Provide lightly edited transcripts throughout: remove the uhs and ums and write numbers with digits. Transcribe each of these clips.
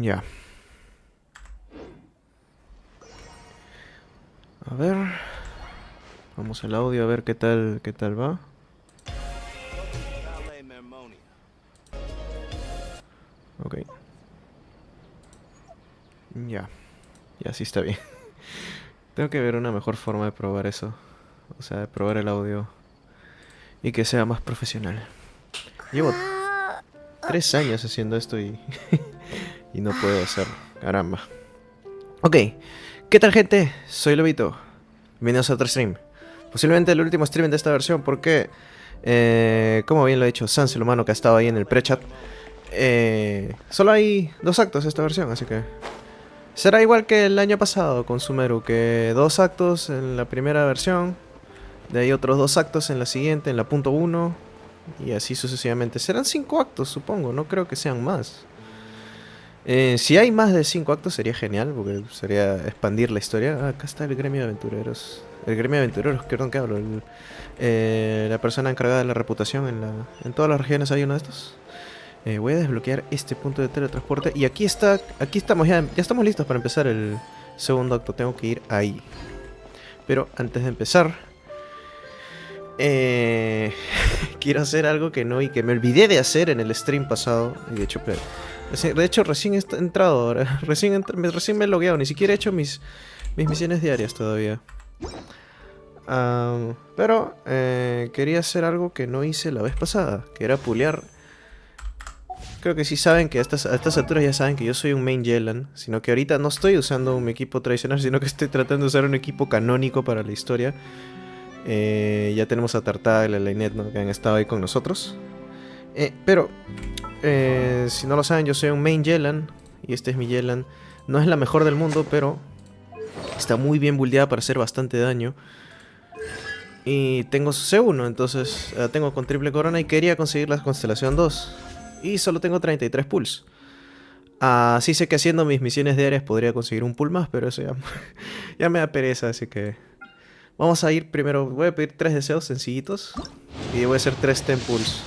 Ya. A ver. Vamos al audio a ver qué tal va. Ok. Ya. Ya sí está bien. Tengo que ver una mejor forma de probar eso. O sea, de probar el audio. Y que sea más profesional. Llevo 3 años haciendo esto y... y no puedo hacerlo. Caramba. Ok. ¿Qué tal, gente? Soy Lobito. Bienvenidos a otro stream. Posiblemente el último stream de esta versión porque... como bien lo he dicho Sans, el humano que ha estado ahí en el pre-chat. Solo hay 2 actos esta versión, así que... será igual que el año pasado con Sumeru, que 2 actos en la primera versión, de ahí otros 2 actos en la siguiente, en la punto 1, y así sucesivamente. Serán 5 actos, supongo, no creo que sean más. Si hay más de 5 actos sería genial, porque sería expandir la historia. Ah, acá está el gremio de aventureros. El gremio de aventureros, perdón, ¿qué hablo? La persona encargada de la reputación en todas las regiones hay uno de estos. Voy a desbloquear este punto de teletransporte. Y aquí estamos, ya estamos listos para empezar el segundo acto. Tengo que ir ahí. Pero antes de empezar, quiero hacer algo que no y que me olvidé de hacer en el stream pasado. Y de hecho recién he entrado ahora. Recién me he logueado. Ni siquiera he hecho mis misiones diarias todavía. Pero quería hacer algo que no hice la vez pasada, que era pulear. Creo que sí saben que a estas alturas ya saben que yo soy un main Yelan, sino que ahorita no estoy usando un equipo tradicional, sino que estoy tratando de usar un equipo canónico para la historia. Ya tenemos a Tartada y la lynette, ¿no?, que han estado ahí con nosotros. Pero, si no lo saben, yo soy un main Yelan, y este es mi Yelan. No es la mejor del mundo, pero está muy bien buildeada para hacer bastante daño. Y tengo su C1, entonces tengo con triple corona y quería conseguir la constelación 2. Y solo tengo 33 pulls. Sí sé que haciendo mis misiones diarias podría conseguir un pull más, pero eso ya, ya me da pereza, así que... vamos a ir primero, voy a pedir 3 deseos sencillitos. Y voy a hacer 3 temples.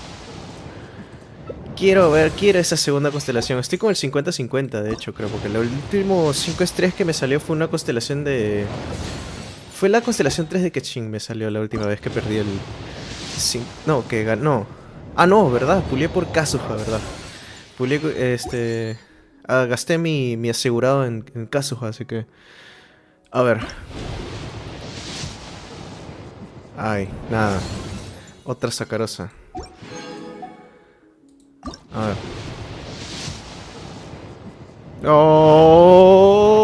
Quiero esa segunda constelación. Estoy con el 50-50, de hecho, creo, porque el último 5 estrellas que me salió fue una constelación de... fue la constelación 3 de Genshin, me salió la última vez que perdí el... no, que ganó. Ah, no, ¿verdad? Pulié por Kazuha, ¿verdad? Pulié, gasté mi asegurado en Kazuha, así que... a ver. Ay, nada. Otra sacarosa. A ver. ¡Oh!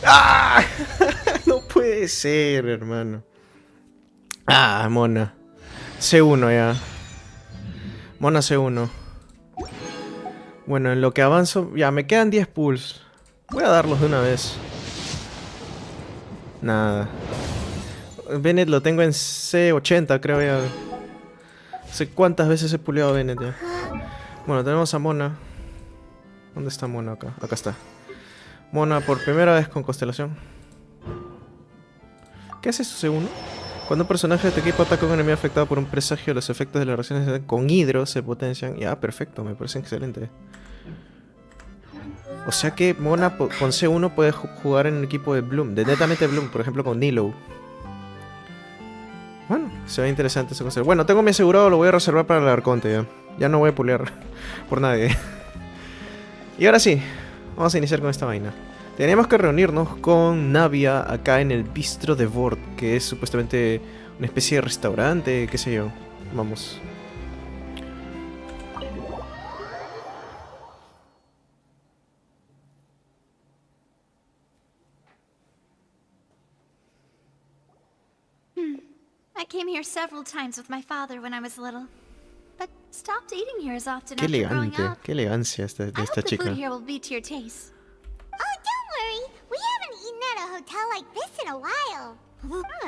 ¡Ah! No puede ser, hermano. Ah, mona. C1 ya. Mona C1. Bueno, en lo que avanzo... ya, me quedan 10 pulls. Voy a darlos de una vez. Nada. Bennett lo tengo en C80, creo ya. No sé cuántas veces he puleado a Bennett ya. Bueno, tenemos a Mona. ¿Dónde está Mona acá? Acá está. Mona por primera vez con constelación. ¿Qué hace su segundo? Cuando un personaje de tu equipo ataca a un enemigo afectado por un presagio, los efectos de las reacciones con hidro se potencian. Ya, perfecto, me parece excelente. O sea que Mona con C1 puede jugar en el equipo de Bloom, de netamente Bloom, por ejemplo con Nilo. Bueno, se ve interesante ese concepto. Bueno, tengo mi asegurado, lo voy a reservar para el arconte ya. Ya no voy a pulear por nadie. Y ahora sí, vamos a iniciar con esta vaina. Teníamos que reunirnos con Navia acá en el bistro de Vord, que es supuestamente una especie de restaurante, qué sé yo. Vamos. I came here several times with my father when I was little, but stopped eating here as often Qué after growing elegante, up. qué elegancia de I esta hope the chica. food here will be to your taste. Oh, don't worry. We haven't eaten at a hotel like this in a while.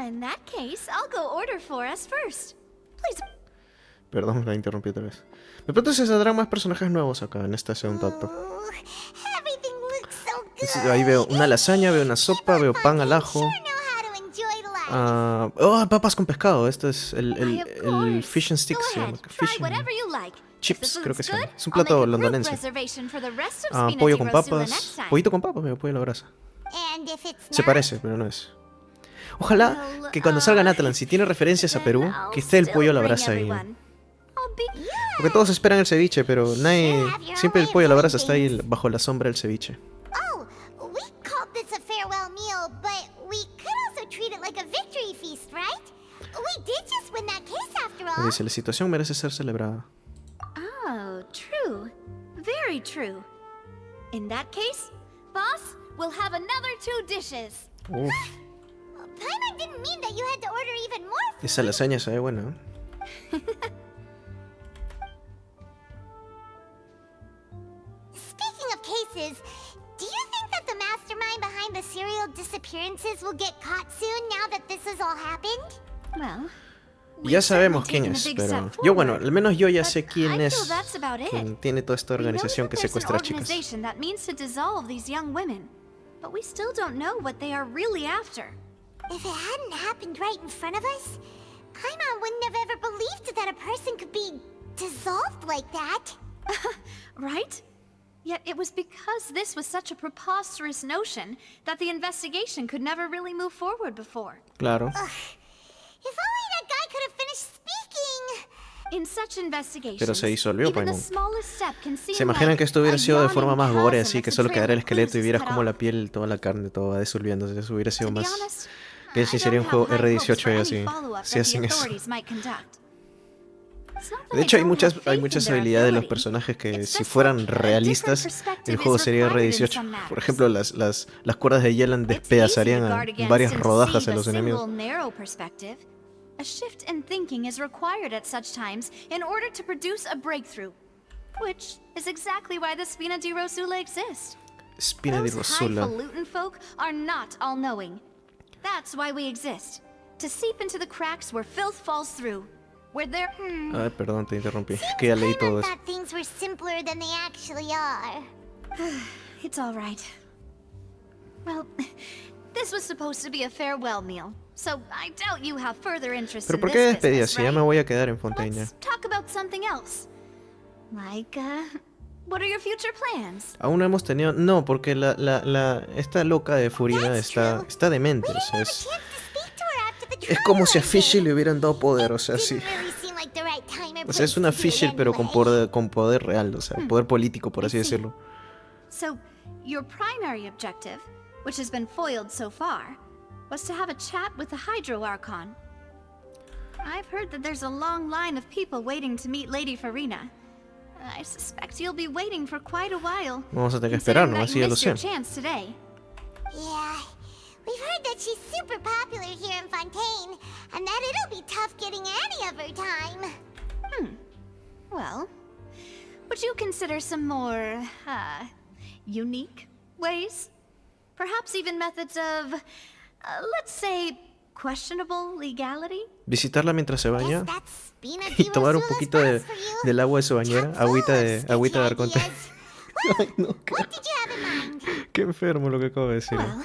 In that case, I'll go order for us first. Please. Perdón, la interrumpí otra vez. De pronto se saldrán más personajes nuevos acá en este segundo acto. Oh, everything looks so Ahí veo una lasaña, veo una sopa, veo pan al ajo. Sure know how to enjoy life. Oh, papas con pescado. Esto es Why, of el course. fish and sticks. Go Se llama. ahead, Fish try and whatever you like. If chips, the creo que food's se llama. good, Es un I'll make plato a group londonense. reservation for the rest of Pollo con Spina di Rosula papas. next time. Pollito con papas, veo pollo a la brasa. And if it's Se not, parece, pero no es. Ojalá Well, que cuando salga Natalan, si tiene referencias a then Perú, I'll que esté el still pollo a la bring brasa ahí. everyone. I'll be- Porque todos esperan el ceviche, pero nadie. have your Siempre el own way pollo a la of brasa doing está ahí things. bajo la sombra del ceviche. oh, we called this a farewell meal, but we could also treat it like a victory feast, right? We did just win that case after Me all. dice, la situación merece ser celebrada. Oh, true. Very true. In that case, boss, we'll have another 2 dishes. Uf, Paimon didn't mean that you had to order even more food. esa lasaña se ve buena, ¿eh? Speaking of cases, do you think that the mastermind behind the serial disappearances will get caught soon now that this has all happened? Well, Ya sabemos quién es, pero yo, bueno, al menos yo ya sé quién es quien tiene toda esta organización que secuestra chicas. That means to dissolve these young women, but we still don't know what they are really after. If it hadn't happened right in front of us, Paimon wouldn't have ever believed that a person could be dissolved like that. Right? Yet it was because this was such a preposterous notion that the investigation could never really move forward before. Claro. If only that guy could have finished speaking. In such investigations, Pero se disolvió, even the Paimon. smallest step can seem ¿Se imaginan like que esto hubiera a sido de forma yawning más gore, chasm así if que the solo trail quedara el of esqueleto y clues is vieras cut como off? la piel, toda la carne, todo va disolviéndose? Eso hubiera sido To be más... honest, Genshin I sería un don't juego have high hopes R18 for y any así, follow-up si that the hacen eso. authorities might conduct. It's not that De I hecho, hay don't muchas, have hay faith muchas in their habilidades de los ability. personajes que It's si just fueran like a different realistas, perspective el juego is sería required in R18. some Por matters. ejemplo, las cuerdas de Yelan It's easy to despedazarían a guard against varias and rodajas deceive a los a enemigos. single narrow perspective. A shift in thinking is required at such times in order to produce a breakthrough, which is exactly why the Spina di Rosula exist. Spina di Those Rosula. highfalutin folk are not all-knowing. That's why we exist. To seep into the cracks where filth falls through. Where there... Ay, perdón, te interrumpí. Es que ya leí todo Paimon eso. thought things were simpler than they actually are. It's all right. Well, this was supposed to be a farewell meal, so I doubt you have further interest Pero in ¿por this qué despedida business, si ya right? me voy a quedar en Fontaine? Let's talk about something else. Like, what are your future plans? Aún no hemos tenido... No, porque esta loca de Furina está demente. O sea, es como si a Fishy le hubieran dado poder, o sea, sí. O sea, es una Fishy pero con poder real, o sea, poder político, por así decirlo. So, your primary objective, which has been foiled so far, was to have a chat with the Hydro Archon. I've heard that there's a long line of people waiting to meet Lady Furina. I suspect you'll be waiting for quite a while. Vamos a tener que esperar, ¿no? Así ya lo sé. Chance today. Yeah, we've heard that she's super popular here in Fontaine, and that it'll be tough getting any of her time. Well, would you consider some more, unique ways? Perhaps even methods of, let's say, questionable legality? Visitarla mientras se baña Guess that's Spina y di tomar un Rosula's poquito boss for you. del agua de su bañera, Chock full of agüita de sticky arconte. ideas. Ay, no, What did you have in mind? qué enfermo lo que acabo de decir. Well,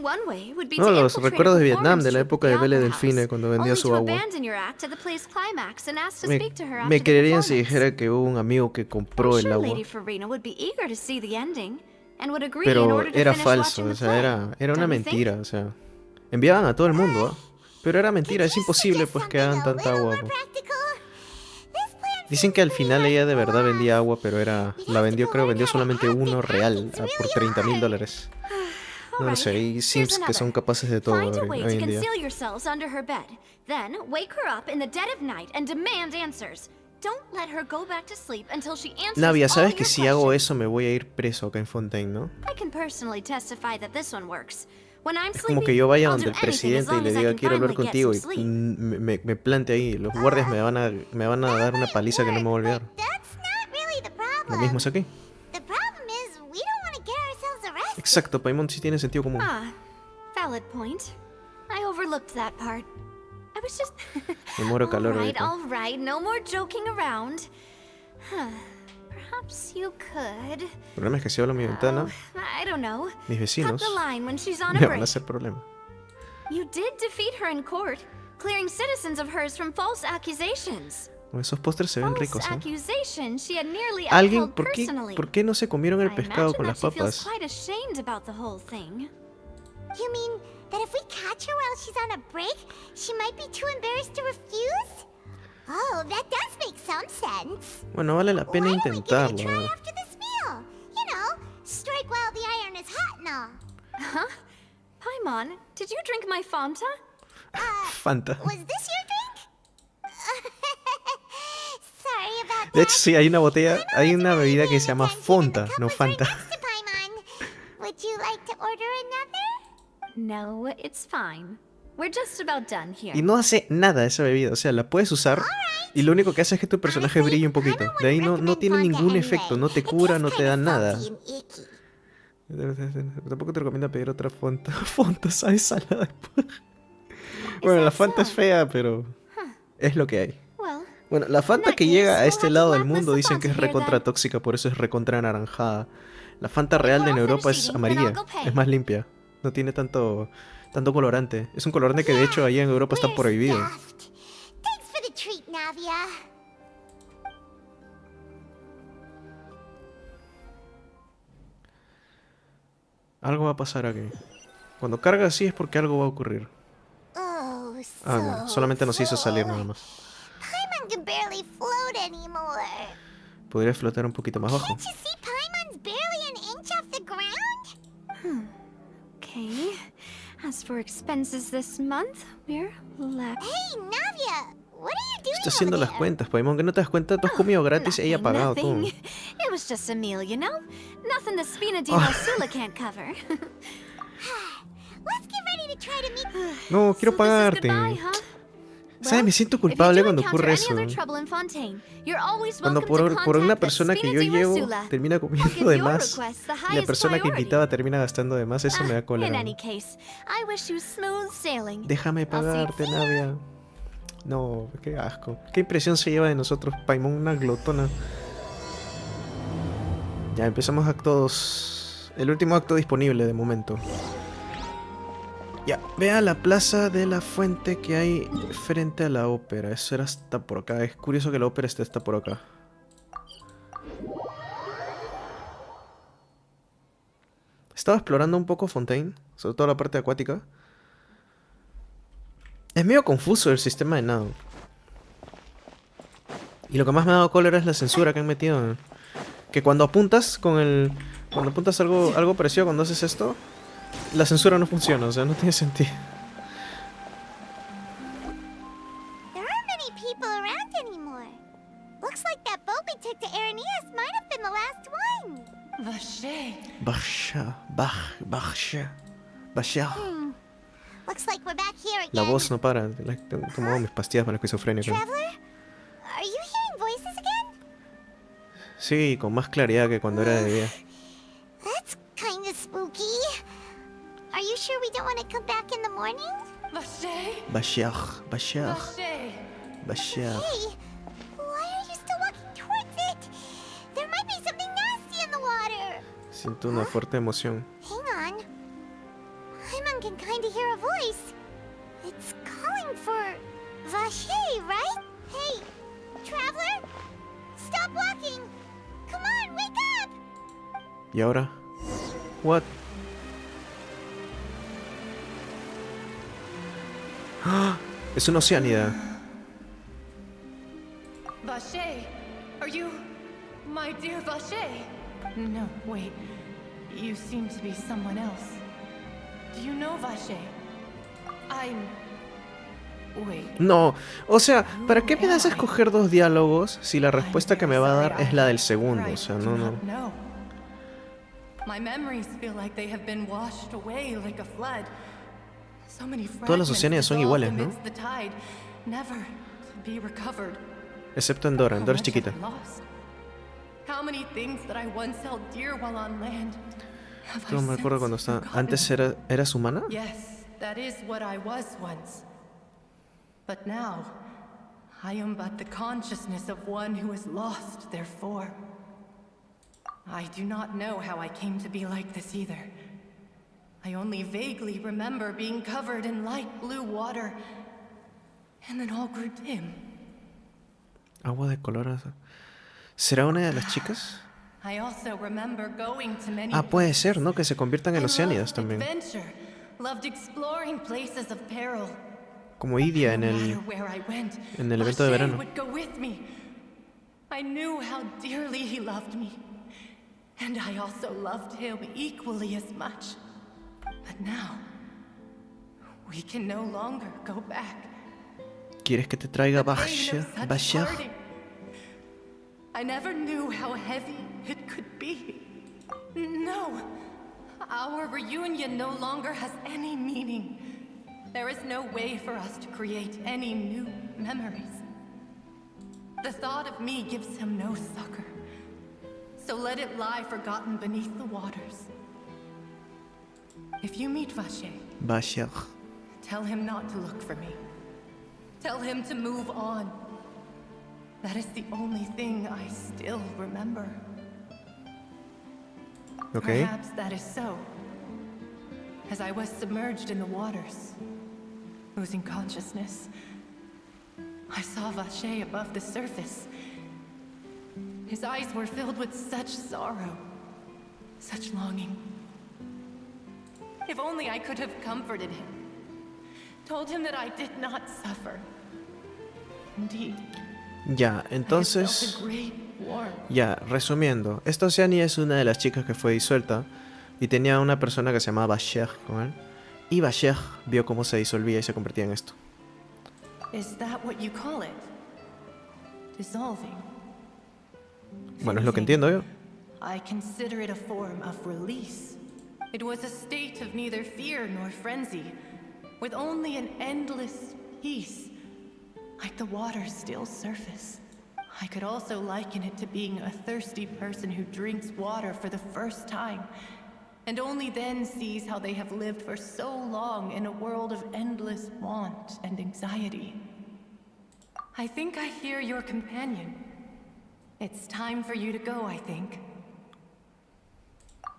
one way would be No, to los infiltrate recuerdos a de Vietnam, performance de la troupe época at de the Belle Opera Delfine, House, cuando vendía only su to agua. abandon your act at the play's climax and ask to Me, speak to her me after the creerían si performance. dijera que hubo un amigo que compró I'm el sure agua. Lady Furina would be eager to see the ending and would agree in Pero order to era finish falso, watching o the sea, play. era una Don't you think? mentira, o sea. Enviaban a todo el mundo, ¿ah? Pero era mentira, es imposible pues que hagan tanta agua. Pues. Dicen que al final ella de verdad vendía agua, pero la vendió, creo, vendió solamente uno real por $30,000. No lo sé, hay sims que son capaces de todo Find a way hoy to en día. conceal yourselves under her bed. Then wake her up in the dead of night and demand answers. Don't let her go back to sleep until she answers Navia, all sabes your que si hago questions. eso me voy a ir preso acá en Fontaine, ¿no? I can personally testify that this one works. When I'm Es como sleepy, que yo vaya I'll donde do el anything as presidente y long le as I diga can quiero hablar finally get contigo some y sleep. me plante ahí. Los guardias me van a dar una paliza que no me voy a olvidar. That's not really the problem. Lo mismo es aquí. The problem is we don't want to get ourselves arrested. Exacto, Paimon sí tiene sentido común. Ah, valid point. I overlooked that part. I was just... Me muero de calor ahorita. all right, no more joking around. Perhaps you could. El problema es que si abro mi ventana, I don't know. mis Cut vecinos the line when she's on a me van a break. hacer problema. You did defeat her in court, clearing citizens of hers from false accusations. Esos postres se ven False ricos, ¿eh? accusations she had nearly Alguien, upheld ¿por personally. qué no se comieron el I pescado imagine con that las she feels papas? quite ashamed about the whole thing. You mean that if we catch her while she's on a break, she might be too embarrassed to refuse? Oh, that does make some sense. Bueno, vale la pena Why don't we give it a intentarlo. try after this meal? You know, strike while the iron is hot and all. Huh? Paimon, did you drink my Fanta? Fanta. Was this your drink? Sorry about De hecho, that. sí, hay una botella, hay una bebida que se llama Attention, and the Fonta, cup no was right Fanta. next to Paimon. Would you like to order another? No, it's fine. We're just about done here. Y no hace nada esa bebida, o sea, la puedes usar y lo único que hace es que tu personaje Honestly, brille un poquito. Paimon De ahí wouldn't no tiene recommend ningún Fonta efecto, anyway. no te It cura, tastes no te kinda da nada. salty and icky. Tampoco te recomiendo pedir otra Fonta. Fonta sabe salada después. Bueno, la Fanta es fea, pero es lo que hay. Well, Bueno, la Fanta que llega a este lado del mundo dicen que es Blacklist the recontra tóxica, por eso es recontra anaranjada. La Fanta real en Europa es amarilla, es más limpia, no tiene tanto colorante. Es un colorante que de hecho allá en Europa está We're prohibido. stuffed. Thanks for the treat, Navia. Algo va a pasar aquí. Cuando carga así es porque algo va a ocurrir. Oh, Ah, no, solamente nos hizo salir nada más. Paimon can barely float anymore. Podría flotar un poquito más bajo. Can't you see Paimon's barely an inch off the ground? okay. As for expenses this month, we're left. Hey, Navia, what are you doing Está haciendo over las there? cuentas, Paimon, que no te das cuenta, tú has comido gratis y ella ha pagado todo. Nothing. It was just a meal, you know? Nothing the Spina di Marsula can't cover. Let's get ready to try to meet. No, quiero So this is pagarte. goodbye, huh? ¿Sabes? Me siento If you culpable do cuando encounter ocurre any eso. other trouble in Fontaine, you're always Cuando welcome to por una contact the persona que Spina yo di llevo Marsula. termina I'll comiendo give de your más request the y la highest persona que priority. invitaba termina gastando de más, eso me da In cólera. any case, I wish you smooth sailing. Déjame I'll see you pagarte, Navia. No, qué asco. Qué impresión se lleva de nosotros, Paimon, una glotona. Ya, empezamos acto 2. El último acto disponible de momento. Ya, ve a la plaza de la fuente que hay frente a la ópera. Eso era hasta por acá. Es curioso que la ópera esté hasta por acá. Estaba explorando un poco Fontaine, sobre todo la parte acuática. Es medio confuso el sistema de nado. Y lo que más me ha dado cólera es la censura que han metido. Que cuando apuntas con el... Cuando apuntas algo parecido cuando haces esto, la censura no funciona, o sea, no tiene sentido. There aren't many people around anymore. Looks like that boat we took to Araneas might have been the last one. Basha. Looks like we're back here again. La voz no para. He tomado mis pastillas para la esquizofrenia. creo. Traveler, are you hearing voices again? Sí, con más claridad que cuando era de día. That's kind of spooky. Are you sure we don't want to come back in the morning? Bashar. Hey, why are you still walking towards it? There might be something nasty in the water. Siento una fuerte emoción. Hang on. Paimon can kind of hear a voice. It's calling for Vache, right? Hey, traveler, stop walking. Come on, wake up. ¿Y ahora? What? ¡Ah! Es una oceánida. Vache, are you my dear Vache? No, wait. You seem to be someone else. Do you know Vache? Wait. No, o sea, ¿para qué me das a escoger dos diálogos si la respuesta que me va a dar es la del segundo? O sea, no. My memories feel like they have been washed away like a flood. So many Todas las oceánidas son iguales, ¿no? amidst the tide, never to be recovered. Excepto en Dora. How En Dora es much have chiquita. I lost? How many things that I once held dear while on land have I No me acuerdo since cuando estaba. forgotten? ¿Antes eras humana? Yes, that is what I was once. But now, I am but the consciousness of one who has lost their form. I do not know how I came to be like this either. I only vaguely remember being covered in light blue water, and then all grew dim. Agua de color azul. ¿Será una de las chicas? I also remember going to many Ah, puede places. ser, ¿no? Que se conviertan en I Oceánidas loved también. adventure, loved exploring places of peril. Como Idia en No el matter where I went, evento de Vache verano. would go with me. I knew how dearly he loved me, and I also loved him equally as much. But now, we can no longer go back. ¿Quieres que te traiga The pain of such Bashar? parting. I never knew how heavy it could be. No, our reunion no longer has any meaning. There is no way for us to create any new memories. The thought of me gives him no succor. So let it lie forgotten beneath the waters. If you meet Vache, Bashar. tell him not to look for me. Tell him to move on. That is the only thing I still remember. Okay. Perhaps that is so. As I was submerged in the waters, losing consciousness, I saw Vache above the surface. His eyes were filled with such sorrow, such longing. If only I could have comforted him, told him that I did not suffer. Indeed, Ya, I have entonces... felt a great warmth. Ya, resumiendo. Esta Oceania es una de las chicas que fue disuelta. Y tenía una persona que se llamaba Bashar con él. Y Bashar vio cómo se disolvía y se convertía en esto. Is that what you call it? Dissolving? Bueno, es lo que entiendo yo. I consider it a form of release. It was a state of neither fear nor frenzy, with only an endless peace, like the water's still surface. I could also liken it to being a thirsty person who drinks water for the first time, and only then sees how they have lived for so long in a world of endless want and anxiety. I think I hear your companion. It's time for you to go, I think.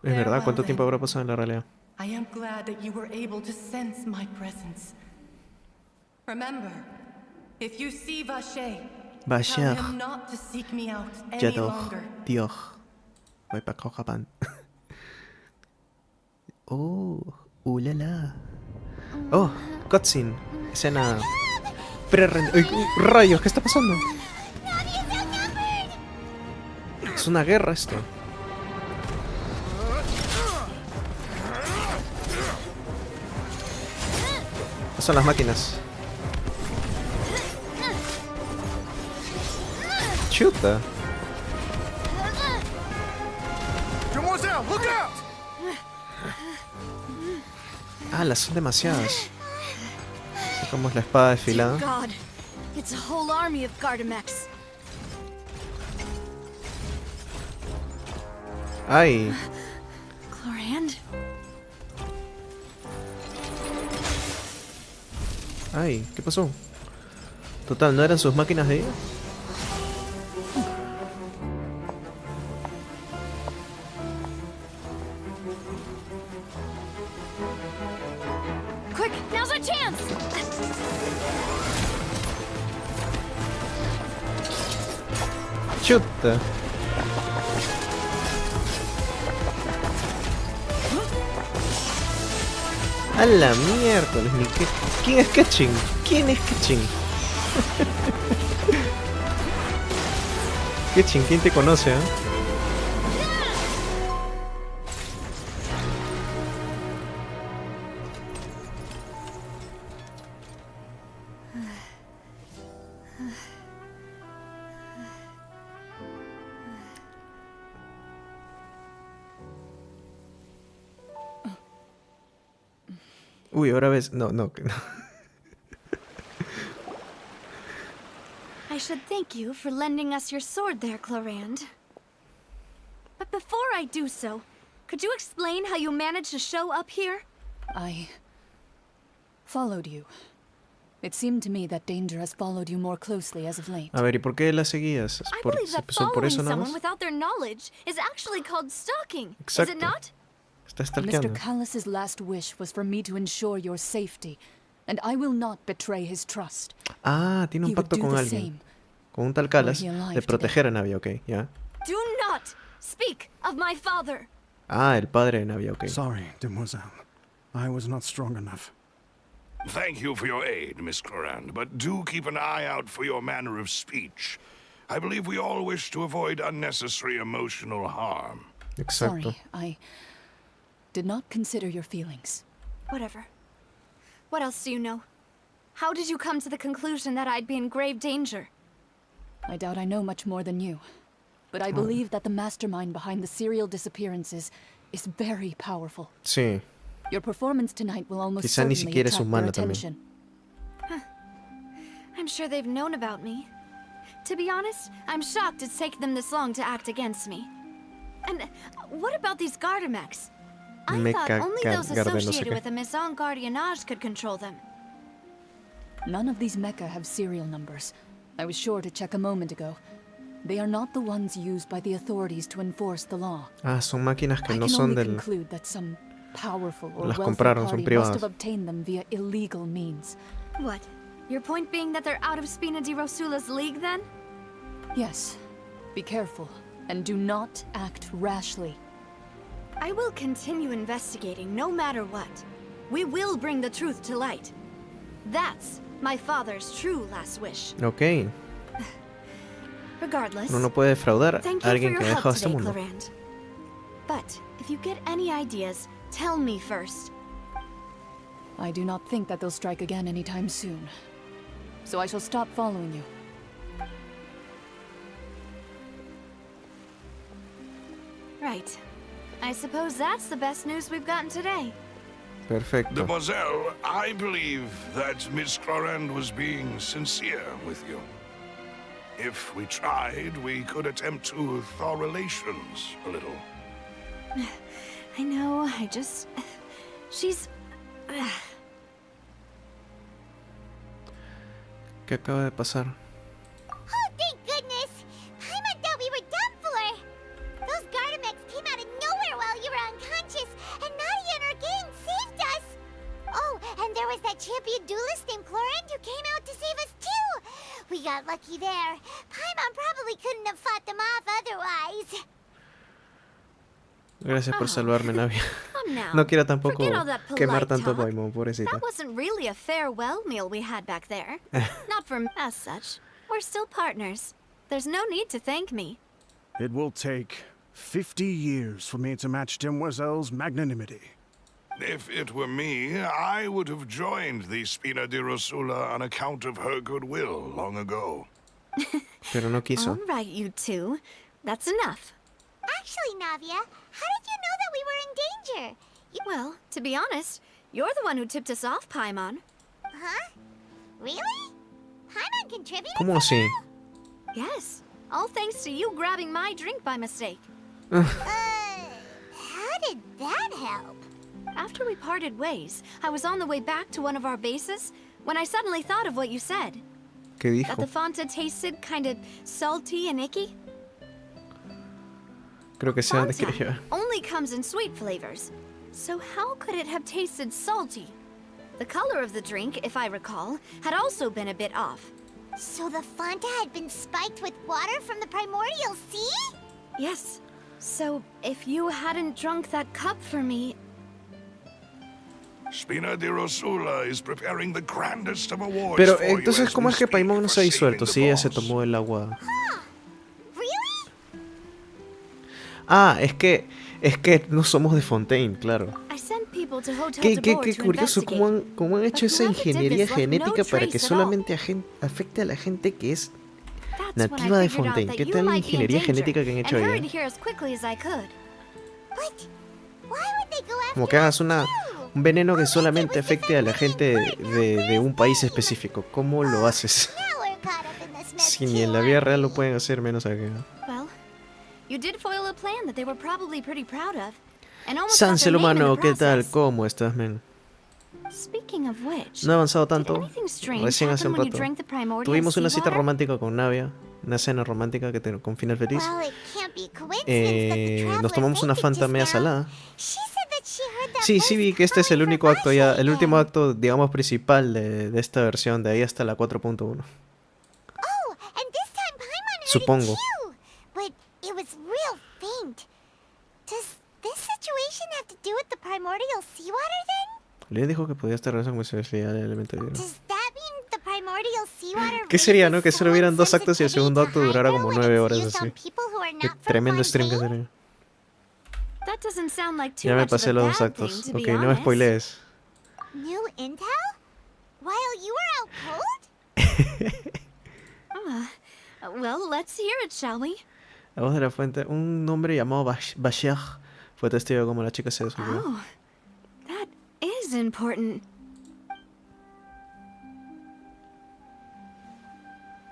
Es verdad, Farewell, ¿cuánto then. tiempo habrá pasado en la realidad? I am glad that you were able to sense my presence. Remember, if you see Vache, tell Bashar, him not to seek me out any Yadoch, longer. Dios. Voy para Kojapan. Oh, ulala. Oh, cutscene. Escena rayos, ¿qué está pasando? Es una guerra esto. Son las máquinas. Chuta. Ah, las son demasiadas. Sacamos la espada desfilada. God, it's a whole army of Gardamex. Ay, Chlorand? ay, ¿qué pasó? Total, ¿no eran sus máquinas de ella? Quick, now's our chance! Chuta. A la miércoles, ni qué. ¿Quién es Ketching? ¿Quién es Ketching? Ketching, ¿quién te conoce, eh? Uy, ahora ves. No, no, que no. I should thank you for lending us your sword there, Chlorand. But before I do so, could you explain how you managed to show up here? I followed you. It was a long journey. But I managed to find you. It seemed to me that danger has followed you more closely as of late. A ver, ¿y por qué la seguías? I ¿Por, believe that ¿Son por following eso nada someone más? without their knowledge is actually called stalking. Is it Exacto. not? Está Mr. stalkeando. Callus's last wish was for me to ensure your safety, and I will not betray his trust. Ah, tiene un He would pacto do con the alguien. same. Con un tal Callas he alive de proteger a Navia, ok, ya. Do not speak of my father. Ah, el padre de Navia, ok. Sorry, demoiselle. I was not strong enough. Thank you for your aid, Miss Clorand, but do keep an eye out for your manner of speech. I believe we all wish to avoid unnecessary emotional harm. Exacto. Sorry, I did not consider your feelings. Whatever. What else do you know? How did you come to the conclusion that I'd be in grave danger? I doubt I know much more than you, but I believe that the mastermind behind the serial disappearances is very powerful. Sí. Your performance tonight will almost Quizá ni certainly siquiera es attract their humana también. attention. I'm sure they've known about me. To be honest, I'm shocked it's taken them this long to act against me. And what about these Gardamex? I thought only those Garde no sé associated qué. with a Maison Gardiennage could control them. None of these mecha have serial numbers. I was sure to check a moment ago. They are not the ones used by the authorities to enforce the law. Ah, son máquinas que I no can son only del... conclude that some powerful or Las wealthy compraron, son party must privadas. have obtained them via illegal means. What? Your point being that they're out of Spina di Rosula's league, then? Yes. Be careful, and do not act rashly. I will continue investigating no matter what. We will bring the truth to light. That's my father's true last wish. Ok. Regardless, Uno no puede defraudar thank a you for alguien your que ha help dejado este today, mundo. Clorand. But if you get any ideas, tell me first. I do not think that they'll strike again anytime soon. So I shall stop following you. Right. I suppose that's the best news we've gotten today. Perfecto. Demoiselle, I believe that Miss Clorand was being sincere with you. If we tried, we could attempt to thaw relations a little. I know, I just... She's... ¿Qué acaba de pasar? Oh, thank goodness! Paimon thought we were done for! Those Gardamex came out of nowhere while you were unconscious, and Nadia and her gang saved us! Oh, and there was that champion duelist named Clorand who came out to save us too! We got lucky there. Paimon probably couldn't have fought them off otherwise. Gracias por salvarme, Navia. Come now. No quiero tampoco Forget all that quemar polite tanto talk. Paimon, pobrecita. That wasn't really a farewell meal we had back there. Not for me as such. We're still partners. There's no need to thank me. It will take 50 years for me to match Demoiselle's magnanimity. If it were me, I would have joined the Spina di Rosula on account of her goodwill long ago. Pero no quiso. All right, you two. That's enough. Actually, Navia, how did you know that we were in danger? Well, to be honest, you're the one who tipped us off, Paimon. Huh? Really? Paimon contributed ¿Cómo to así? Yes. All thanks to you grabbing my drink by mistake. How did that help? After we parted ways, I was on the way back to one of our bases when I suddenly thought of what you said. ¿Qué That the dijo? Fanta tasted kind of salty and icky. Creo que sé a dónde quiere Fanta llevar. only comes in sweet flavors. So how could it have tasted salty? The color of the drink, if I recall, had also been a bit off. So the Fanta had been spiked with water from the primordial sea? Yes. So if you hadn't drunk that cup for me... Spina di Rosula is preparing the grandest of awards Pero for you entonces, as ¿cómo we es que speak Paimon no for se ha saving disuelto the si ella se boss. tomó el agua? Really? Ah, es que no somos de Fontaine, claro. I sent people to Hotel Qué de Boer to curioso investigate. cómo han hecho But esa whoever did ingeniería this left no genética para que trace at all. solamente afecte a la gente que es That's when I nativa de figured out Fontaine. that ¿Qué you tal la might be in ingeniería danger, genética que han hecho and hurried ahí? here as quickly as I could. But why would they go after Como que hagas us un too? veneno que All they did solamente was afecte a la defend gente Lyney and Gordon, de un país Furina. específico. ¿Cómo lo haces? Now we're caught up in this mess Si ni en la too, vida aren't real lo we? pueden hacer, menos acá. Well, you did foil a plan that they were probably pretty proud of. And almost got Sansel their name in humano, the ¿qué tal? process. ¿Cómo estás, men? Speaking of which, No ha avanzado did tanto. anything strange Recién hace un happen when you rato. drank the primordial Tuvimos una cita seawater? romántica con Navia. Una cena romántica con final feliz. Well, it can't be coincidence that the Nos traveler tomamos una fainted Fanta just media now. salada. She said that she heard that Sí, voice vi que este es el calling único for acto ya, el Vache último again. acto, digamos, principal de esta versión, de ahí hasta la 4.1. Oh, and this time Paimon heard Supongo. it too. But it was real faint. Does this situation have to do with the primordial seawater then? Le dijo que podía estar relación con mi sensibilidad del elemento de hidro. Does that mean the primordial seawater ¿Qué sería, no? raises Que solo hubieran someone's 2 actos y el segundo acto sensitivity to durara hydro como when 9 it's horas used on así. people who are Qué not from tremendo stream que Fontaine? sería. That doesn't sound like too Ya me much of pasé a los 2 bad thing, actos. to be Ok, no me honest. spoilees. New intel? While you were out cold? Well, let's hear it, shall we? La voz de la fuente. Un hombre llamado Bashir fue testigo de cómo la chica se desolvió. Oh, that is important.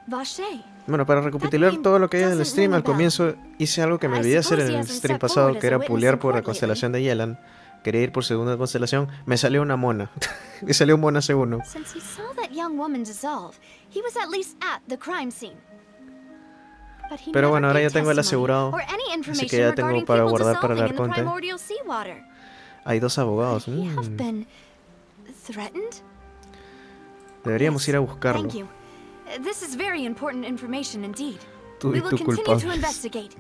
Vache. Bueno, para recapitular todo lo que hay en el doesn't stream, ring a al bell. comienzo hice algo que me I olvidé hacer en suppose he el hasn't stream stepped pasado, forward que as a era witness pulear in por la court constelación de Yelan. Quería ir por segunda constelación, me salió una mona. Me salió mona C1. Since he saw that young woman dissolve, he was at least at the crime scene. But he Pero never bueno, ahora gave ya tengo el testimony asegurado, or any así information que ya tengo regarding para people guardar para el dissolving in the arconte. primordial seawater. Hay 2 abogados. Could he have been threatened? Deberíamos ir a buscarlo. Thank you. This is very important information indeed. Tú We y will tú continue to culpables. investigate.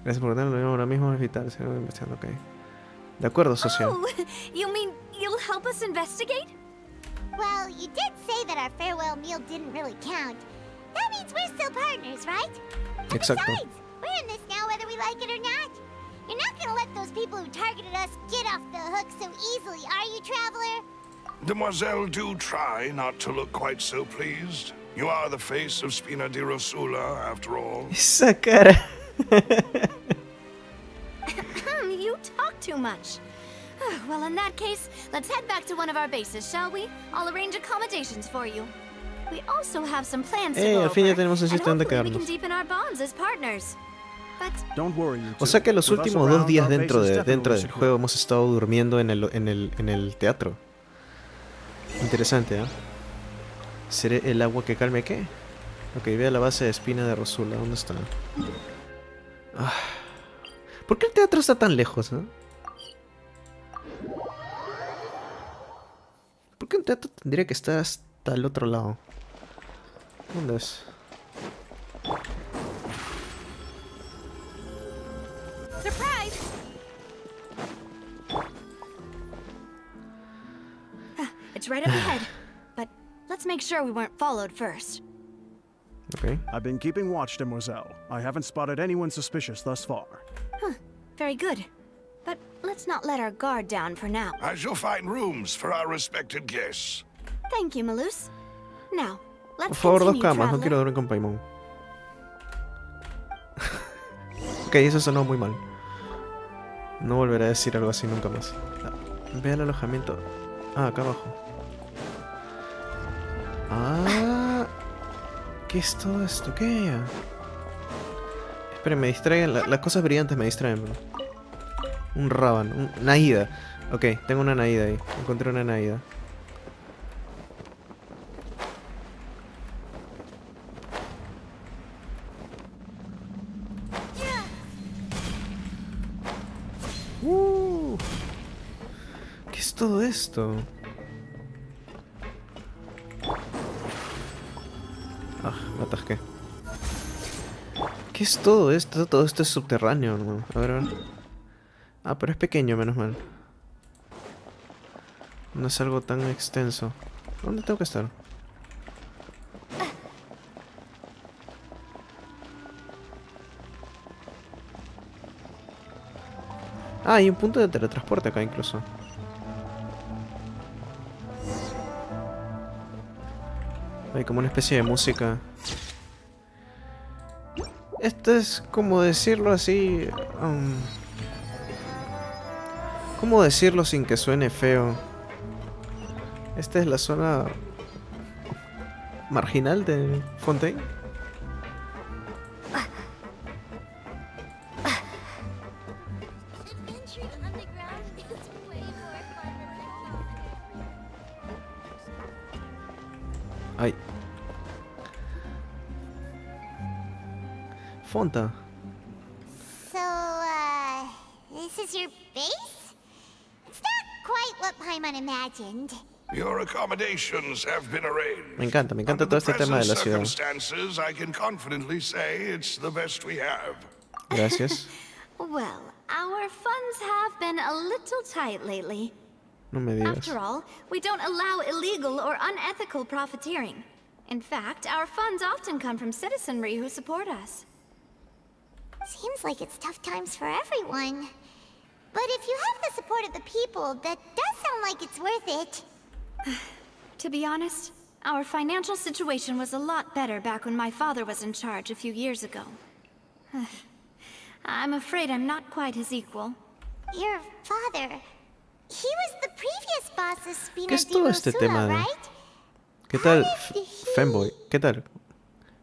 Gracias por darlo ahora mismo, es vital. Sigo investigando, ok. De acuerdo, socio. Oh, you mean you'll help us investigate? Well, you did say that our farewell meal didn't really count. That means we're still partners, right? And Exacto. besides, we're in this now whether we like it or not. You're not gonna let those people who targeted us get off the hook so easily, are you, Traveler? Demoiselle, do try not to look quite so pleased. You are the face of Spina di Rosula, after all. Esa cara. You talk too much. Well, in that case, let's head back to one of our bases, shall we? I'll arrange accommodations for you. We also have some plans to go Al fin ya over, tenemos un and sitio donde hopefully we can quedarnos. deepen our bonds as partners. But Don't worry, you O two. sea que los With us últimos 2 around, días our dentro, base is dentro definitely del secure. juego hemos estado durmiendo en el teatro. Interesante, ¿eh? ¿Seré el agua que calme qué? Ok, ve a la base de Espina de Rosula. ¿Dónde está? Ah. ¿Por qué el teatro está tan lejos, eh? ¿Por qué un teatro tendría que estar hasta el otro lado? ¿Dónde es? surprise! It's right up ahead. But let's make sure we weren't followed first. Ok. I've been keeping watch, Demoiselle. I haven't spotted anyone suspicious thus far. Very good. But let's not let our guard down for now. I shall find rooms for our respected guests. Thank you, Malus. Now, Por let's favor, 2 continue, camas. No traveler. quiero dormir con Paimon. Ok, eso sonó muy mal. No volveré a decir algo así nunca más. Ve al alojamiento. Ah, acá abajo. Ah, ¿qué es todo esto? ¿Qué? Esperen, me distraen. Las cosas brillantes me distraen, bro. Un Raban, una Naida. Ok, tengo una Naida ahí. Encontré una Naida. ¿Qué es todo esto? Ah, me atasqué. ¿Qué es todo esto? Todo esto es subterráneo, hermano. A ver, a ver. Ah, pero es pequeño, menos mal. No es algo tan extenso. ¿Dónde tengo que estar? Ah, hay un punto de teletransporte acá incluso. Hay como una especie de música. Esto es como decirlo así... ¿cómo decirlo sin que suene feo? Esta es la zona marginal de Fontaine. Adventuring underground is way more fun than I thought. Fonta. So, this is your base? It's not quite what Paimon imagined. Your accommodations have been arranged. Me encanta Under todo the este tema de la present ciudad. circumstances, I can confidently say it's the best we have. Gracias. Well, our funds have been a little tight lately. No me digas. After all, we don't allow illegal or unethical profiteering. In fact, our funds often come from citizenry who support us. Seems like it's tough times for everyone. But if you have the support of the people, that does sound like it's worth it. To be honest, our financial situation was a lot better back when my father was in charge a few years ago. I'm afraid I'm not quite his equal. Your father... He was the previous boss of ¿Qué es todo Spinardino este Sua, tema? right? ¿Qué tal, How did he- Femboy? ¿Qué tal?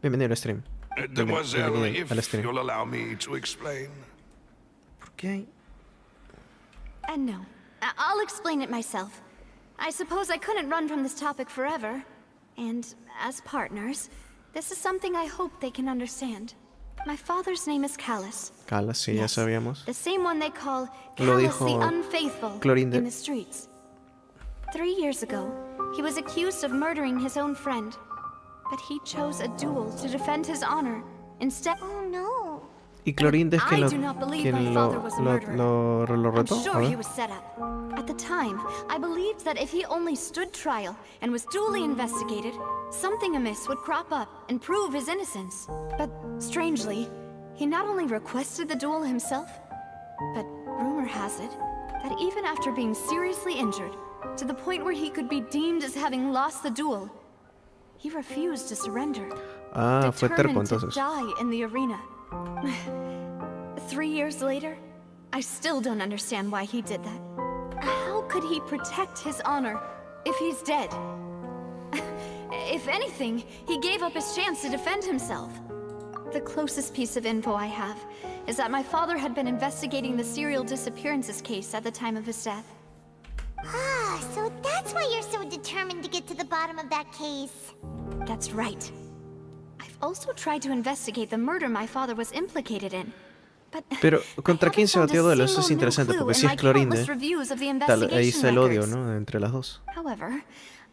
Bienvenido al stream. Demoiselle, Bienvenido al if stream. you'll allow me to explain. ¿Por qué hay? No. I'll explain it myself. I suppose I couldn't run from this topic forever. And as partners, this is something I hope they can understand. My father's name is Callus. Calas, sí, ya sabíamos. The same one they call Lo Callus the dijo Unfaithful Clorinde. in the streets. 3 years ago, he was accused of murdering his own friend. But he chose a duel to defend his honor instead. Oh no. Y Clorinde es I quien do not believe my quien father was a murderer. lo I'm retó. A sure he ver. was set up. At the time, I believed that if he only stood trial and was duly investigated, something amiss would crop up and prove his innocence. But strangely, he not only requested the duel himself, but rumor has it that even after being seriously injured, to the point where he could be deemed as having lost the duel, he refused to surrender. Ah, fue terco Determined to entonces. die in the arena. 3 years later, I still don't understand why he did that. How could he protect his honor if he's dead? If anything, he gave up his chance to defend himself. The closest piece of info I have is that my father had been investigating the serial disappearances case at the time of his death. Ah, so that's why you're so determined to get to the bottom of that case. That's right. I've also tried to investigate the murder my father was implicated in. But Pero, ¿contra I quién se haven't batió found a duelo? Eso es single new interesante, clue porque in si my es Clorinde, countless reviews of the ahí investigation está el odio, records. ¿no? Entre las dos. However,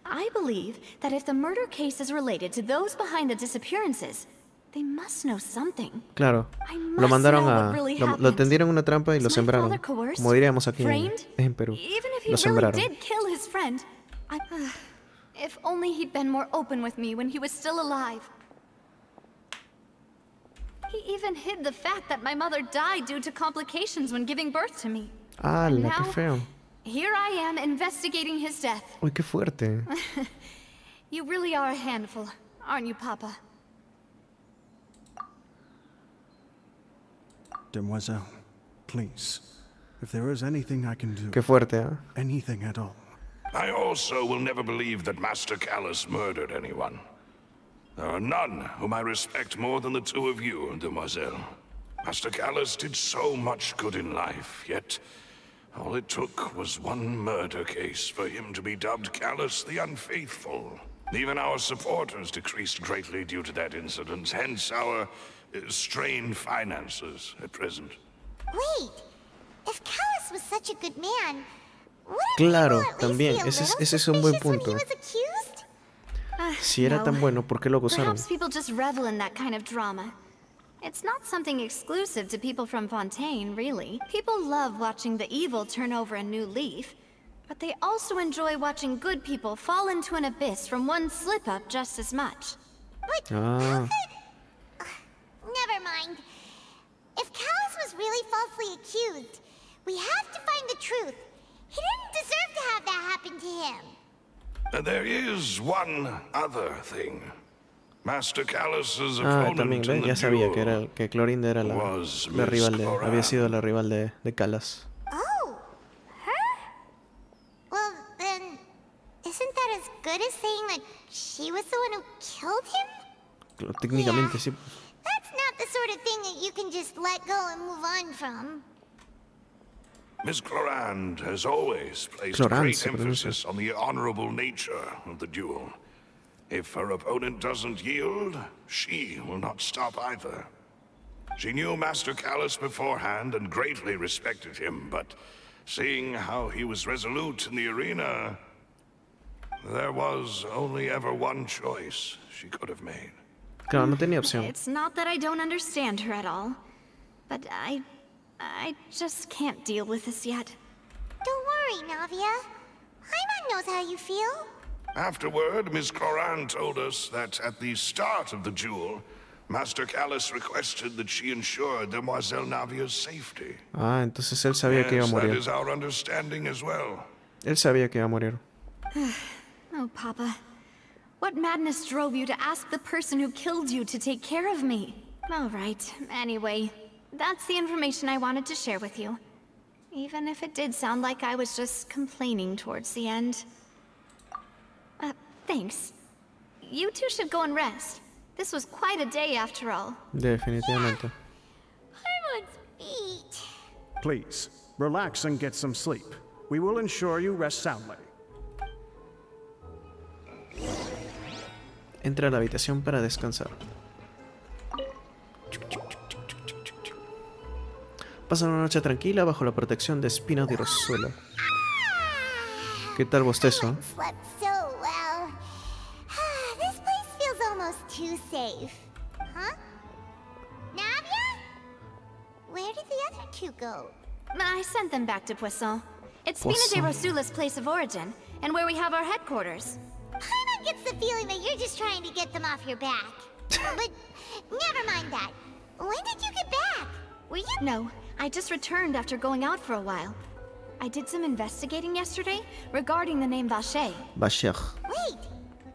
I believe that if the murder case is related to those behind the disappearances, they must know something. Claro, I lo must mandaron know a... what really Lo happened. tendieron una trampa y lo Was my sembraron. father coerced? Como diríamos aquí Framed? en Perú. Even if he Lo really sembraron. did kill his friend, if only he'd been more open with me when he was still alive. He even hid the fact that my mother died due to complications when giving birth to me. Ah, And la que now, feo. Here I am investigating his death. Uy, qué fuerte. You really are a handful, aren't you, Papa? Demoiselle, please. If there is anything I can do, Qué fuerte, ¿ah? anything at all. I also will never believe that Master Callus murdered anyone. There are none whom I respect more than the two of you, Demoiselle. Master Callus did so much good in life, yet all it took was one murder case for him to be dubbed Callus the Unfaithful. Even our supporters decreased greatly due to that incident, hence our strained finances at present. Wait, if Callus was such a good man, wouldn't Claro, people at least también, be a ese little es un buen suspicious when punto. he was accused? Si era tan bueno, ¿por qué lo acusaron? Perhaps people just revel in that kind of drama. It's not something exclusive to people from Fontaine, really. People love watching the evil turn over a new leaf, but they also enjoy watching good people fall into an abyss from one slip-up just as much. But Ah, never mind. If Callus was really falsely accused, we have to find the truth. He didn't deserve to have that happen to him. There is one other thing. Master Callus's ah opponent también, in ¿ves? the Ya sabía que duel que Clorinde era was la rival Miss había sido Cloran. la rival de Calas. Oh, her? Well, then, isn't that as good as saying that she was the one who killed him? Técnicamente sí. That's not the sort of thing that you can just let go and move on from. Miss Clorand has always placed Clorand great se pronuncia. emphasis on the honorable nature of the duel. If her opponent doesn't yield, she will not stop either. She knew Master Callus beforehand and greatly respected him, but seeing how he was resolute in the arena, there was only ever one choice she could have made. Claro, no tenía opción. It's not that I don't understand her at all, but I just can't deal with this yet. Don't worry, Navia. Paimon knows how you feel. Afterward, Ms. Coran told us that at the start of the duel, Master Callus requested that she ensure Demoiselle Navia's safety. Ah, entonces él sabía que iba a Yes, that morir. is our understanding as well. Él sabía que iba a morir. Oh, Papa. What madness drove you to ask the person who killed you to take care of me? All right, anyway, that's the information I wanted to share with you. Even if it did sound like I was just complaining towards the end. Thanks. You two should go and rest. This was quite a day after all. Definitivamente. Paimon's beat. Please, relax and get some sleep. We will ensure you rest soundly. Entra a la habitación para descansar. Pasa una noche tranquila bajo la protección de espinas de rosuela. ¿Qué tal bostezo? Slept so well. This place feels almost too safe. Huh? Navia? Where did the other two go? I sent them back to Poisson. It's Spina de Rosula's place of origin, and where we have our headquarters. Paimon gets the feeling that you're just trying to get them off your back. But never mind that. When did you get back? Were you... No, I just returned after going out for a while. I did some investigating yesterday regarding the name Vacher. Vacher. Wait,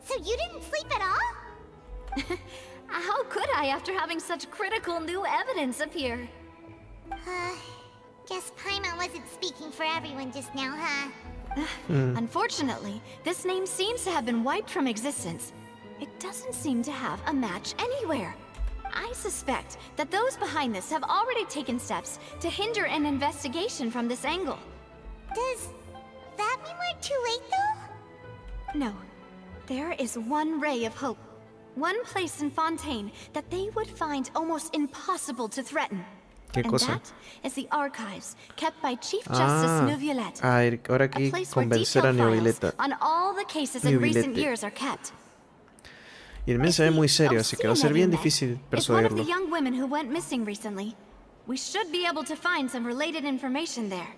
so you didn't sleep at all? How could I after having such critical new evidence appear? Guess Paimon wasn't speaking for everyone just now, huh? Unfortunately, this name seems to have been wiped from existence. It doesn't seem to have a match anywhere. I suspect that those behind this have already taken steps to hinder an investigation from this angle. Does that mean we're too late, though? No. There is one ray of hope. One place in Fontaine that they would find almost impossible to threaten. ¿Qué And cosa? that is the archives kept by Chief Justice Neuvillette. Ahora A aquí place where convencer a detailed Neuvillette. files on all the cases in recent Neuvillette. years are kept. Y el men se ve muy serio, así que va a ser bien Neuvillette difícil is one of the persuadirlo. young women who went missing recently. We should be able to find some related information there.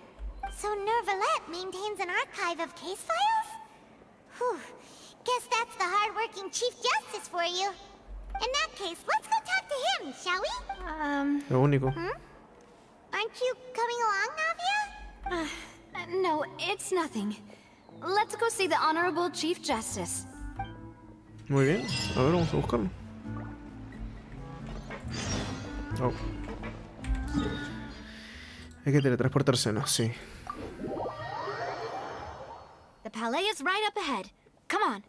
So Neuvillette maintains an archive of case files? Whew. Guess that's the hard-working Chief Justice for you. In that case, let's go talk to him, shall we? Lo único. Aren't you coming along, Navia? No, it's nothing. Let's go see the Honorable Chief Justice. Muy bien. A ver, vamos a buscarlo. Oh. Hay que teletransportarse, ¿no? Sí. The palais is right up ahead. Come on.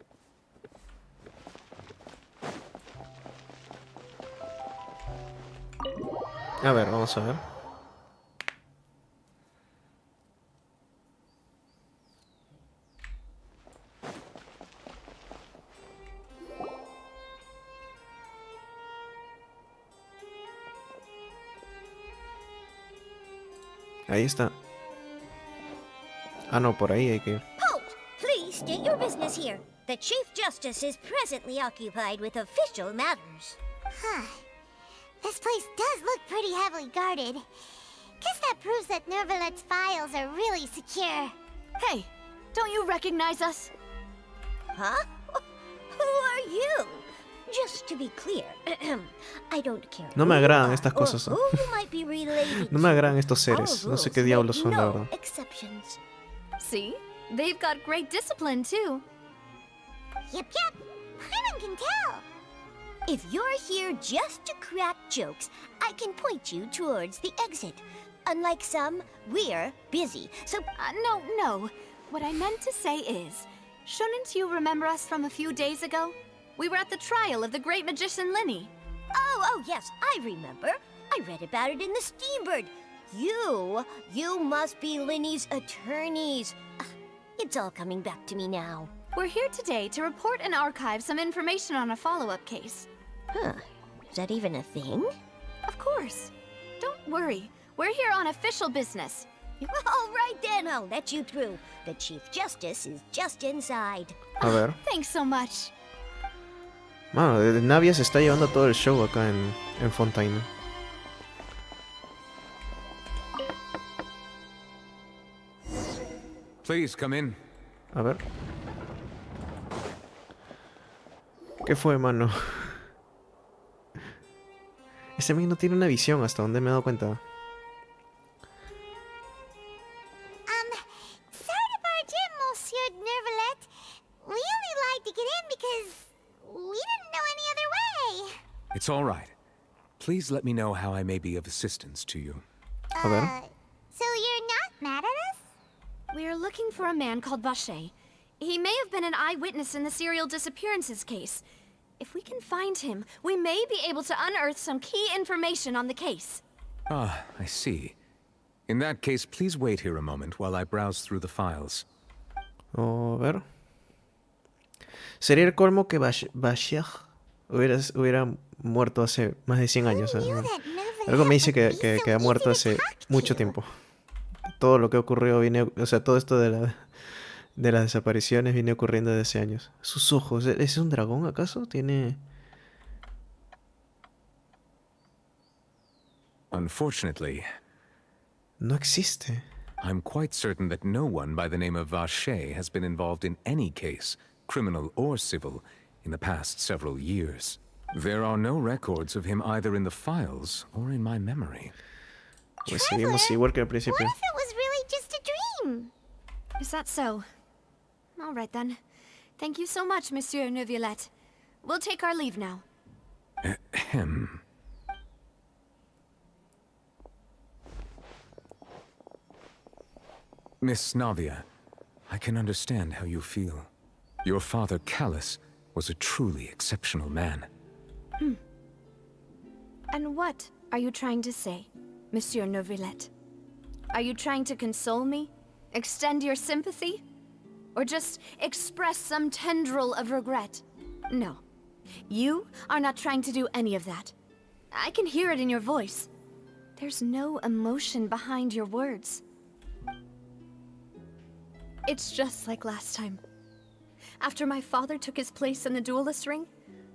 A ver, vamos a ver. Ahí está. Ah, no, por ahí hay que ir. Halt! Please state your business here. The Chief Justice is presently occupied with official matters. This place does look pretty heavily guarded. Guess that proves that Neuvillette's files are really secure. Hey, don't you recognize us? Huh? Who are you? Just to be clear, I don't care. No me who you agradan are estas or cosas. who you might be related No me to. agradan estos Our seres. No sé rules qué diablos make son, la no verdad. exceptions. See? They've got great discipline, too. Yep. Paimon can tell. If you're here just to crack jokes, I can point you towards the exit. Unlike some, we're busy, so No. What I meant to say is, shouldn't you remember us from a few days ago? We were at the trial of the great magician Lyney. Oh, yes, I remember. I read about it in the Steambird. You must be Lyney's attorneys. It's all coming back to me now. We're here today to report and archive some information on a follow-up case. Huh. Is that even a thing? Of course. course. Don't worry. We're here on official business. All right then, I'll let you through. The Chief Justice is just inside. A ver. Thanks so much. Mano, Navia se está llevando todo el show acá en Fontaine. Please come in. A ver. ¿Qué fue, mano? Este man no tiene una visión hasta donde me he dado cuenta. Sorry to barge in, Monsieur Neuvillette. We only lied to get in because we didn't know any other way. It's all right. Please let me know how I may be of assistance to you. A ver. So you're not mad at us? We're looking for a man called Vacher. He may have been an eyewitness in the serial disappearances case. If we can find him, we may be able to unearth some key information on the case. Ah, I see. In that case, please wait here a moment while I browse through the files. A ver. Sería el colmo que Vacher hubiera muerto hace más de 100 años. Algo me dice que ha muerto hace mucho tiempo. Todo lo que ocurrió viene... O sea, todo esto de las desapariciones viene ocurriendo desde hace años. Sus ojos... ¿Es un dragón acaso? Tiene... Unfortunately, No existe. I'm quite certain that no one by the name of Vacher has been involved in any case, criminal or civil, in the past several years. There are no records of him either in the files or in my memory. Pues seguimos igual que al What principio. if it was really just a dream? Is that so? All right then. Thank you so much, Monsieur Neuvillette. We'll take our leave now. Ahem. Miss Navia, I can understand how you feel. Your father, Callus, was a truly exceptional man. And what are you trying to say, Monsieur Neuvillette? Are you trying to console me? Extend your sympathy? Or just express some tendril of regret? No. You are not trying to do any of that. I can hear it in your voice. There's no emotion behind your words. It's just like last time. After my father took his place in the duelist ring,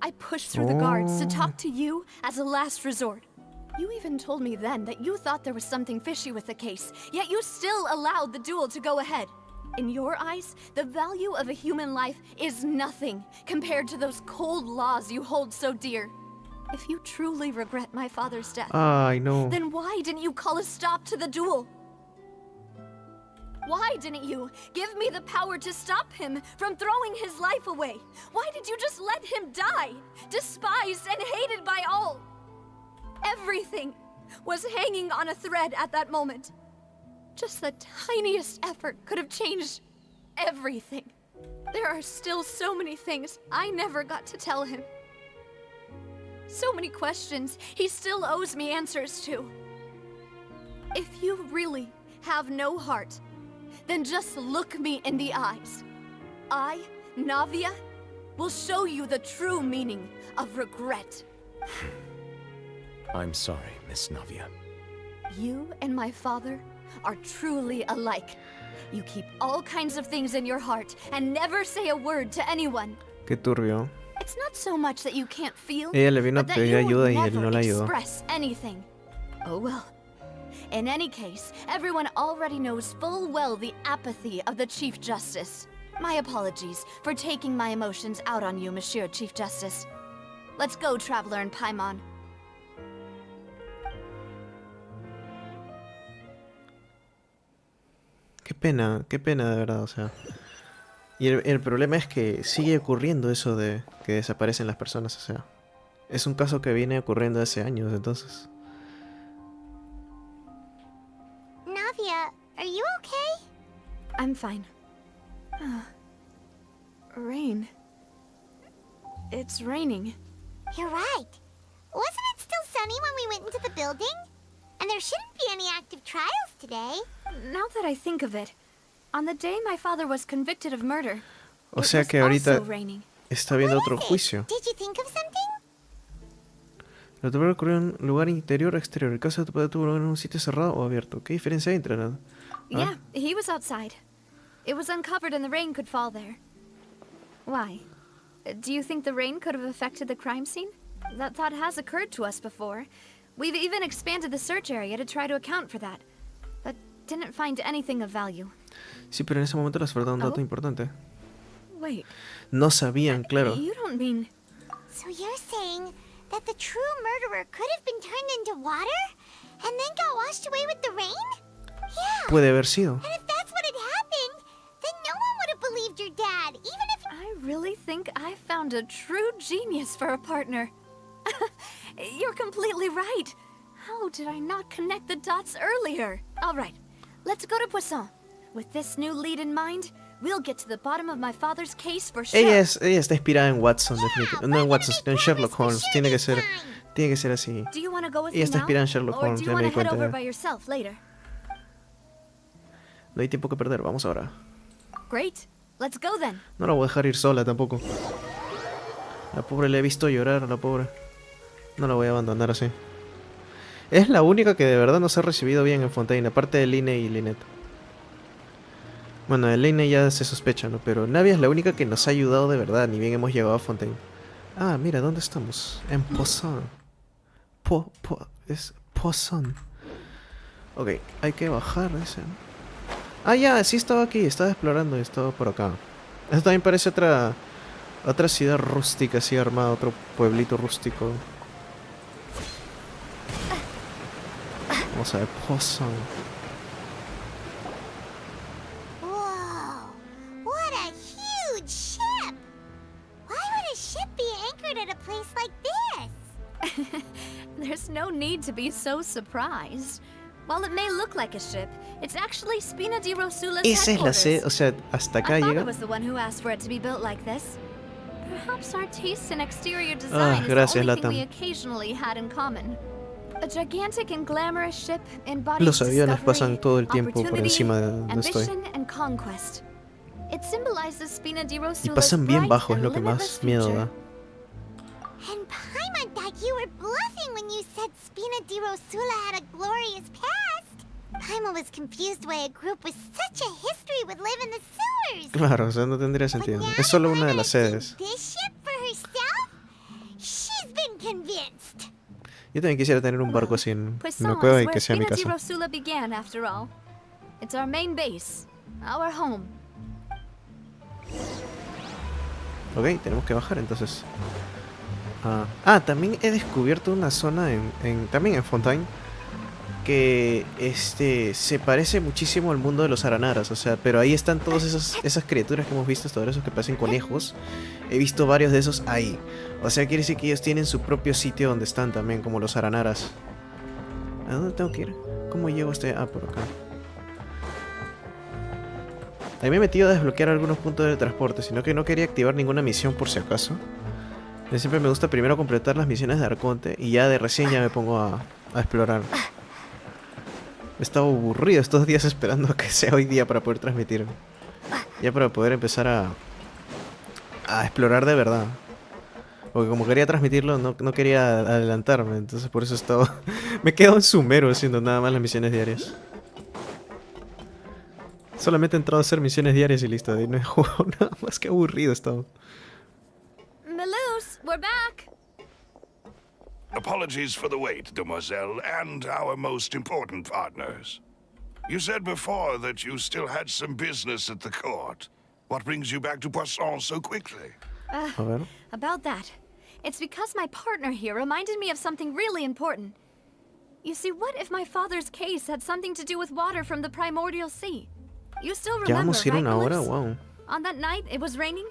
I pushed through the guards to talk to you as a last resort. You even told me then that you thought there was something fishy with the case, yet you still allowed the duel to go ahead. In your eyes, the value of a human life is nothing compared to those cold laws you hold so dear. If you truly regret my father's death, Ay, no. then why didn't you call a stop to the duel? Why didn't you give me the power to stop him from throwing his life away? Why did you just let him die, despised and hated by all? Everything was hanging on a thread at that moment. Just the tiniest effort could have changed everything. There are still so many things I never got to tell him. So many questions he still owes me answers to. If you really have no heart, then just look me in the eyes. I, Navia, will show you the true meaning of regret. I'm sorry, Miss Navia. You and my father are truly alike. You keep all kinds of things in your heart and never say a word to anyone. Qué turbio. It's not so much that you can't feel, Ella le vino a but that pedir you ayuda would y él never no la ayudó. express anything. Oh well. In any case, everyone already knows full well the apathy of the Chief Justice. My apologies for taking my emotions out on you, Monsieur Chief Justice. Let's go, Traveler and Paimon. Qué pena de verdad, o sea. Y el problema es que sigue ocurriendo eso de que desaparecen las personas, o sea. Es un caso que viene ocurriendo hace años, entonces. Navia, are you okay? I'm fine. Rain. It's raining. You're right. Wasn't it still sunny when we went into the building? And there shouldn't be any active trials today. Now that I think of it, on the day my father was convicted of murder, O it sea was que ahorita also raining. está viendo What otro is it? juicio. Did you think of something? La tormenta ocurrió en un lugar interior o exterior. El caso tuvo lugar en un sitio cerrado o abierto. ¿Qué diferencia hay entre nada? Yeah, he was outside. It was uncovered and the rain could fall there. Why? Do you think the rain could have affected the crime scene? That thought has occurred to us before. We've even expanded the search area to try to account for that. But didn't find anything of value. Sí, pero en ese momento les faltaba un dato importante. Wait. No sabían, claro. You don't mean... So you're saying that the true murderer could have been turned into water and then got washed away with the rain? Yeah. Puede haber sido. And if that's what had happened, then no one would have believed your dad, even if... I really think I found a true genius for a partner. You're completely right. How did I not connect the dots earlier? All right, let's go to Poisson. With this new lead in mind, we'll get to the bottom of my father's case for sure. Ella está inspirada en Watson, definitivamente. No en Watson, sino en Sherlock Holmes. Tiene que ser así. Do you want to go with Ella me está now? inspirada en Sherlock Or Holmes, do ya you me want di to head over cuenta. by yourself later? No hay tiempo que perder, vamos ahora. Great, let's go then. No la voy a dejar ir sola tampoco. La pobre la he visto llorar, la pobre. No la voy a abandonar así. Es la única que de verdad nos ha recibido bien en Fontaine, aparte de lyney y lynette. Bueno, de lyney ya se sospecha, ¿no? Pero Navia es la única que nos ha ayudado de verdad, ni bien hemos llegado a Fontaine. Ah, mira, ¿dónde estamos? En Poisson. Es Poisson. Ok, hay que bajar ese, ¿no? Ah, ya, sí estaba aquí, estaba explorando y estaba por acá. Esto también parece otra ciudad rústica así armada, otro pueblito rústico. Vamos a ver, Poisson. Whoa! What a huge ship! Why would a ship be anchored at a place like this? There's no need to be so surprised. While it may look like a ship, it's actually Spina di Rosula's Esa es la headquarters. sede, o sea, hasta acá I thought llega. I was the one who asked for it to be built like this. Perhaps our taste in exterior design is gracias, the only thing Latam. we occasionally had in common. A gigantic and glamorous ship embodies Los aviones discovery, pasan todo el tiempo por opportunity, encima de donde estoy. ambition, and conquest. It symbolizes Spina di Y Rosula's pasan bien bright bajo, es and lo que limitless más miedo future. da. And Paimon thought you were bluffing when you said Spina di Rosula had a glorious past. Paimon was confused why a group with such a history would live in the sewers. Claro, o sea, no tendría But sentido. now Es solo that una de Paimon las has seen sedes. this ship for herself, she's been convinced. Yo también quisiera tener un barco así en Poisson una cueva is y where que sea mi Spina di casa. Rosula began, after all. It's our main base, our home. Ok, tenemos que bajar entonces. También he descubierto una zona también en Fontaine que se parece muchísimo al mundo de los aranaras, o sea, pero ahí están todas esas criaturas que hemos visto hasta ahora, esos que parecen conejos. He visto varios de esos ahí. O sea, quiere decir que ellos tienen su propio sitio donde están también, como los aranaras. ¿A dónde tengo que ir? ¿Cómo llego a por acá? Ahí me he metido a desbloquear algunos puntos de transporte, sino que no quería activar ninguna misión por si acaso. Siempre me gusta primero completar las misiones de arconte y ya de recién ya me pongo a explorar. He estado aburrido estos días esperando a que sea hoy día para poder transmitir. Ya para poder empezar a explorar de verdad. Porque como quería transmitirlo, no quería adelantarme. Entonces por eso he estado... me he quedado en sumero haciendo nada más las misiones diarias. Solamente he entrado a hacer misiones diarias y listo. Y no he jugado nada más, que aburrido he estado. Melus, we're back! Apologies for the wait, demoiselle, and our most important partners. You said before that you still had some business at the court. What brings you back to Poisson so quickly? A ver. About that. It's because my partner here reminded me of something really important. You see, what if my father's case had something to do with water from the primordial sea? You still ¿Ya remember, vamos a ir right, una hora? Melus? Wow. On that night, it was raining?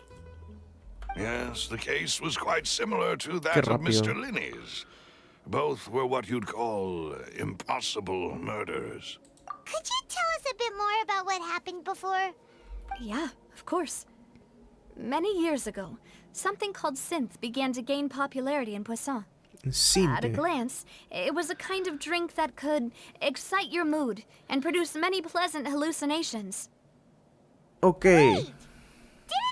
Yes, the case was quite similar to Qué that of rápido. Mr. Linney's. Both were what you'd call impossible murders. Could you tell us a bit more about what happened before? Yeah, of course. Many years ago, something called synth began to gain popularity in Poisson. At a Cinte. glance, it was a kind of drink that could excite your mood and produce many pleasant hallucinations. Ok. Didn't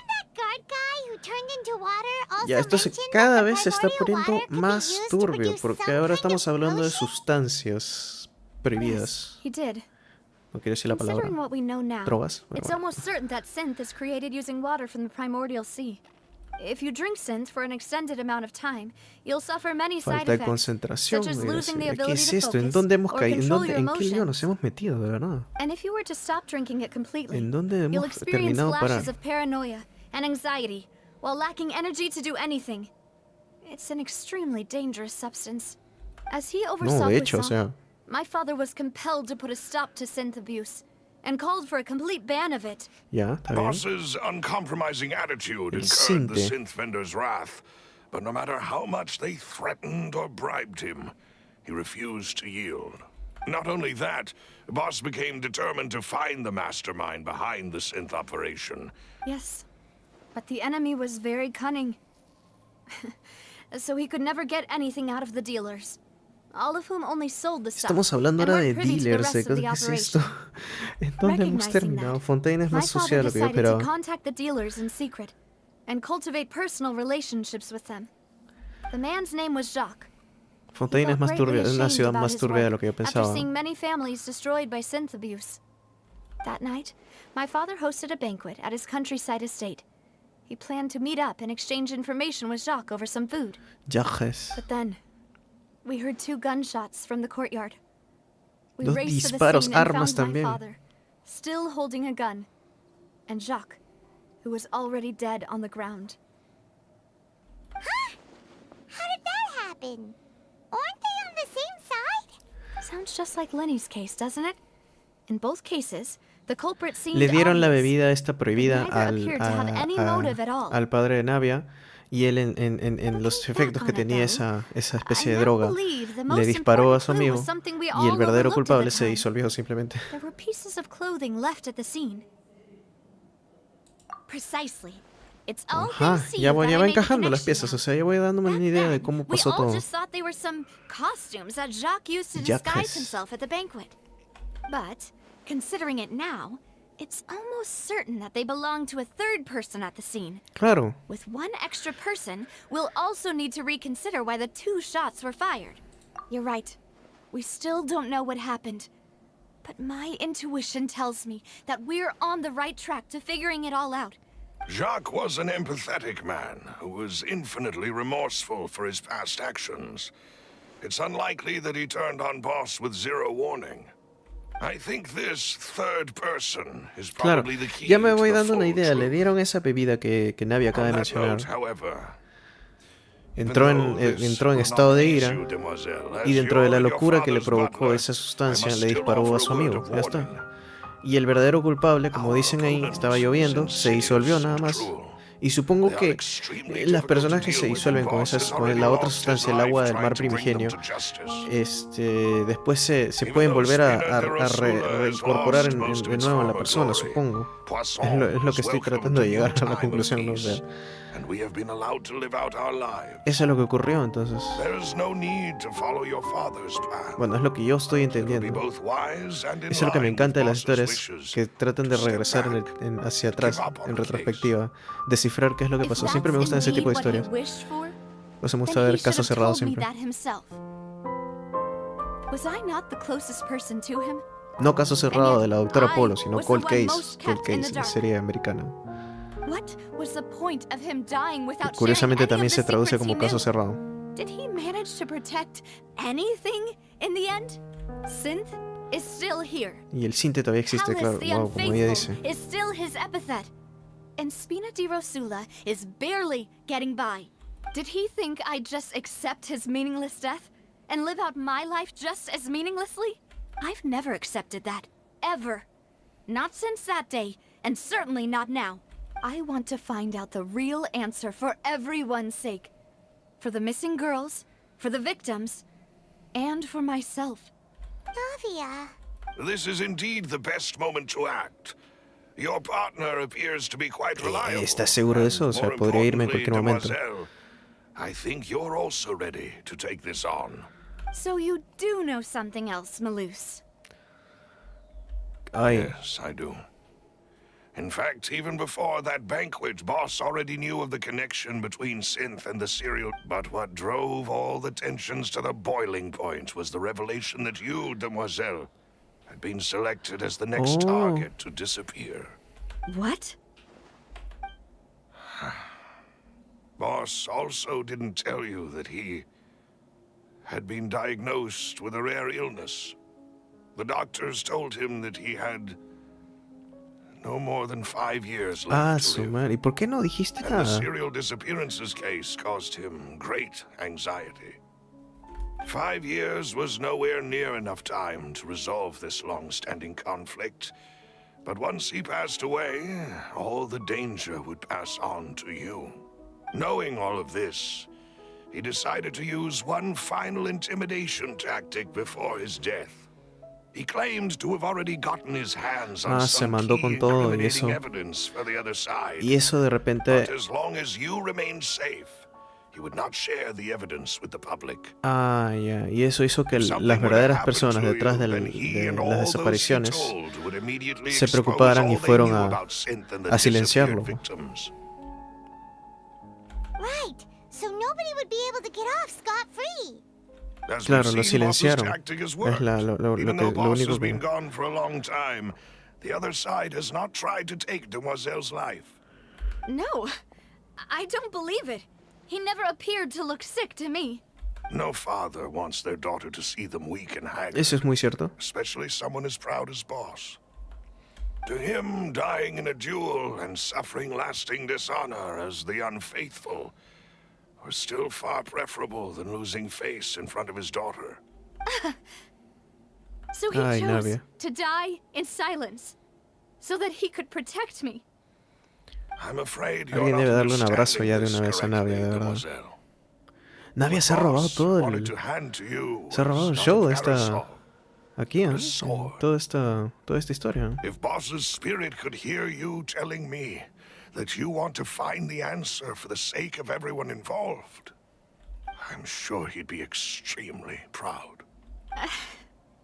that guard guy who turned into water also Ya, esto mentioned cada that the vez se está primordial poniendo water could be más used to turbio, produce porque some ahora kind estamos of hablando de potion? sustancias prohibidas. He did. No quiero decir la palabra. Considering what we know now, Drogas. it's Bueno. almost certain that synth is created using water from the primordial sea. If you drink synth for an extended amount of time, you'll suffer many side Falta de effects, concentración. such as voy a losing the decir. ¿Qué ability es to esto? ¿En focus dónde hemos or caído? control your ¿En qué lío nos emotions. hemos metido, de verdad? And if you were to stop drinking it completely, ¿En dónde you'll hemos experience terminado flashes para...? of paranoia and anxiety while lacking energy to do anything. It's an extremely dangerous substance. As he oversaw No, de hecho, o Puissant, sea... my father was compelled to put a stop to synth abuse and called for a complete ban of it. Ya, está bien. Boss's uncompromising attitude El incurred the sinte. synth vendor's wrath, but no matter how much they threatened or bribed him, he refused to yield. Not only that, Boss became determined to find the mastermind behind the synth operation. Yes, but the enemy was very cunning. So he could never get anything out of the dealers. All of whom only sold the stuff. Estamos hablando and ahora de weren't privy to the dealers, rest ¿qué of the es esto? operation. ¿En dónde hemos Recognizing terminado? that, Fontaine es my más sucia father de lo que yo decided to esperaba. contact the dealers in secret and cultivate personal relationships with them. The man's name was Jacques. Fontaine He es felt más greatly turbia, es una ashamed ciudad about más his turbia de lo work que yo after pensaba. seeing many families destroyed by synth abuse. That night, my father hosted a banquet at his countryside estate. He planned to meet up and exchange information with Jacques over some food. Yajes. But then, we heard 2 gunshots from the courtyard. We Dos raced to the disparos, scene and armas found my también. father, still holding a gun, and Jacques, who was already dead on the ground. Huh? How did that happen? Aren't they on the same side? Sounds just like Lenny's case, doesn't it? In both cases, the culprit seemed Le dieron la obvious. bebida esta prohibida Neither appeared to have any motive at all. al padre de Navia y él en los efectos que tenía esa especie de droga le disparó a su amigo y el verdadero culpable se disolvió simplemente. There were pieces of clothing left at the scene. Precisely. It's all Ajá, thanks to ya you voy that I made the encajando las connection piezas, now. o sea, ya voy dándome Back una idea de then, cómo we pasó all todo. just thought they were some costumes that Jacques used to Jacques. disguise himself at the banquet. But, considering it now, it's almost certain that they belong to a third person at the scene. Claro, With one extra person, we'll also need to reconsider why the 2 shots were fired. You're right. We still don't know what happened. But my intuition tells me that we're on the right track to figuring it all out. Jacques was an empathetic man who was infinitely remorseful for his past actions. It's unlikely that he turned on Boss with zero warning. I think this third person is claro. probably the key Ya me to voy the dando una full idea. Le truth. dieron esa bebida que Navi acaba de On that mencionar. note, however, Entró en estado de ira y dentro de la locura que le provocó esa I sustancia must le still disparó a offer su a word amigo. of Ya está. warning. Y el verdadero culpable, como dicen ahí, estaba lloviendo, se disolvió nada más. Y supongo que las personas que se disuelven con la otra sustancia, el agua del mar primigenio, después se pueden volver a reincorporar de nuevo en la persona, supongo. Es lo que estoy tratando de llegar a la conclusión, ¿no? O sea, eso es lo que ocurrió, entonces. Bueno, es lo que yo estoy entendiendo. Eso es lo que me encanta de las historias, que tratan de regresar hacia atrás, en retrospectiva, descifrar qué es lo que pasó. Siempre me gustan ese tipo de historias. Pues me gusta ver casos cerrados siempre. No caso cerrado de la doctora Polo, sino cold case, la serie americana. Que curiosamente también se traduce como caso cerrado. Did he manage to protect anything in the end? Synth is still here. Y el Sinte todavía existe, Callus claro, the wow, como ella dice. Unfaithful is still his epithet. And Spina di Rosula is barely getting by. Did he think I'd just accept his meaningless death and live out my life just as meaninglessly? I've never accepted that. Ever. Not since that day, and certainly not now. I want to find out the real answer for everyone's sake. For the missing girls, for the victims, and for myself. Navia. This is indeed the best moment to act. Your partner appears to be quite reliable. ¿Estás seguro de eso? O sea, More podría irme en cualquier momento. demoiselle, I think you're also ready to take this on. So you do know something else, Malus. Ay, Yes, I do. In fact, even before that banquet, Boss already knew of the connection between Synth and the cereal. But what drove all the tensions to the boiling point was the revelation that you, Demoiselle, had been selected as the next target to disappear. What? Boss also didn't tell you that he had been diagnosed with a rare illness. The doctors told him that he had no more than 5 years left to live. Madre. ¿Y por qué no dijiste And the nada? serial disappearances case caused him great anxiety. 5 years was nowhere near enough time to resolve this long-standing conflict. But once he passed away, all the danger would pass on to you. Knowing all of this, he decided to use one final intimidation tactic before his death. He claimed to have already gotten his hands on Se some mandó key con todo y incriminating eso. evidence for the other side. Y eso de repente. But as long as you remained safe, he would not share the evidence with the public. Ya. Y eso hizo que las verdaderas personas detrás de las desapariciones se preocuparan y fueron a silenciarlo. Right, so nobody would be able to get off scot-free. Claro, lo silenciaron. Es lo único que... Gone for a long time. The other side has not tried to take Demoiselle's life. No, I don't believe it. He never appeared to look sick to me. No father wants their daughter to see them weak and haggard. Eso es muy cierto. Especially someone as proud as Boss. To him, dying in a duel and suffering lasting dishonor as the unfaithful was still far preferable than losing face in front of his daughter. So he chose to die in silence, so that he could protect me. I'm afraid Alguien debe darle un abrazo ya de una vez a Navia, de verdad. Navia se ha robado todo el... Se ha robado el show de esta... Aquí, toda esta historia. If Boss's spirit could hear you telling me that you want to find the answer for the sake of everyone involved, I'm sure he'd be extremely proud.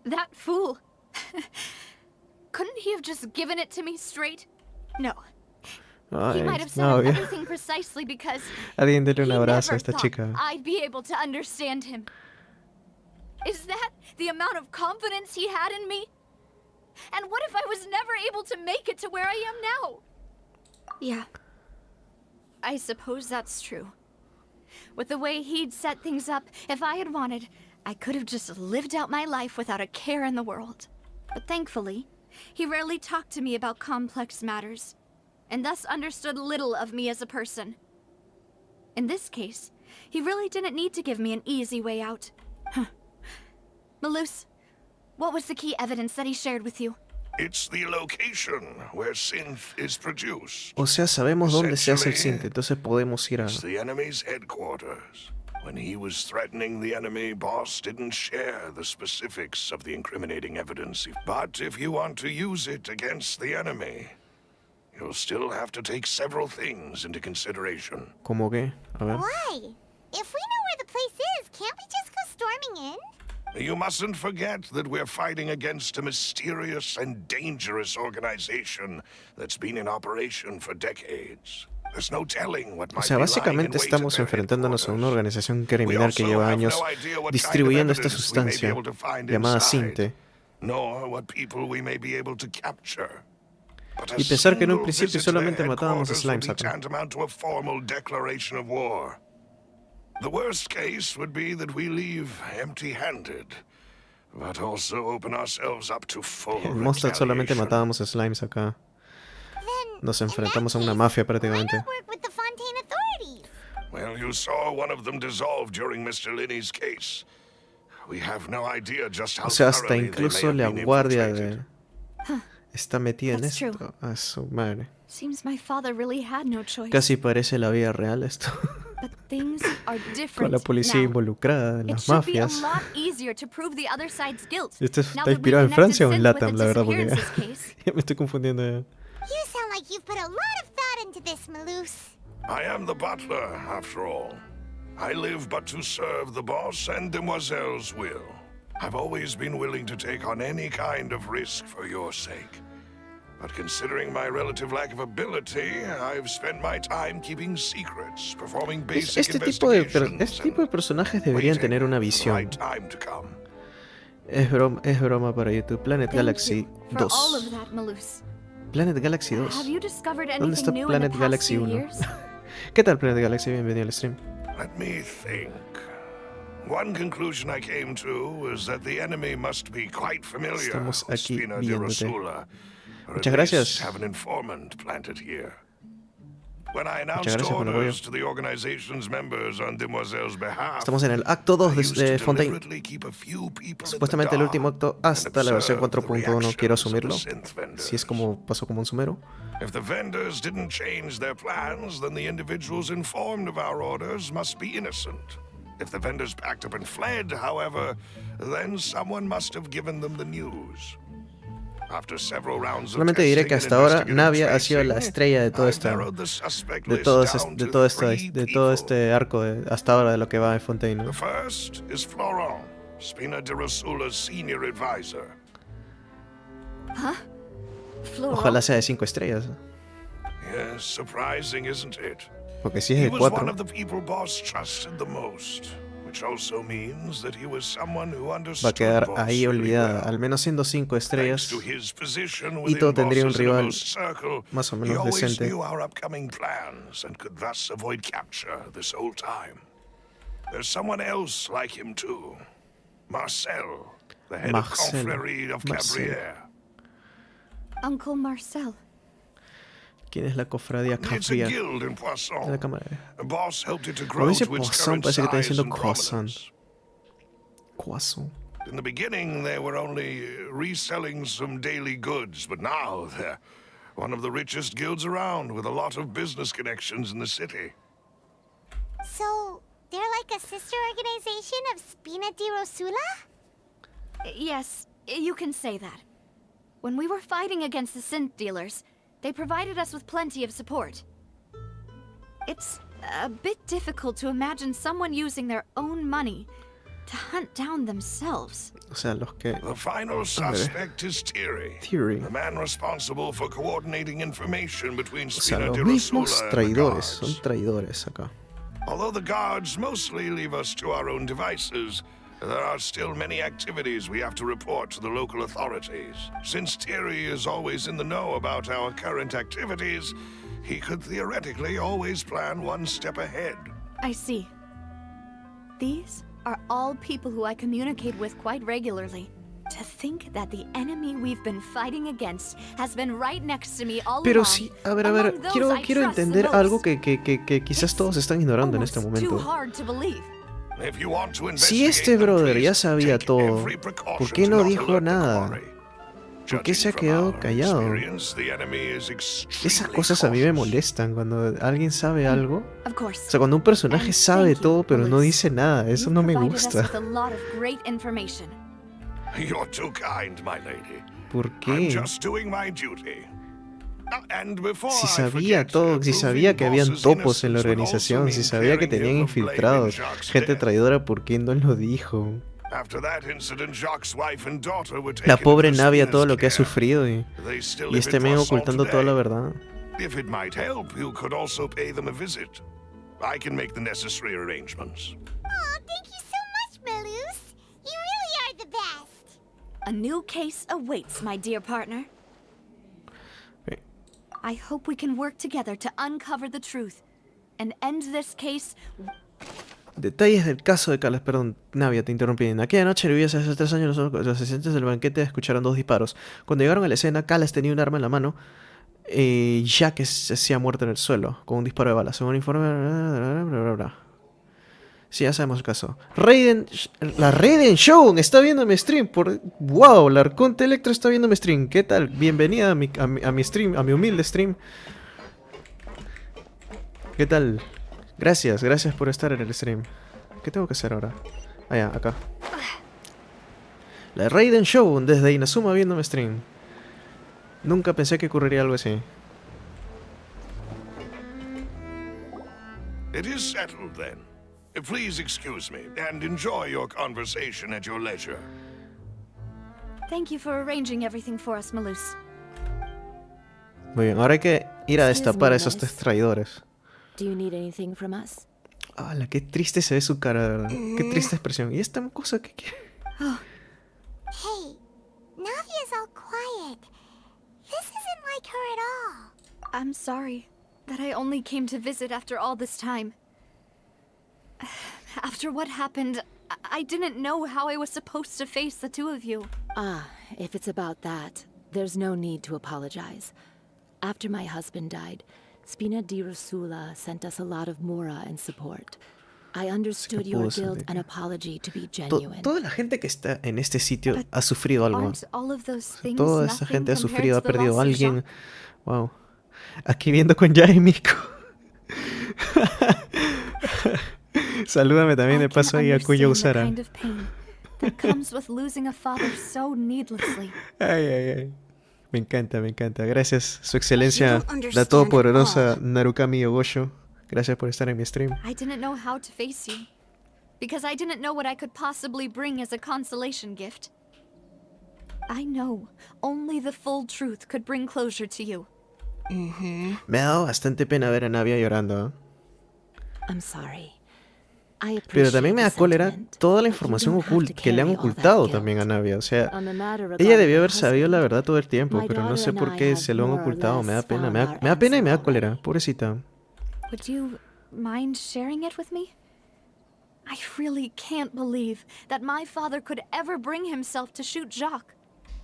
That fool. Couldn't he have just given it to me straight? No. He might have set up everything precisely because Alguien dele un he abrazo a never esta thought chica. I'd be able to understand him. Is that the amount of confidence he had in me? And what if I was never able to make it to where I am now? Yeah. I suppose that's true. With the way he'd set things up, if I had wanted, I could have just lived out my life without a care in the world. But thankfully, he rarely talked to me about complex matters, and thus understood little of me as a person. In this case, he really didn't need to give me an easy way out. Malus, what was the key evidence that he shared with you? It's the location where synth is produced. O sea, sabemos dónde se hace el synth, entonces podemos ir a... It's the enemy's headquarters. When he was threatening the enemy, Boss didn't share the specifics of the incriminating evidence. But if you want to use it against the enemy, you'll still have to take several things into consideration. ¿Cómo qué? A ver. Why? If we know where the place is, can't we just go storming in? You mustn't forget that we're fighting against a mysterious and dangerous organization that's been in operation for decades. There's no telling what O might sea, be lying in básicamente wait estamos at their enfrentándonos a una headquarters. organización We criminal que also lleva have años no idea what distribuyendo kind of esta evidence we may be sustancia able to find llamada inside, sinte. nor what people we may be able to capture. But a Y pensar que en un single principio visit to their solamente matábamos a headquarters would slimes be acá. tantamount to a formal declaration of war. The worst case would be that we leave empty-handed, but also open ourselves up to full En Mondstadt solamente retaliation. matábamos a slimes acá. Then, Nos in enfrentamos that a una case, mafia why prácticamente. not work with the Fontaine authorities? Well, you saw one of them dissolve during Mr. Lyney's case. We have no idea just how O sea, hasta thoroughly they may incluso have la been guardia infiltrated. está metida en That's esto. true. A su madre. Seems my father really had no choice. Casi parece la vida real esto. But things are Con different la policía now. involucrada, It las should be a mafias. lot easier to prove the other side's guilt. Esto now está that we've inspirado en connected Francia o en Synth with LATAM, the la verdad, porque disappearances case. ya me estoy confundiendo ya. You sound like you've put a lot of thought into this, Malus. I am the butler, after all. I live but to serve the boss and Demoiselle's will. I've always been willing to take on any kind of risk for your sake. But considering my relative lack of ability, I've spent my time keeping secrets, performing basic Este tipo de investigations, personajes deberían tener una visión. Es broma para YouTube. Planet Galaxy For all of 2. that, Malus. Planet Galaxy 2. Have you discovered ¿Dónde está anything new in the Planet past Galaxy few 1? years? ¿Qué tal Planet Galaxy? Bienvenido al stream. Let me think. One conclusion I came to was that the enemy must be quite familiar Estamos with aquí Spina de viéndote. Rosula, or Muchas at gracias. least have an informant planted here. When I Muchas announced gracias por el apoyo. orders to the organization's members on Demoiselle's behalf, Estamos en el acto 2 I used de to Fontaine. deliberately keep a few people in the Supuestamente el último dark acto hasta la versión and observe the 4.1. Quiero reactions of the asumirlo. synth vendors. Si es como pasó como un sumero. If the vendors didn't change their plans, then the individuals informed of our orders must be innocent. If the vendors packed up and fled, however, then someone must have given them the news. After several rounds of Solamente diré testing que and hasta ahora investigative Navia ha sido la tracing, estrella de todo I esta, narrowed the suspect de list todo, down to de todo 3 este arco hasta ahora de lo que va de Fontaine, ¿no? The first is Florent, Spina de Rosula's senior advisor. Flora? Ojalá sea de 5 estrellas. Yes, surprising, isn't it? Porque si es He de was one 4. of the people Boss trusted the most, which also means that he was someone who Va a understood quedar Boss ahí really olvidada. well. Al menos siendo 5 Thanks estrellas. to his position Y todo within tendría un Boss's rival innermost circle, más o he menos always decente. knew our upcoming plans and could thus avoid capture this whole time. There's someone else like him too. Marcel, the head of Confrérie of Cabrières. Uncle Marcel. ¿Quién es la cofradía It's a Cabrières? guild in En la Poisson. cámara. Boss helped it to Cuando grow dice to its Poisson current parece que está size diciendo and croissant. prominence. Croissant. In the beginning, they were only reselling some daily goods, but now they're one of the richest guilds around with a lot of business connections in the city. So, they're like a sister organization of Spina di Rosula? Yes, you can say that. When we were fighting against the synth dealers, they provided us with plenty of support. It's a bit difficult to imagine someone using their own money to hunt down themselves. O sea, los que... The final suspect is Thierry, Thierry. the man responsible for coordinating information between O sea, Spina los di mismos Rosula and the traidores. Son guards. traidores acá. Although the guards mostly leave us to our own devices, there are still many activities we have to report to the local authorities. Since Thierry is always in the know about our current activities, he could theoretically always plan one step ahead. I see. These are all people who I communicate with quite regularly. To think that the enemy we've been fighting against has been right next to me all Pero along. sí, a ver, among those quiero I trust the entender most. algo que quizás todos están ignorando en este Almost too momento. hard to believe. If you want to Si este investigate them, brother ya please sabía take todo, every precaution ¿por qué to no not dijo alert the nada? quarry. ¿Por qué se ha Judging from quedado our callado? experience, the enemy is Esas extremely cosas a mí me cautious. molestan cuando alguien sabe algo. Of course. O sea, cuando un personaje And sabe thank you, todo pero no Malus. dice nada, eso You've no me provided us gusta. with a lot of great information. You're too kind, my lady. ¿Por I'm qué? just doing my duty. And before Si I sabía forget, todo, si sabía que habían proving topos en la Boss's innocence organización, would si also sabía que mean tenían carrying him of blame in infiltrados, Jacques' gente death. traidora, ¿por qué no lo dijo? After that incident, Jacques' wife and daughter were La taken pobre into Navia, Spina's todo lo que ha care. sufrido y They still y live este in men Poisson ocultando toda la today. verdad. If it might help, you could also pay them a visit. I can make the necessary arrangements. Aw, thank you so much, Malus. You really are the best. A new case awaits, my dear partner. Okay. I hope we can work together to uncover the truth and end this case. Detalles del caso de Calas, perdón, Navia, te interrumpí. En aquella noche, hace 3 años, los asistentes del banquete escucharon 2 disparos. Cuando llegaron a la escena, Calas tenía un arma en la mano, ya que se hacía muerto en el suelo, con un disparo de bala. Según el informe... Sí, ya sabemos el caso. La Raiden Show está viendo mi stream. Wow, la Arconte Electro está viendo mi stream. ¿Qué tal? Bienvenida a mi stream, a mi humilde stream. ¿Qué tal? Gracias por estar en el stream. ¿Qué tengo que hacer ahora? Ah, ya, acá. La Raiden Show desde Inazuma viendo mi stream. Nunca pensé que ocurriría algo así. It is settled then. Please excuse me and enjoy your conversation at your leisure. Thank you for arranging everything for us, Malus. Muy bien, ahora hay que ir a Excuse destapar me, a esos miss. tres traidores. Do you need anything from us? ¡Hala, qué triste se ve su cara, de verdad! ¡Qué triste expresión! ¿Y esta cosa que quiere? Hey, Navia's all quiet. This isn't like her at all. I'm sorry that I only came to visit after all this time. After what happened, I didn't know how I was supposed to face the two of you. Ah, if it's about that, there's no need to apologize. After my husband died, Spina di Rosula sent us a lot of mora and support. I understood your guilt and apology to be genuine. Toda la gente que está en este sitio ha sufrido algo. Aren't all of those things Toda esa nothing gente ha compared sufrido, to ha the perdido a loss of alguien. Jacques? Wow. Aquí viendo con Jai y Miko. Salúdame también de I can paso ahí a Cuyo understand the Usara. kind of pain that comes with losing a father so needlessly. Ay, ay, ay. Me encanta, me encanta. Gracias, su excelencia, don't understand la todopoderosa at Narukami Yogosho. Gracias por estar en mi stream. I didn't know how to face you, because I didn't know what I could possibly bring as a consolation gift. I know only the full truth could bring closure to you. Me ha dado bastante pena ver a Navia llorando, ¿eh? I'm sorry. Pero también me da cólera toda la información que le han ocultado también a Navia. O sea, ella debió haber sabido la verdad todo el tiempo, pero no sé por qué se lo han ocultado. Me da pena, me da pena y me da cólera. Pobrecita. Would you mind sharing it with me? I really can't believe that my father could ever bring himself to shoot Jacques.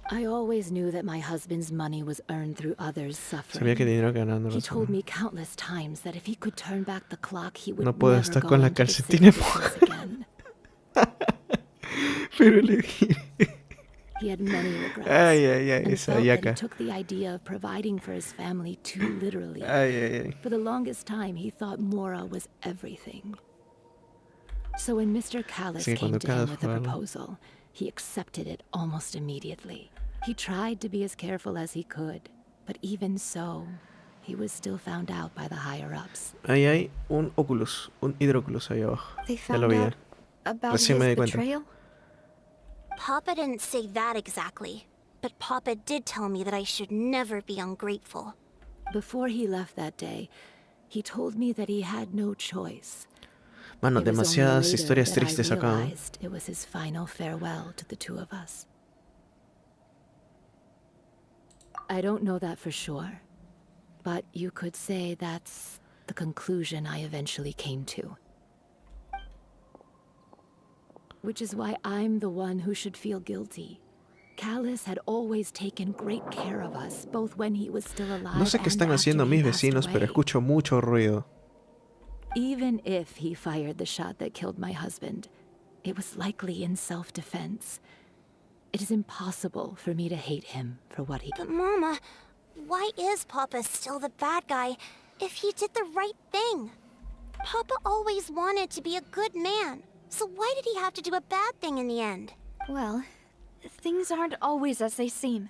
I always knew that my husband's money was earned through others' Sabía que suffering. dinero ganando. He told me countless times that if he could turn back the clock, he would No puedo never estar go con la into the calcetina city mojada. again. Pero le dije. He had many regrets. Ay, ay, ay, and esa felt that he yaca. took the idea of providing for his family too literally. Ay, ay, ay. For the longest time, he thought Mora was everything. So when Mr. Callis Sí, came cuando to him Callis with fue a a verlo. proposal, he accepted it almost immediately. He tried to be as careful as he could, but even so, he was still found out by the higher-ups. Ahí hay un Oculus, un Hidroculus ahí abajo. They Ya lo found vi. out about Recién me his di cuenta. betrayal? Papa didn't say that exactly, but Papa did tell me that I should never be ungrateful. Before he left that day, he told me that he had no choice. Mano, It was only demasiadas later historias that I tristes acá. realized it was his final farewell to the two of us. I don't know that for sure, but you could say that's the conclusion I eventually came to. Which is why I'm the one who should feel guilty. Callis had always taken great care of us, both when he was still alive No sé qué están and haciendo after he mis passed vecinos, pero away. escucho mucho ruido. Even if he fired the shot that killed my husband, it was likely in self-defense. It is impossible for me to hate him for what he... But Mama, why is Papa still the bad guy if he did the right thing? Papa always wanted to be a good man, so why did he have to do a bad thing in the end? Well, things aren't always as they seem.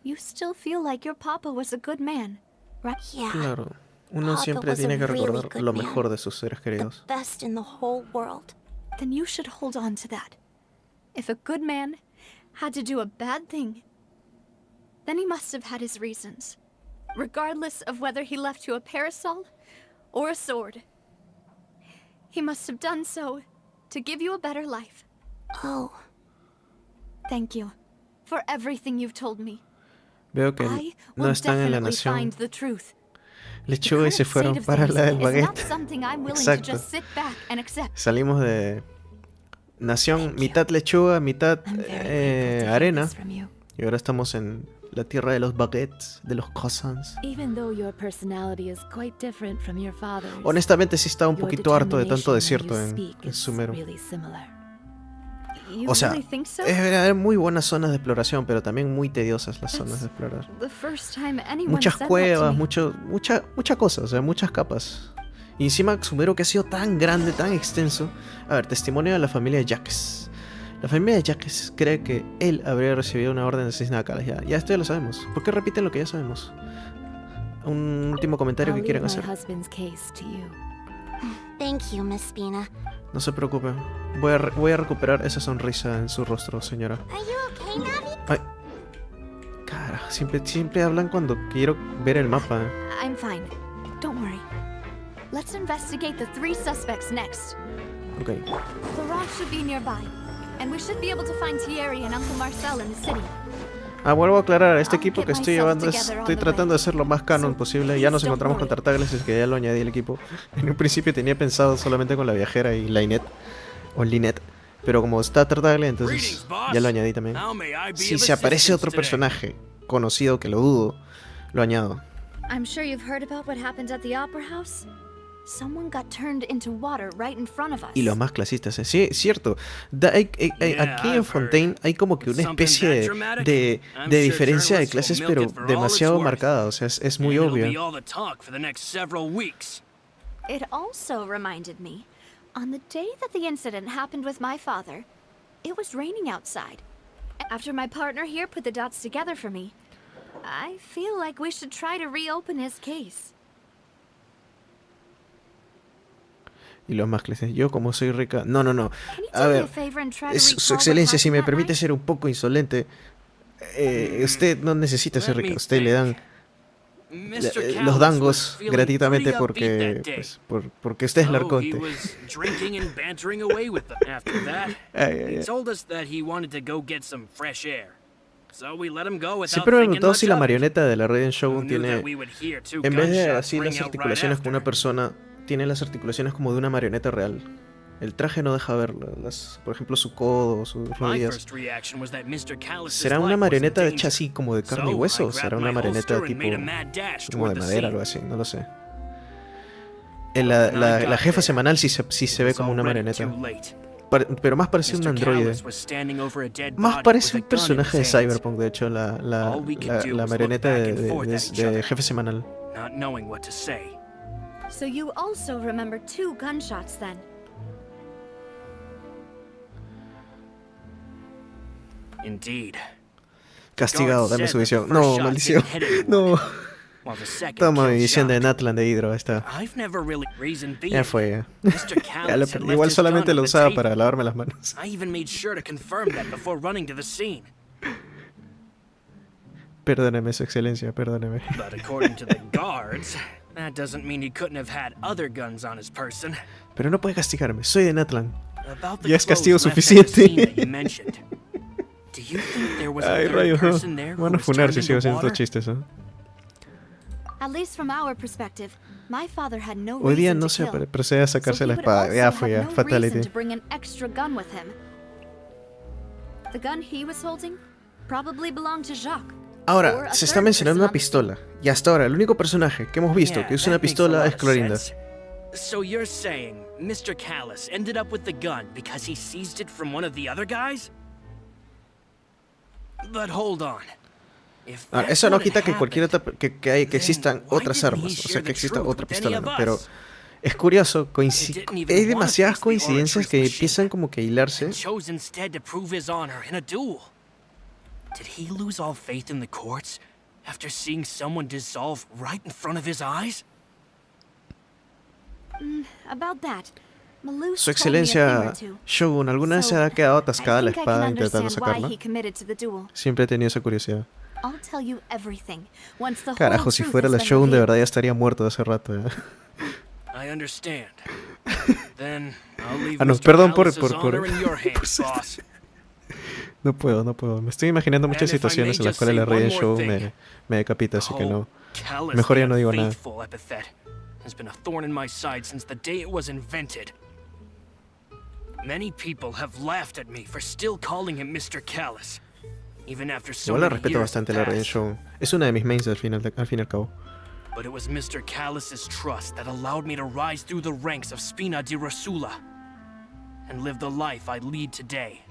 You still feel like your papa was a good man, right? Yeah, Claro, uno Papa siempre was a tiene que really recordar good lo man. mejor de sus seres the queridos. best in the whole world. Then you should hold on to that. If a good man had to do a bad thing, then he must have had his reasons, regardless of whether he left you a parasol or a sword. He must have done so to give you a better life. Oh, Thank you for everything you've told me. Veo que I no will están en la definitely nación find the truth. lechuga y se Current fueron state of para things la del is not baguette. something I'm willing Exacto. to just sit back and accept. Salimos de nación mitad lechuga, mitad I'm very grateful to hear arena. this from you. Y ahora estamos en la tierra de los baguettes, de los croissants. Even though your personality is quite different from your father's, Honestamente sí estaba un your poquito harto de tanto determination desierto when you en speak is Sumero. really similar. You O sea, really think so? hay muy buenas zonas de exploración, pero también muy tediosas las zonas de explorar. The first time anyone Muchas said that to cuevas, me. mucha cosas, o sea, muchas capas. Y encima Sumero que ha sido tan grande, tan extenso. A ver, testimonio de la familia de Jacques. La familia de Jacques cree que él habría recibido una orden de asesinato a Callis. Ya esto ya lo sabemos. ¿Por qué repiten lo que ya sabemos? Un último comentario I'll que quieran leave my hacer. husband's case to you. thank you, Miss Spina. No se preocupe. Voy a recuperar esa sonrisa en su rostro, señora. Are you okay, Navi? Ay. Carajo. Carajo, siempre hablan cuando quiero ver el mapa. I'm fine. Don't worry. Let's investigate the 3 suspects next. Ok. The rock should be nearby, and we should be able to find Thierry and Uncle Marcel in the city. Vuelvo a aclarar, este equipo que estoy llevando estoy tratando de hacer lo más canon posible. Ya nos encontramos con Tartaglia, es que ya lo añadí al equipo. En un principio tenía pensado solamente con la viajera y lynette, o lynette, pero como está Tartaglia, entonces ya lo añadí también. Si se aparece otro personaje conocido, que lo dudo, lo añado. I'm sure you've heard about what happened at the Opera House. Someone got turned into water right in front of us. Y los más clasistas, sí, cierto. Aquí en Fontaine hay como que una especie de diferencia de clases, pero demasiado marcada, o sea, es muy obvio. It also reminded me, on the day that the incident happened with my father, it was raining outside. After my partner here put the dots together for me, I feel like we should try to reopen his case. Y los más clases, yo como soy rica... No. A ver, su excelencia, si me permite ser un poco insolente, usted no necesita ser rica, usted le dan los dangos gratuitamente porque usted es el arconte. Siempre me he preguntado si la marioneta de la Raiden Shogun tiene, en vez de así las articulaciones como una persona, tiene las articulaciones como de una marioneta real. El traje no deja ver, por ejemplo, su codo, sus rodillas. ¿Será una marioneta hecha así como de carne y hueso? ¿O será una marioneta tipo como de madera o algo así? No lo sé. La jefa semanal sí se ve como una marioneta. Pero más parece un androide. Más parece un personaje de Cyberpunk, de hecho, la marioneta de jefe semanal. So you also remember 2 gunshots then? Castigado, dame su visión. No, maldición. No. Toma mi visión de Natlan de Hydro, ahí está. Ya fue, ya lo perdí. Igual solamente lo usaba para lavarme las manos. Perdóneme, su excelencia, perdóneme. Pero no puede castigarme, soy de Natlan. Ya es castigo suficiente. Ay, rayos, no. Van a funar si sigo haciendo estos chistes, ¿no? Hoy día no se procede a sacarse la espada. Ya fue, ya, fatality. Ahora, se está mencionando una pistola. Y hasta ahora, el único personaje que hemos visto que usa una pistola es Clorinda. So you're saying Mr. Callus ended up with the gun because he seized it from one of the other guys? But hold on. Ahora, eso no quita que que existan otras armas, o sea, que exista otra pistola, ¿no? Pero es curioso, hay demasiadas coincidencias que empiezan como que a hilarse. Did he lose all faith in the courts after seeing someone dissolve right in front of his eyes? About that. Su excelencia Shogun, ¿alguna vez se ha quedado atascada la espada intentando sacarla? Siempre he tenido esa curiosidad. Carajo, si fuera la Shogun de verdad ya estaría muerto de hace rato. No, perdón por No puedo. Me estoy imaginando muchas situaciones en las cuales la Raiden Shogun me decapita, así que no. Mejor ya no digo nada. Has been a thorn in my side since the day it was invented. Many people have laughed at me for still calling him Mr. Callus, even after so Igual la many respeto years bastante have la Raiden passed. Shogun. Es una de mis mains al fin y al cabo. But it was Mr. Callus's trust that allowed me to rise through the ranks of Spina di Rosula and live the life I lead today.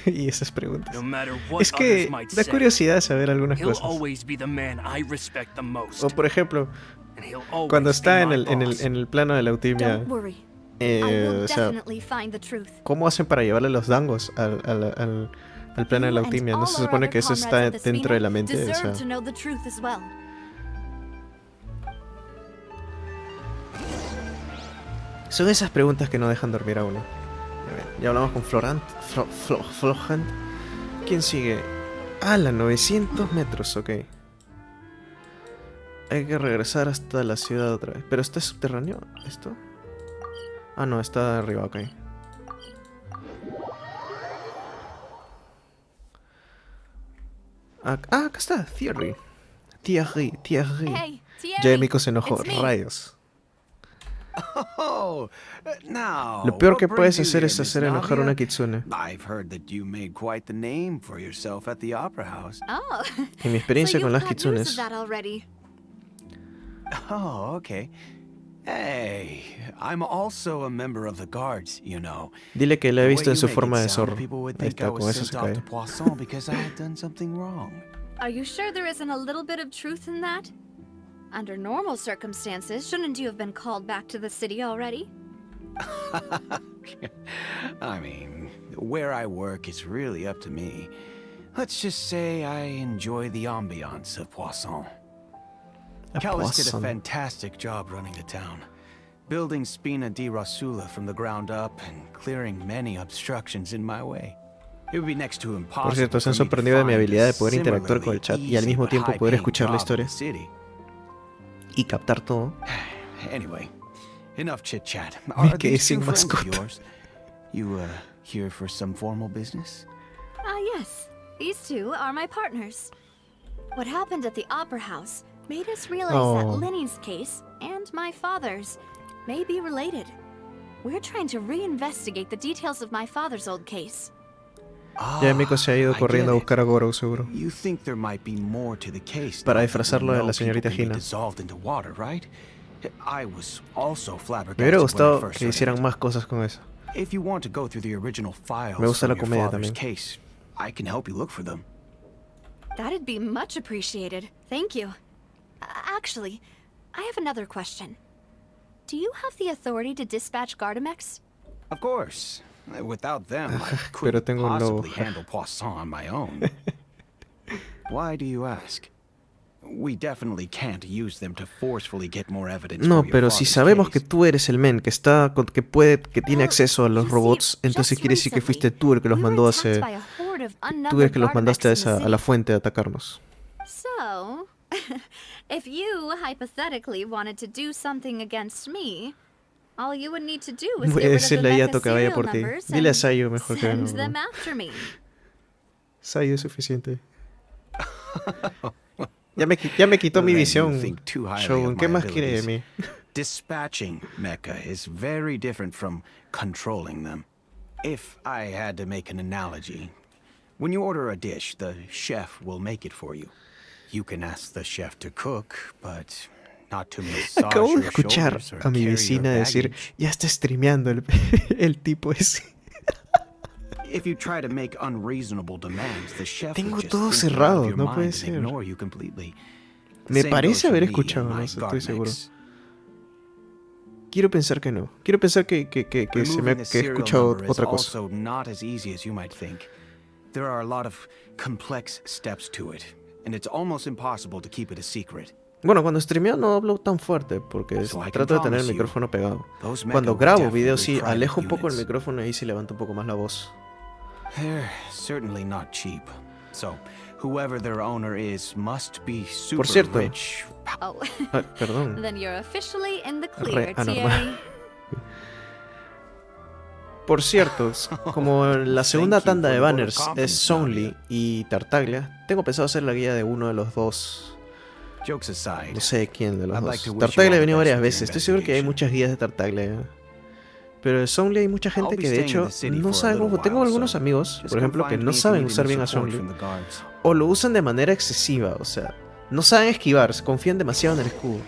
Y esas preguntas. No matter what Es que others might da say, curiosidad saber algunas he'll cosas. always be the man I respect the most. O por ejemplo, And he'll always cuando be está my en boss. el plano de la eutimia, Don't worry. I will o sea, definitely find the truth. ¿cómo hacen para llevarle los dangos al plano de la eutimia? ¿No se supone que eso está dentro de la mente? O sea, To know the truth as well. son esas preguntas que no dejan dormir a uno. Ya hablamos con Florent. ¿Quién sigue? Ah, la 900 metros, ok. Hay que regresar hasta la ciudad otra vez. ¿Pero está subterráneo esto? Ah, no, está arriba, ok. Acá está, Thierry. Thierry. Hey, Ya Thierry, Miko se enojó, it's me. rayos. Oh, now, Lo peor what que puedes brings you hacer here, es Miss hacer enojar a Navia? una kitsune. I've heard that you made quite the name for yourself at the Opera House. Oh, En mi so experiencia you've con las got news of kitsunes, that already. Oh, okay. Hey, I'm also a member of the guards, you know. dile que la he The way visto en you su make forma it de sound, zorro. people would Ahí think I está, was con eso se sent off cae. to Poisson because I had done something wrong. Are you sure there isn't a little bit of truth in that? Under normal circumstances, shouldn't you have been called back to the city already? I mean, where I work is really up to me. Let's just say I enjoy the ambiance of Poisson. Callis did a Poisson. fantastic job running the town, building Spina di Rosula from the ground up and clearing many obstructions in my way. It would be next to impossible. Por cierto, se han for me to sorprendido de mi find habilidad a de poder interactuar con el chat y al similarly mismo easy tiempo but poder high-paying escuchar la job in historia the city. y captar todo. Anyway, enough chit chat. Me Are quedé these sin two friends of mascota. yours? You here for some formal business? Ah, yes. These two are my partners. What happened at the Opera House made us realize that Oh. Lyney's case and my father's may be related. We're trying to reinvestigate the details of my father's old case. Ya Miko se ha ido I corriendo a get it. buscar a Goro, seguro. You think there might be more to the case Para now that we disfrazarlo de know la people señorita can be Gina. dissolved into water, right? I was also flabbergasted Me hubiera when I gustado first que heard hicieran it. más cosas con eso. If you want to go through the original files Me gusta from la your comedia father's también. case, I can help you look for them. That'd be much appreciated. Thank you. Actually, I have another question. Do you have the authority to dispatch Gardamex? Of course. Without them, I Pero couldn't tengo un lobo. possibly handle Poisson on my own. Why do you ask? We definitely can't use them to forcefully get more evidence No, for your pero si father's sabemos case. que tú eres el men que está, que puede, que tiene Well, acceso a los you see, robots, entonces just quiere decir que fuiste recently, tú el que los we were mandó a attacked hacer. by a horde of Tú eres unnumbered que los mandaste a, Gardamex in the a la city. fuente a atacarnos. So, if you hypothetically wanted to do something against me, all you would need to do is Voy get a rid of decirle the a mecha Yato que vaya serial por ti. numbers Dile a and Sayo mejor que send venga. them ¿No? after me. Sayo es suficiente. Ya me quitó mi Then you visión. think too highly Shogun, of ¿qué my más quiere de abilities. mí? Dispatching mecha is very different from controlling them. If I had to make an analogy, when you order a dish, the chef will make it for you. You can ask the chef to cook, but not to massage Acabo de your escuchar shoulders or a mi carry your vecina decir, baggage. ya está streameando el tipo ese. If you try to make unreasonable demands, the chef Tengo will just todo think you're out cerrado, of your no mind puede and ser. ignore you completely. Me Same parece goes for haber me escuchado, and no my sé, estoy seguro. Gardemex. Quiero pensar que no. Quiero pensar que se me, Removing a que he serial escuchado number is otra cosa. also not as easy as you might think. There are a lot of complex steps to it, and it's almost impossible to keep it a secret. Bueno, cuando streameo no hablo tan fuerte porque So I can trato de tener el promise you, micrófono pegado. those mecha Cuando will grabo definitely videos sí private alejo un poco el units. micrófono y ahí sí levanto un poco más la voz. They're certainly not cheap. So, whoever their owner is must be super Por cierto. rich. Oh, Ah, perdón. then you're officially in the clear, anormal. Thierry. Por cierto, como la segunda Thank you tanda for de the vote of banners es confidence, Sonly Nadia. y Tartaglia, tengo pensado hacer la guía de uno de los dos. Jokes aside, No sé quién de los I'd dos. like to wish you Tartaglia all ha the venido best varias with your veces. Estoy seguro que hay investigation. muchas guías de Tartaglia. Pero de Sonly hay mucha gente I'll be que de staying in hecho the city no for a sabe little cómo. Tengo while, algunos so amigos, just por ejemplo, come que find no me if you saben need usar any bien a support Sonly. from the guards. O lo usan de manera excesiva, o sea, no saben esquivar, se confían demasiado en el escudo.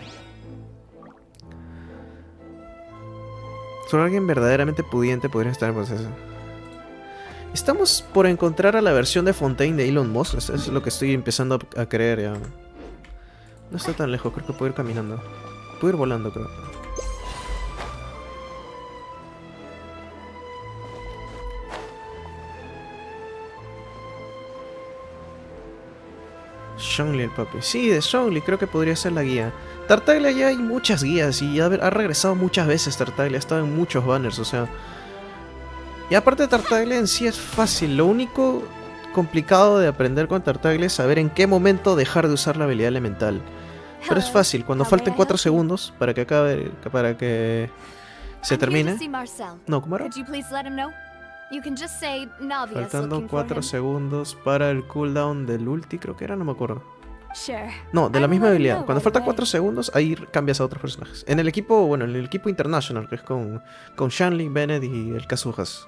Solo alguien verdaderamente pudiente podría estar en el proceso. Estamos por encontrar a la versión de Fontaine de Elon Musk, eso es lo que estoy empezando a creer ya. No está tan lejos, creo que puedo ir caminando. Puedo ir volando, creo. Shonli el papi. Sí, de Shonli creo que podría ser la guía. Tartaglia ya hay muchas guías y ha regresado muchas veces Tartaglia, ha estado en muchos banners, o sea. Y aparte Tartaglia en sí es fácil, lo único complicado de aprender con Tartaglia es saber en qué momento dejar de usar la habilidad elemental. Pero es fácil, cuando falten 4 segundos para que acabe, para que se termine. No, ¿cómo era? Faltando 4 segundos para el cooldown del ulti, creo que era, no me acuerdo. No, de la misma habilidad. Cuando faltan 4 segundos, ahí cambias a otros personajes. En el equipo, bueno, en el equipo International, que es con Shanley, Bennett y el Kazuhas.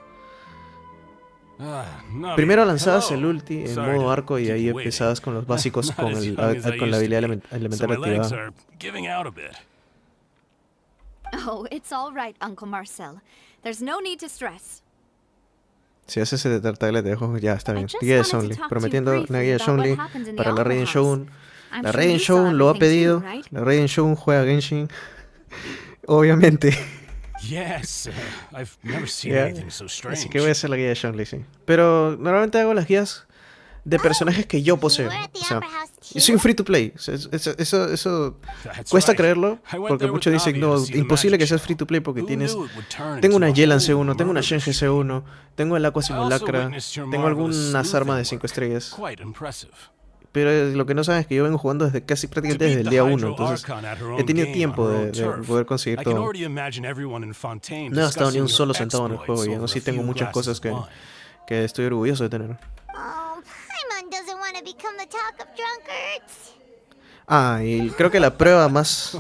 Primero lanzabas el ulti en modo arco y ahí empezabas con los básicos con la habilidad elemental activada. Oh, it's all right, Uncle Marcel. There's no need to stress. Si haces ese de Tartaglia te dejo, ya está bien. Guía de Shanley, prometiendo una guía de Shanley para la Raiden Shogun. La Raiden Shogun lo ha pedido. La Raiden Shogun juega Genshin. Obviamente. Así que voy a hacer la guía de Shanley, sí. Pero normalmente hago las guías de personajes que yo poseo. O sea, yo soy un free to play. O sea, eso cuesta creerlo, porque muchos dicen, no, imposible que seas free to play porque tienes... Tengo una Yelan C1, tengo una Shenhe C1, tengo el Aqua Simulacra, tengo algunas armas de 5 estrellas. Pero lo que no saben es que yo vengo jugando desde prácticamente desde el día 1, entonces he tenido tiempo de poder conseguir todo. No he gastado ni un solo centavo en el juego y aún así tengo muchas cosas que estoy orgulloso de tener. Ah, y creo que la prueba más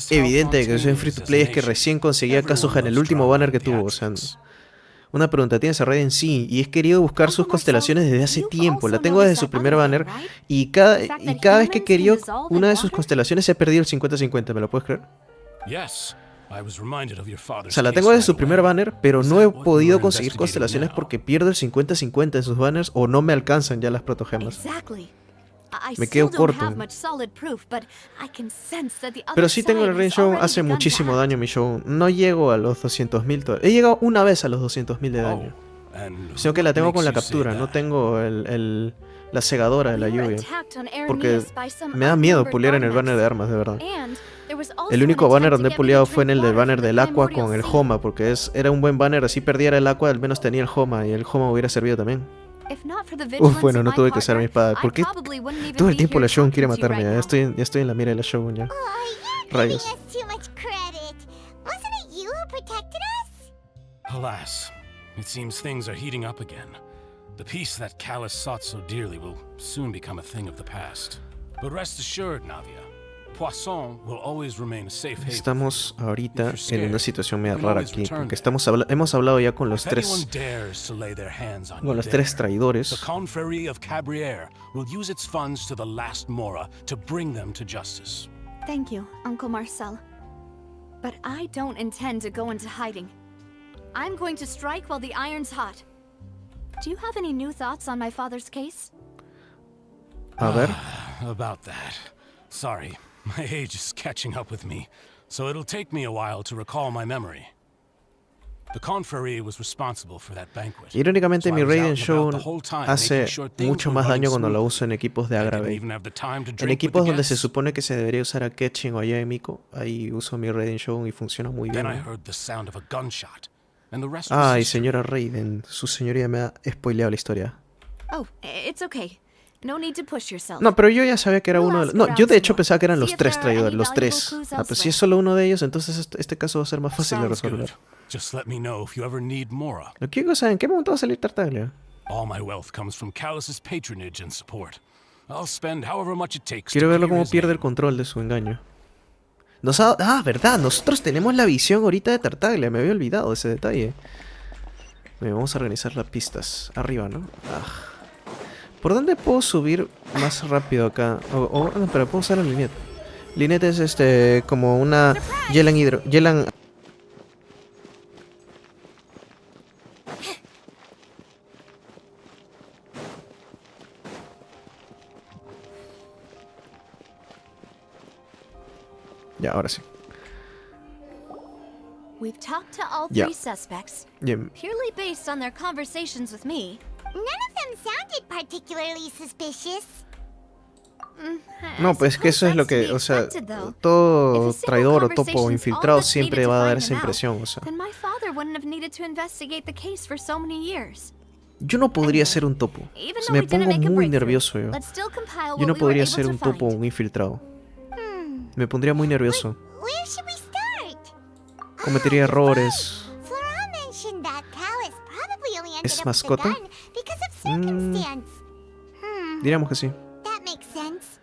evidente de que soy en free to play es que recién conseguí a Kazuha en el último banner que tuvo. O sea, una pregunta, ¿tienes a Raiden? Sí, y he querido buscar sus constelaciones desde hace tiempo. La tengo desde su primer banner y cada vez que he querido una de sus constelaciones he perdido el 50-50, ¿me lo puedes creer? O sea, la tengo desde su primer banner, pero no he podido conseguir constelaciones porque pierdo el 50-50 en sus banners o no me alcanzan ya las protogemas. Me quedo corto. Pero sí tengo el Raiden Shogun, hace muchísimo daño mi Shogun. No llego a los 200.000 todavía. He llegado una vez a los 200.000 de daño. Sino que la tengo con la captura, no tengo la segadora de la lluvia. Porque me da miedo pulear en el banner de armas, de verdad. El único banner donde he puleado fue en el del banner del Aqua con el Homa, porque era un buen banner, así perdiera el Aqua, al menos tenía el Homa, y el Homa hubiera servido también. Bueno, no tuve que usar mi espada. ¿Por qué todo el tiempo la Shogun quiere matarme? Ya estoy en la mira de la Shogun ya. Rayos. Alas, it seems things are heating up again. The peace that Callus sought so dearly will soon become a thing of the past. But rest assured, Navia, Poisson will always remain a safe haven. Estamos ahorita en una situación medio rara aquí, porque hemos hablado ya con los tres traidores. The Confrérie of Cabriere will use its funds to the last Mora to bring them to justice. Thank you, Uncle Marcel. But I don't intend to go into hiding. I'm going to strike while the iron's hot. Do you have any new thoughts on my father's case? A ver. About that. Sorry. My age is catching up with me, so it'll take me a while to recall my memory. The Confrérie was responsible for that banquet. Irónicamente, mi Raiden Shogun hace mucho más daño cuando lo uso en equipos de Agrave. En equipos donde se supone que se debería usar a Ketchin o a Yamiko, ahí uso mi Raiden Shogun y funciona muy bien. Ay, señora Raiden, su señoría me ha spoileado la historia. Oh, it's okay. No need to push yourself. No, pero yo ya sabía que era uno de los... No, yo de hecho pensaba que eran los tres traidores, los tres. Ah, pues si es solo uno de ellos, entonces este caso va a ser más fácil de resolver. ¿Lo quiero saber en qué momento va a salir Tartaglia? Quiero verlo cómo pierde el control de su engaño. Verdad, nosotros tenemos la visión ahorita de Tartaglia, me había olvidado ese detalle. Bien, vamos a organizar las pistas. Arriba, ¿no? ¿Por dónde puedo subir más rápido acá? No, pero puedo usar a Lynette. Lynette es como una Yelan Ya, ahora sí. We've talked to all three suspects, purely based on their conversations with me. None of them sounded particularly suspicious. No, pues que eso es lo que, o sea, todo traidor o topo infiltrado siempre va a dar esa impresión, o sea. Yo no podría ser un topo. Even Se though me we didn't pongo make a muy breakthrough, nervioso yo. let's still compile Yo no what we were podría able ser to un topo o find. un infiltrado. Me pondría muy nervioso. Where should we start? Cometería errores. Flora mentioned that Callus probably only ended ¿Es up with the mascota? gun because of circumstance. Diríamos que sí. That makes sense.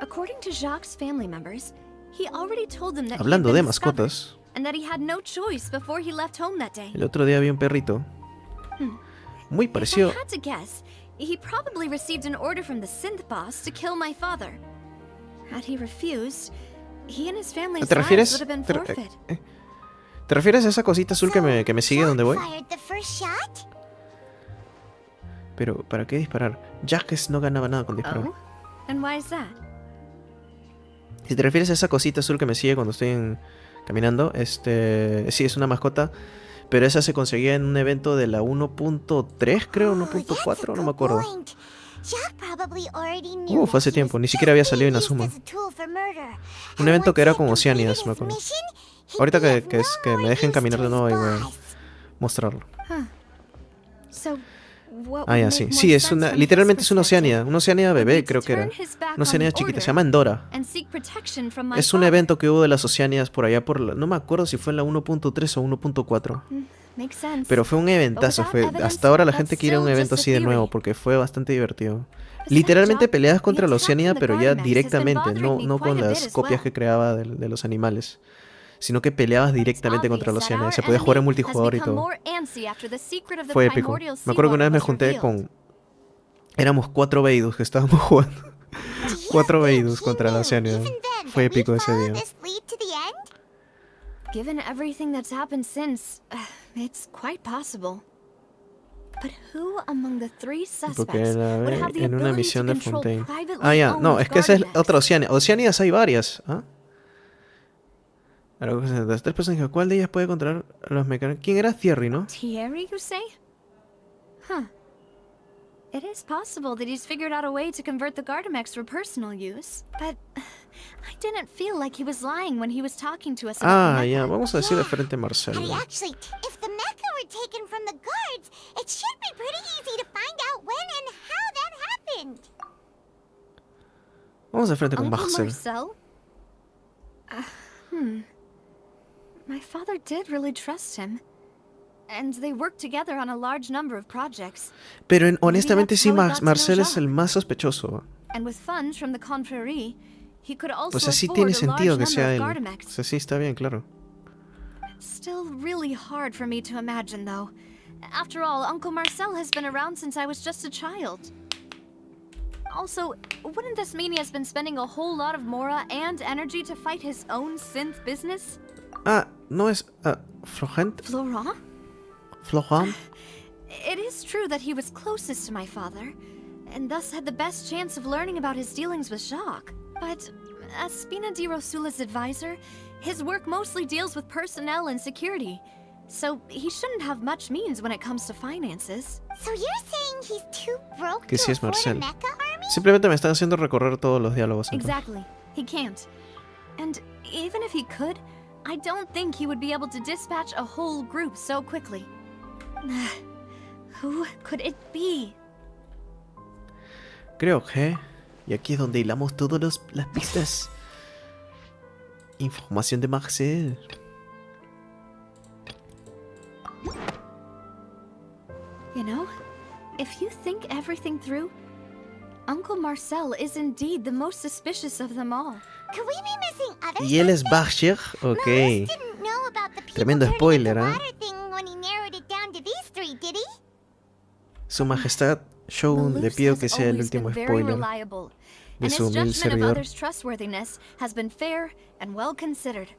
According to Jacques' family members, he already told them that he had Hablando de been discovered, mascotas, and that he had no choice before he left home that day. el otro día vi un perrito. Muy If I parecido. had to guess, he probably received an order from the synth boss to kill my father. Had he refused, he and his family's ¿Te lives refieres? would have been forfeit. ¿Te refieres a esa cosita azul que me sigue donde voy? Fired the first shot? Pero, ¿para qué disparar? Jacques no ganaba nada con disparar. Oh? And why is that? Si te refieres a esa cosita azul que me sigue cuando estoy caminando, sí, es una mascota, pero esa se conseguía en un evento de la 1.3, creo, 1.4, no me acuerdo. Fue hace tiempo, ni siquiera había salido en Inazuma. Un evento que era con Oceanias, me acuerdo. Ahorita que me dejen caminar de nuevo y voy a mostrarlo. So, what Ah, would ya, make sí. more Sí, sense from literalmente his es una Oceania bebé, would be creo to que era. turn his back Una on Oceania the chiquita, order se llama Endora. and seek protection from my Es un father. evento que hubo de las Oceanias por allá por no me acuerdo si fue en la 1.3 o 1.4. Makes sense. Pero fue un eventazo, hasta ahora la gente quiere un evento así de nuevo porque fue bastante divertido. Literalmente peleabas contra la Oceania, pero ya directamente, no con las copias que creaba de los animales, sino que peleabas directamente contra la Oceania. Se podía jugar en multijugador y todo. Fue épico. Me acuerdo que una vez me junté con... Éramos 4 Beidus que estábamos jugando. 4 Beidus contra la Oceania. Fue épico ese día. Given everything that's happened since, it's quite possible. But who among the 3 Porque suspects would have the en una ability misión to de control Fontaine. privately Ah, ya, no, owned es que esa es garden otra Oceania. Oceanias hay varias. ¿Ah? Las 3 personas, ¿cuál de ellas puede controlar a los mecánicos? ¿Quién era? Thierry, ¿no? Thierry, you say? Huh. It is possible that he's figured out a way to convert the Gardamex for personal use, but I didn't feel like he was lying when he was talking to us about Ah, the ya, mecha. vamos a decirle frente a Marcelo. Actually, if the mecha were taken from the guards, it should be pretty easy to find out when and how that happened. Vamos de frente con Uncle Marcel. Marcel? My father did really trust him. And they worked together on a large number of projects. Pero honestamente that's sí, how he got to know Marcel es Jacques. el más sospechoso. And with funds from the confrérie, he could also O sea, sí afford tiene a sentido large que sea number of él. Gardamex. O sea, sí está bien, claro. Still really hard for me to imagine, though. After all, Uncle Marcel has been around since I was just a child. Also, wouldn't this mean he has been spending a whole lot of mora and energy to fight his own synth business? Ah, no es... Florent? Florent? Florent? It is true that he was closest to my father, and thus had the best chance of learning about his dealings with Jacques. But as Spina di Rosula's advisor, his work mostly deals with personnel and security, so he shouldn't have much means when it comes to finances. So you're saying he's too broke Que to sí es afford a Marcel. mecha army? Simplemente me están haciendo recorrer todos los diálogos. entonces. Exactly. He can't. And even if he could, I don't think he would be able to dispatch a whole group so quickly. Who could it be? Creo que... Y aquí es donde hilamos todas las pistas. Información de Marcel. You know, if you think everything through, Uncle Marcel is indeed the most suspicious of them all. Could we be missing other ¿Y él es suspects? Barcher? Ok. Didn't know about the people Tremendo turning spoiler, into ¿eh? water thing when he narrowed it down to these 3, did he? Su Majestad Shogun, le Malus pido has que sea el always último been very spoiler reliable, de and su his humilde judgment of servidor. others' trustworthiness has been fair and well considered.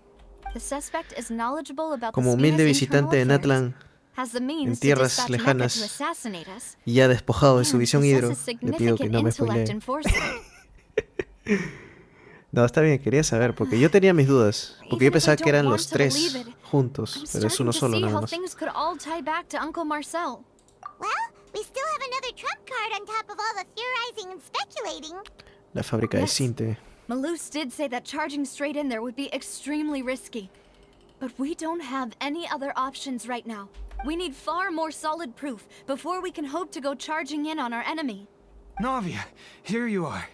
The suspect is knowledgeable about Como the humilde Spina's visitante de internal affairs, Natlan, has the means en to tierras dispatch Mecha lejanas, to assassinate us, y ya despojado de su and visión hidro, possesses le pido que significant no me intellect spoilee. and foresight. No, está bien, quería saber, porque yo tenía mis dudas. Porque yo Even if I pensaba que eran don't los want to believe 3 it, juntos, I'm pero es starting uno to solo see nada how más. things could all tie back to Uncle Marcel. Well, we still have another trump card on top of all the theorizing and speculating. La fábrica de Yes. Cinte. Malus did say that charging straight in there would be extremely risky. But we don't have any other options right now. We need far more solid proof before we can hope to go charging in on our enemy. Navia, here you are.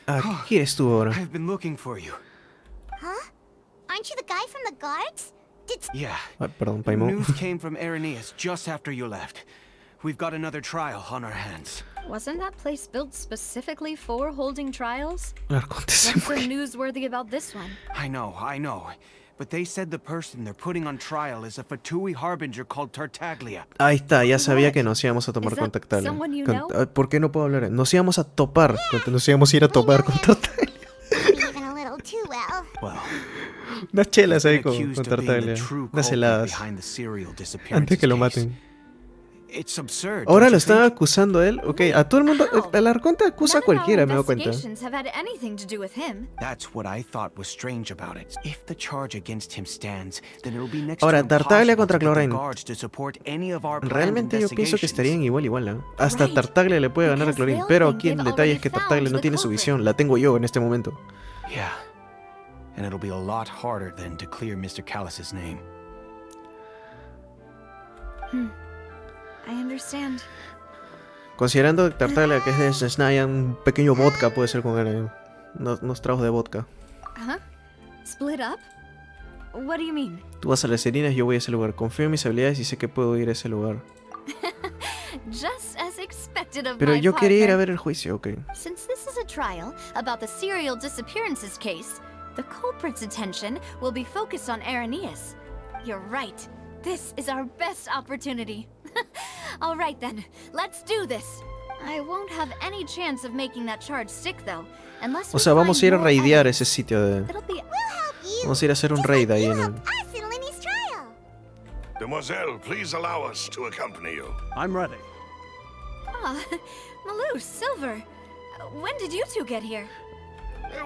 Aquí eres tú ahora. I've been looking for you. Huh? Aren't you the guy from the guards? Yeah. Perdón, Paimon. News came from Arrhenius just after you left. We've got another trial on our hands. Wasn't that place built specifically for holding trials? Arconte What's so newsworthy about this one? I know. But they said the person they're putting on trial is a Fatui harbinger called Tartaglia. Ahí está, ya sabía que nos íbamos a tomar con Tartaglia. ¿Por qué no puedo hablar? Nos íbamos a topar. Nos íbamos a ir a topar con Tartaglia. Even a little too well. Unas chelas ahí con Tartaglia. Unas heladas. Antes que lo maten. Ahora lo están acusando a él. Ok, a todo el mundo. El arconte acusa a cualquiera, me doy cuenta. Ahora, Tartaglia contra Clorine. Realmente yo pienso que estarían igual, ¿eh? Hasta Tartaglia le puede ganar a Clorine. Pero aquí el detalle es que Tartaglia no tiene su visión. La tengo yo en este momento. Yeah. And it'll be a lot harder than to clear Mr. Callus's name. I understand. Considerando Tartaglia que es de Snaya, un pequeño vodka puede ser con él. Unos tragos de vodka. Split up? What do you mean? Tú vas a las Serinas, yo voy a ese lugar. Confío en mis habilidades y sé que puedo ir a ese lugar. Just as expected of Pero my yo quería ir a partner. ver el juicio, ok. Since this is a trial about the serial disappearances case, the culprit's attention will be focused on Arrhenius. You're right. This is our best opportunity. All right then, let's do this. I won't have any chance of making that charge stick though, unless O sea, vamos a ir a raidear ese sitio de... It'll be... Vamos a ir a hacer un raid ahí en el... Demoiselle, please allow us to accompany you. I'm ready. Ah, Malou, Silver. When did you two get here?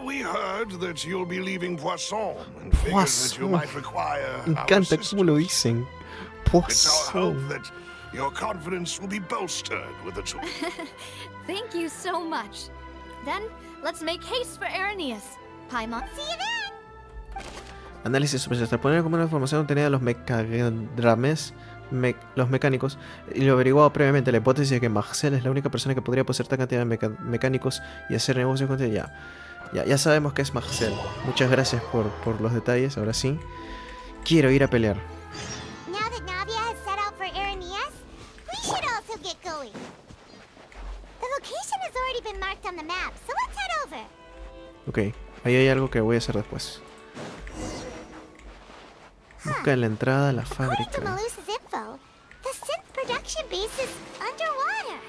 We heard that you'll be leaving Poisson and figured that you might require Me our encanta assistance. cómo lo dicen. It's our hope Poisson. that your confidence will be bolstered with the tool. Thank you so much. Then, let's make haste for Arrhenius. Paimon. See you then! Análisis superficial. Poner como una información obtenida de los mecagrames, los mecánicos, y lo averiguado previamente. La hipótesis de que Marcel es la única persona que podría poseer tal cantidad de mecánicos y hacer negocios con ella. Ya sabemos que es Marcel. Muchas gracias por los detalles. Ahora sí, quiero ir a pelear. Now that Navia has set out for Arrhenius, we should also get going. The location has already been marked on the map, so let's head over. Ok, ahí hay algo que voy a hacer después. Busca en la entrada a la According to fábrica. Malusa's info, the synth production base is underwater.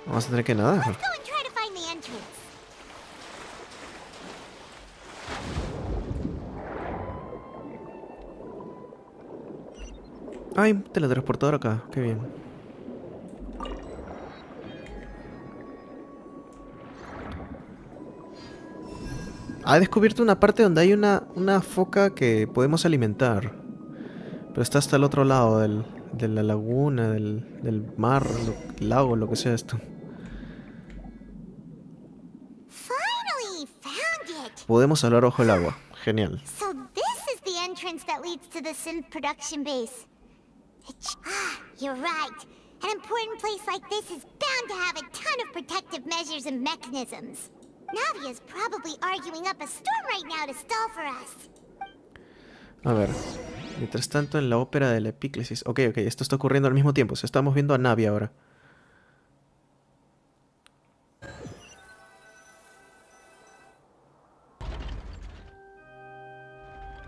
Vamos a tener que nadar. Let's go and try to find the entrance. Ay, teletransportador acá. Qué bien. Ha descubierto una parte donde hay una foca que podemos alimentar. Pero está hasta el otro lado de la laguna, del mar, lago, lo que sea esto. Finally found it. Podemos hablar bajo el agua. Genial. So this is the entrance that leads to the synth production base. You're right. An important place like this is bound to have a ton of protective measures and mechanisms. Navia's probably arguing up a storm right now to stall for us. A ver. Mientras tanto, en la ópera de la epíclesis. Ok, esto está ocurriendo al mismo tiempo. O sea, estamos viendo a Navia ahora.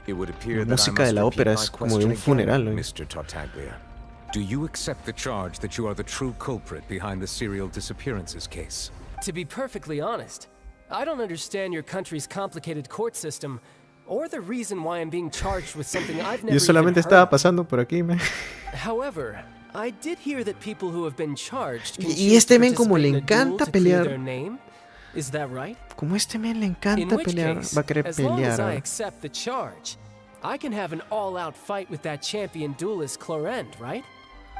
La música de la ópera es como de un funeral, ¿no? Mr. Tartaglia, do you accept the charge that you are the true culprit behind the serial disappearances case? To be perfectly honest, I don't understand your country's complicated court system, or the reason why I'm being charged with something I've never Yo solamente even estaba heard. pasando por aquí, man. However, I did hear that people who have been charged can Y este choose to men como le participate in a duel encanta to clear pelear. their name. Is that right? Como este men le In encanta which pelear, case, va a querer as long pelear as I ahora. accept the charge, I can have an all-out fight with that champion duelist Clorend, right?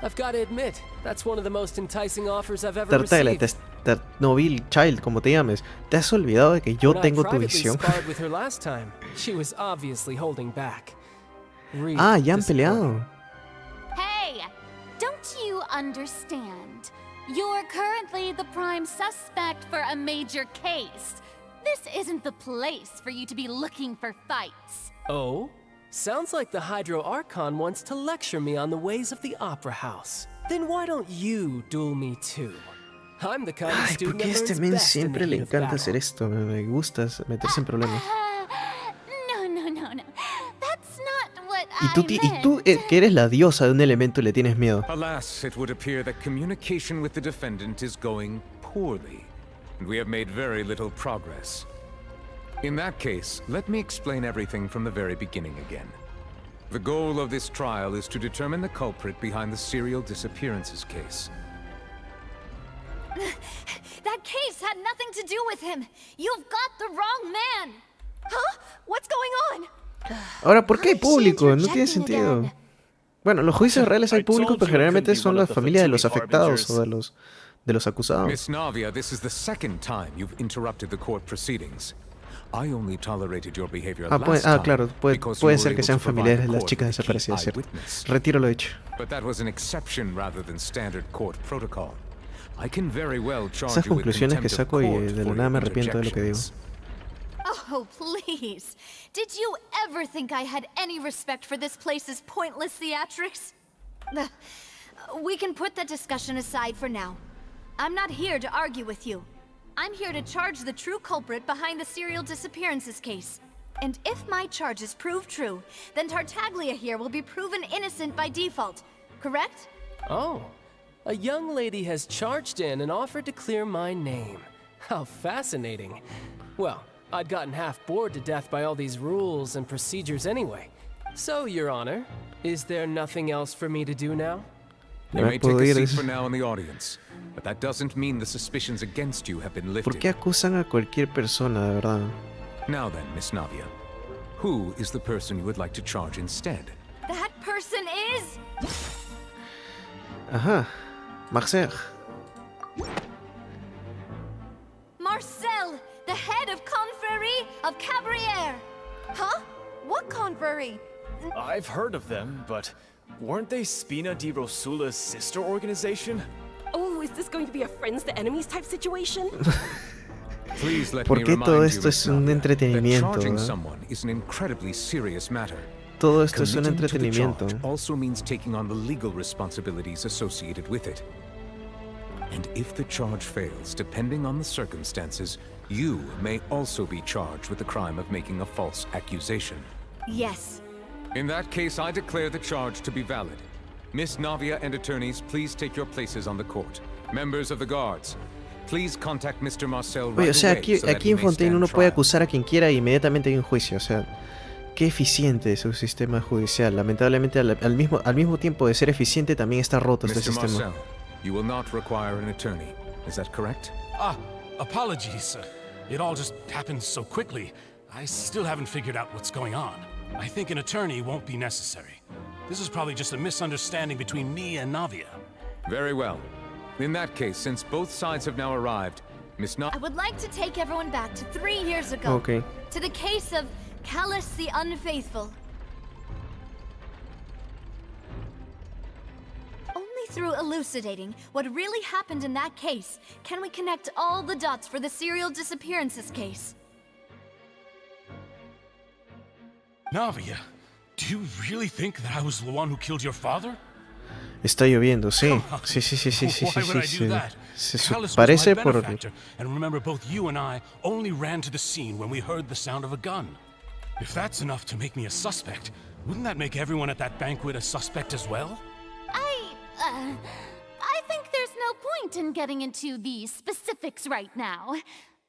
I've got to admit, that's one of the most enticing offers I've ever Tartaglia, received. Novil, Child, como te llames. ¿Te has olvidado de que yo When I tengo tu privately visión? sparred with her last time, she was obviously holding back. Really Ah, ya han disappointing. peleado. Hey! Don't you understand? You're currently the prime suspect for a major case. This isn't the place for you to be looking for fights. Oh? Sounds like the Hydro Archon wants to lecture me on the ways of the Opera House. Then why don't you duel me too? I'm the kind of Ay, student ¿por qué that este learns men best in siempre the le heat of encanta battle. hacer esto? Me gusta meterse en problemas. No. That's not what Y I meant. tú que eres la diosa de un elemento y le tienes miedo. Alas, it would appear that communication with the defendant is going poorly, and we have made very little progress. In that case, let me explain everything from the very beginning again. The goal of this trial is to determine the culprit behind the serial disappearances case. That case had nothing to do with him. You've got the wrong man. Huh? What's going on? Ahora, ¿por qué hay público? No tiene sentido. Bueno, los juicios reales hay público, pero generalmente son las familias de los afectados o de los acusados. Miss Navia, this is the second time you've interrupted the court proceedings. I only tolerated your behavior last time claro, because pueden you ser were que able sean to provide familiares the de las court chicas with a key desaparecidas, ¿cierto? eyewitness. Retiro lo dicho. But that was an exception rather than standard court protocol. I can very well charge Esas you with conclusiones que contempt of saco y court de la for nada me your arrepiento de lo que digo. interjections. Oh, please. Did you ever think I had any respect for this place's pointless theatrics? We can put that discussion aside for now. I'm not here to argue with you. I'm here to charge the true culprit behind the serial disappearances case. And if my charges prove true, then Tartaglia here will be proven innocent by default, correct? Oh, a young lady has charged in and offered to clear my name. How fascinating. Well, I'd gotten half bored to death by all these rules and procedures anyway. So, Your Honor, is there nothing else for me to do now? You may take a seat for now in the audience, but that doesn't mean the suspicions against you have been ¿Por qué lifted. acusan a cualquier persona, de verdad? Now then, Miss Navia, who is the person you would like to charge instead? That person is... Ajá. Marcel. Marcel, the head of Confrérie of Cabrières. Huh? What confrérie? I've heard of them, but weren't they Spina di Rosula's sister organization? Oh, is this going to be a friends to enemies type situation? Please let ¿Por me qué remind todo you, esto Miss es un Navia, that entretenimiento? charging ¿verdad? someone is an incredibly serious matter. Todo esto es un Committing to the entretenimiento. charge also means taking on the legal responsibilities associated with it. And if the charge fails, depending on the circumstances, you may also be charged with the crime of making a false accusation. Yes. In that case, I declare the charge to be valid. Miss Navia and attorneys, please take your places on the court. Members of the guards, please contact Mr. Marcel right Oye, o sea, away aquí, so that aquí he en may Fontaine stand uno puede trial. acusar a quien quiera e inmediatamente hay un juicio. O sea, qué eficiente es su sistema judicial. Lamentablemente, al mismo tiempo de ser eficiente, también está roto este Mr. sistema. Marcel, you will not require an attorney. Is that correct? Apologies. It all just happened so quickly. I still haven't figured out what's going on. I think an attorney won't be necessary. This is probably just a misunderstanding between me and Navia. Very well. In that case, since both sides have now arrived, Miss I would like to take everyone back to 3 years ago. Okay. To the case of Callus the Unfaithful. Only through elucidating what really happened in that case can we connect all the dots for the serial disappearances case. Navia, do you really think that I was the one who killed your father? Está lloviendo, sí. Sí. Why would I do that? Callus was Parece my por... benefactor, and remember, both you and I only ran to the scene when we heard the sound of a gun. If that's enough to make me a suspect, wouldn't that make everyone at that banquet a suspect as well? I think there's no point in getting into the specifics right now.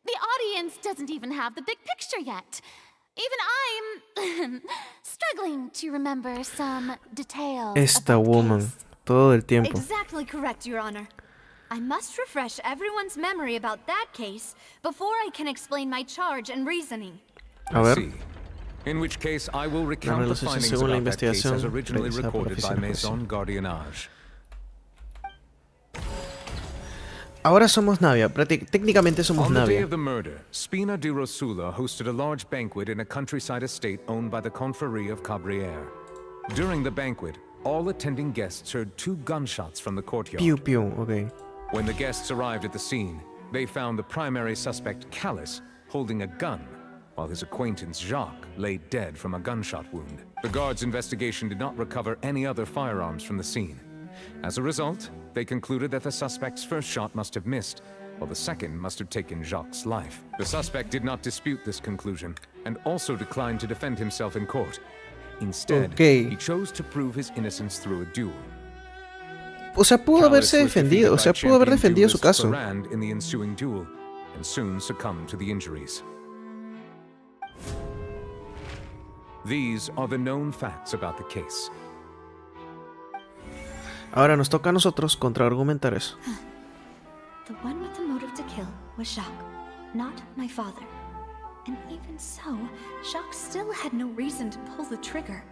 The audience doesn't even have the big picture yet. Even I'm struggling to remember some details. Esta woman, todo el tiempo. Exactly correct, Your Honor. I must refresh everyone's memory about that case before I can explain my charge and reasoning. A ver. See. In which case, I will recount the findings según la about that case as investigación originally realizada por la recorded by oficina Maison Gardiennage. Ahora somos Navia. Técnicamente somos On the day Navia. of the murder, Spina di Rosula hosted a large banquet in a countryside estate owned by the Confrérie of Cabrières. During the banquet, all attending guests heard 2 gunshots from the courtyard. Pew pew, okay. When the guests arrived at the scene, they found the primary suspect, Callus, holding a gun, while his acquaintance, Jacques, lay dead from a gunshot wound. The guards' investigation did not recover any other firearms from the scene. As a result, they concluded that the suspect's first shot must have missed, while the second must have taken Jacques' life. The suspect did not dispute this conclusion, and also declined to defend himself in court. Instead, he chose to prove his innocence through a duel. O sea, pudo haberse defendido, o sea, pudo haber defendido su caso. In the ensuing duel, and soon succumbed to the injuries. These are the known facts about the case. Ahora nos toca a nosotros contraargumentar eso. The one with the motive to kill was Jacques, not my father. And even so, Jacques still had no reason to pull the trigger.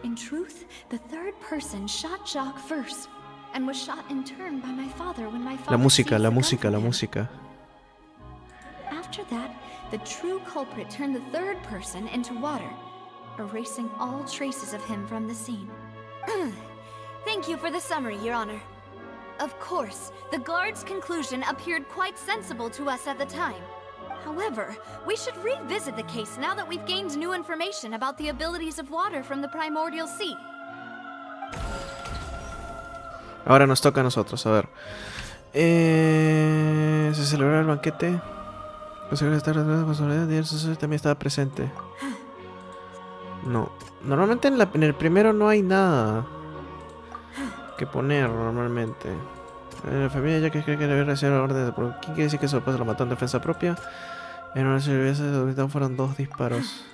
In truth, the third person shot Jacques first, and was shot in turn by my father when my father La música, seized la the gun música, from la him. música. After that, the true culprit turned the third person into water, erasing all traces of him from the scene. Thank you for the summary, Your Honor. Of course, the guard's conclusion appeared quite sensible to us at the time. However, we should revisit the case now that we've gained new information about the abilities of water from the primordial sea. Ahora nos toca a nosotros, a ver. Se celebró el banquete. También estaba presente. No. Normalmente en el primero no hay nada que poner normalmente. La familia ya que cree que debe recibir la orden de... ¿Quién quiere decir que eso lo mató en defensa propia? En una cerveza fueron 2 disparos.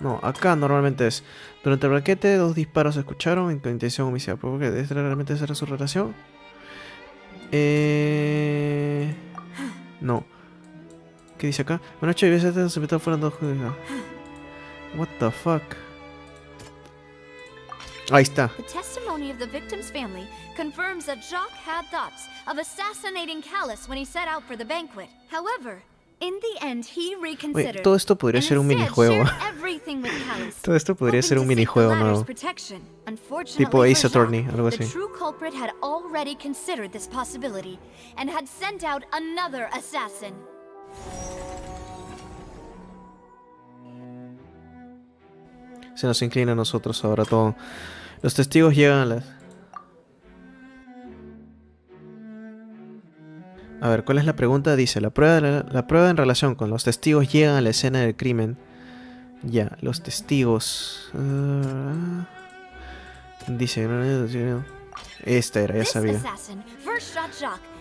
No, acá normalmente es. Durante el banquete 2 disparos se escucharon en intención homicida. ¿Por qué? ¿Realmente esa era su relación? No. ¿Qué dice acá? Una noche de se fueron 2... What the fuck? Ahí está. The testimony of the victim's family confirms that Jacques had thoughts of assassinating Callus when he set out for the banquet. However, in the end, he reconsidered. Oye, todo esto podría ser un minijuego. Todo esto podría ser un minijuego nuevo. Tipo Ace Attorney, algo así. The true culprit had already considered this possibility and had sent out another assassin. Se nos inclina a nosotros ahora todo. Los testigos llegan a las... A ver, ¿cuál es la pregunta? Dice, la prueba en relación con los testigos llegan a la escena del crimen. Ya, los testigos... dice... Esta era, ya sabía.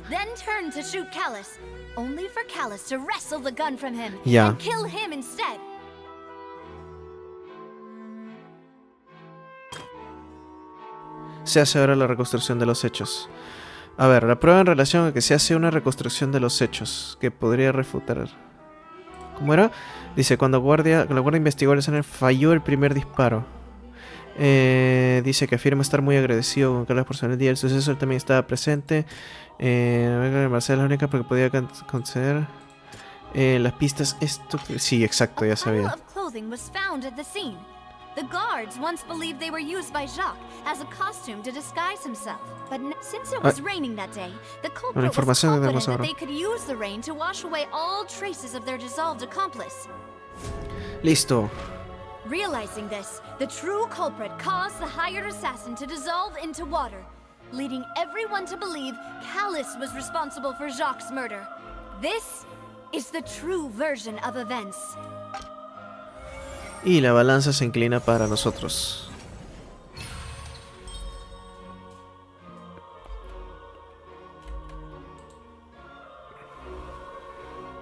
Then turned to shoot Callus, only for Callus to wrestle the gun from him and kill him instead. Se hace ahora la reconstrucción de los hechos. A ver, la prueba en relación a que se hace una reconstrucción de los hechos que podría refutar. ¿Cómo era? Dice, cuando la guardia investigó la escena, falló el primer disparo. Dice que afirma estar muy agradecido con Carlos por su día del suceso. Él también estaba presente. Marcela es la única porque podía conceder las pistas. Esto, sí, exacto, ya sabía. The guards once believed they were used by Jacques as a costume to disguise himself. But since it was raining that day, the culprit was confident that they could use the rain to wash away all traces of their dissolved accomplice. Listo. Realizing this, the true culprit caused the hired assassin to dissolve into water, leading everyone to believe Callus was responsible for Jacques' murder. This is the true version of events. Y la balanza se inclina para nosotros.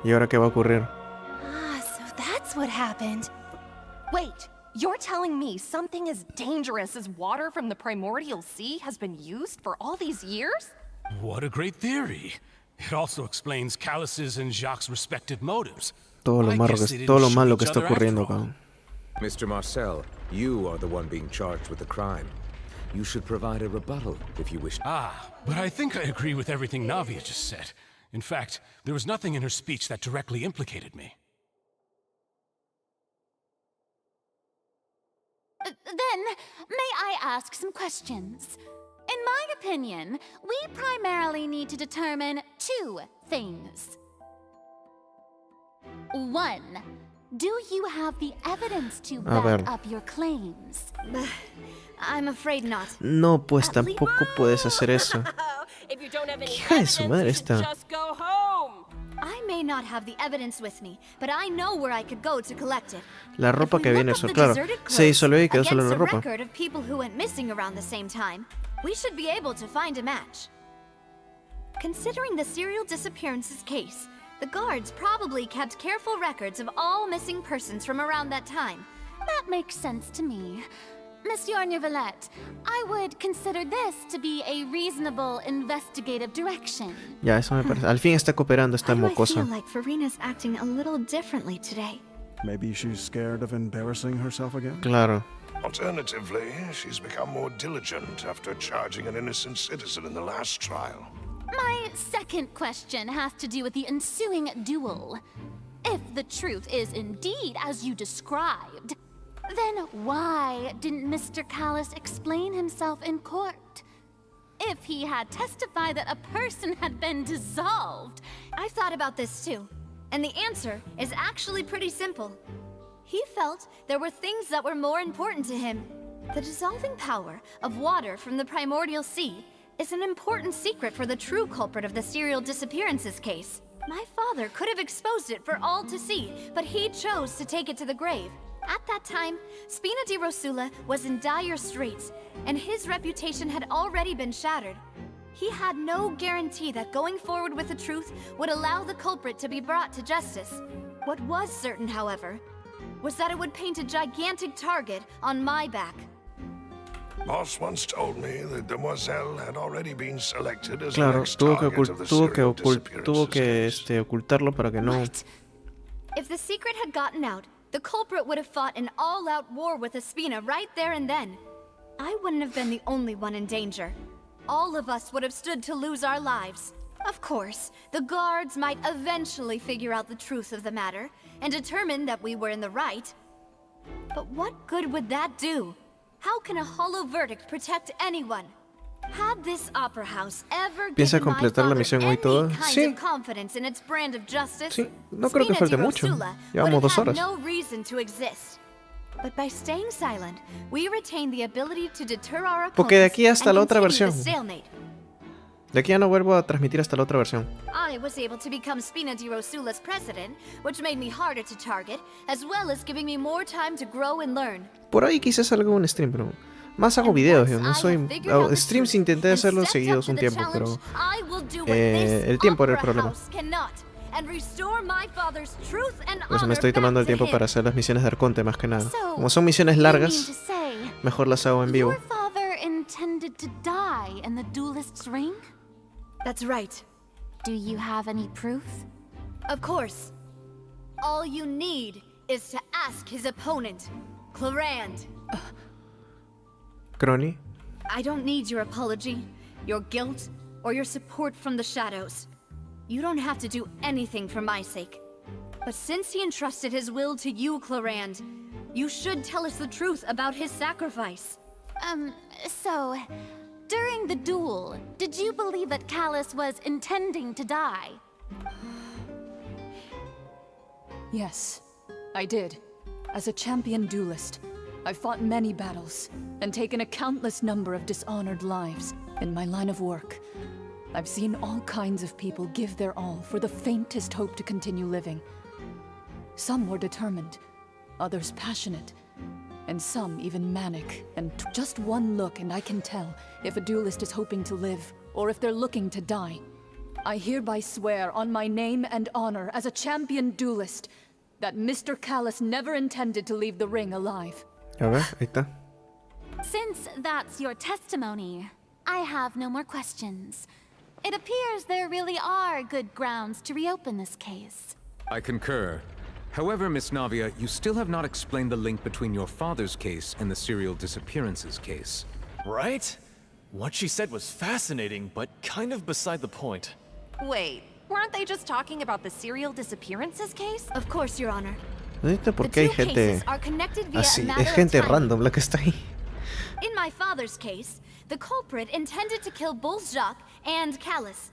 ¿Y ahora qué va a ocurrir? So that's what happened. Wait, you're telling me something as dangerous as water from the primordial sea has been used for all these years? What a great theory. It also explains Callus's and Jacques' respective motives. Todo lo malo que está ocurriendo acá. Mr. Marcel, you are the one being charged with the crime. You should provide a rebuttal if you wish. But I think I agree with everything Navia just said. In fact, there was nothing in her speech that directly implicated me. Then, may I ask some questions? In my opinion, we primarily need to determine two things. One, do you have the evidence to back up your claims? I'm afraid not. No, pues tampoco puedes hacer eso. ¿Qué hija de su madre esta? I may not have the evidence with me, but I know where I could go to collect it. La ropa que viene, eso, claro. Se disolvió y quedó solo la ropa. Record of people who went missing around the same time. We should be able to find a match. Considering the serial disappearances case, the guards probably kept careful records of all missing persons from around that time. That makes sense to me. Monsieur Neuvillette, I would consider this to be a reasonable investigative direction. Ya, eso me parece. Al fin está cooperando esta mocosa. I feel like Furina's acting a little differently today. Maybe she's scared of embarrassing herself again? Claro. Alternatively, she's become more diligent after charging an innocent citizen in the last trial. My second question has to do with the ensuing duel. If the truth is indeed as you described, then why didn't Mr. Callis explain himself in court? If he had testified that a person had been dissolved... I've thought about this too, and the answer is actually pretty simple. He felt there were things that were more important to him. The dissolving power of water from the primordial sea is an important secret for the true culprit of the serial disappearances case. My father could have exposed it for all to see, but he chose to take it to the grave. At that time, Spina di Rosula was in dire straits, and his reputation had already been shattered. He had no guarantee that going forward with the truth would allow the culprit to be brought to justice. What was certain, however, was that it would paint a gigantic target on my back. Boss once told me that Demoiselle had already been selected as Claro, the next target of the serial disappearances. ocultarlo para que no. If the secret had gotten out, the culprit would have fought an all-out war with Espina right there and then. I wouldn't have been the only one in danger. All of us would have stood to lose our lives. Of course, the guards might eventually figure out the truth of the matter and determine that we were in the right. But what good would that do? How can a hollow verdict protect anyone? Had this opera house ever ¿Piensa given my completar la father misión hoy any toda? kind Sí. of confidence in its brand of justice, Sí, no creo que Spina falte di mucho. Rosula Llevamos would 2 have horas. had no reason to exist. But by staying silent, we retain the ability to deter our Porque de opponents aquí hasta and la otra continue versión. the stalemate. De aquí ya no vuelvo a transmitir hasta la otra versión. I was able to become Spina di Rosula's president, which made me harder to target, as well as giving me more time to grow and learn. Por ahí quizás salga un stream, pero más hago videos, yo no soy... Streams intenté hacerlos seguidos un tiempo, pero... el tiempo era el problema. Por eso me estoy tomando el tiempo para hacer las misiones de arconte más que nada. Como son misiones largas, mejor las hago en vivo. Intended to die in the duelist's ring? That's right. Do you have any proof? Of course. All you need is to ask his opponent, Clarand. Crony? I don't need your apology, your guilt, or your support from the shadows. You don't have to do anything for my sake. But since he entrusted his will to you, Clarand, you should tell us the truth about his sacrifice. So, during the duel, did you believe that Callis was intending to die? Yes, I did. As a champion duelist, I've fought many battles and taken a countless number of dishonored lives. In my line of work, I've seen all kinds of people give their all for the faintest hope to continue living. Some were determined, others passionate, and some even manic, and just one look and I can tell if a duelist is hoping to live, or if they're looking to die. I hereby swear on my name and honor as a champion duelist that Mr. Callis never intended to leave the ring alive. A ver, ahí está. Since that's your testimony, I have no more questions. It appears there really are good grounds to reopen this case. I concur. However, Miss Navia, you still have not explained the link between your father's case and the serial disappearances case. Right? What she said was fascinating, but kind of beside the point. Wait, weren't they just talking about the serial disappearances case? Of course, Your Honor. No entiendo por qué hay gente así. Es gente random la que está ahí. In my father's case, the culprit intended to kill both Jacques and Callus.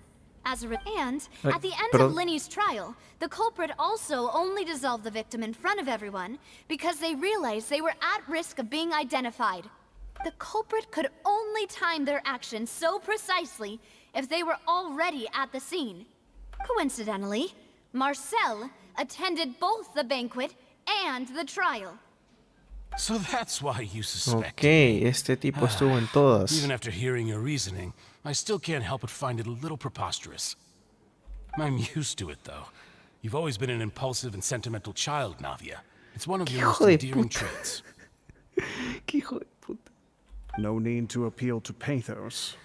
At the end of Lyney's trial, the culprit also only dissolved the victim in front of everyone because they realized they were at risk of being identified. The culprit could only time their actions so precisely if they were already at the scene. Coincidentally, Marcel attended both the banquet and the trial. So that's why you suspect. Okay, este tipo estuvo en todas. Even after hearing your reasoning, I still can't help but find it a little preposterous. I'm used to it, though. You've always been an impulsive and sentimental child, Navia. It's one of your most endearing traits. Qué hijo de puta. No need to appeal to pathos.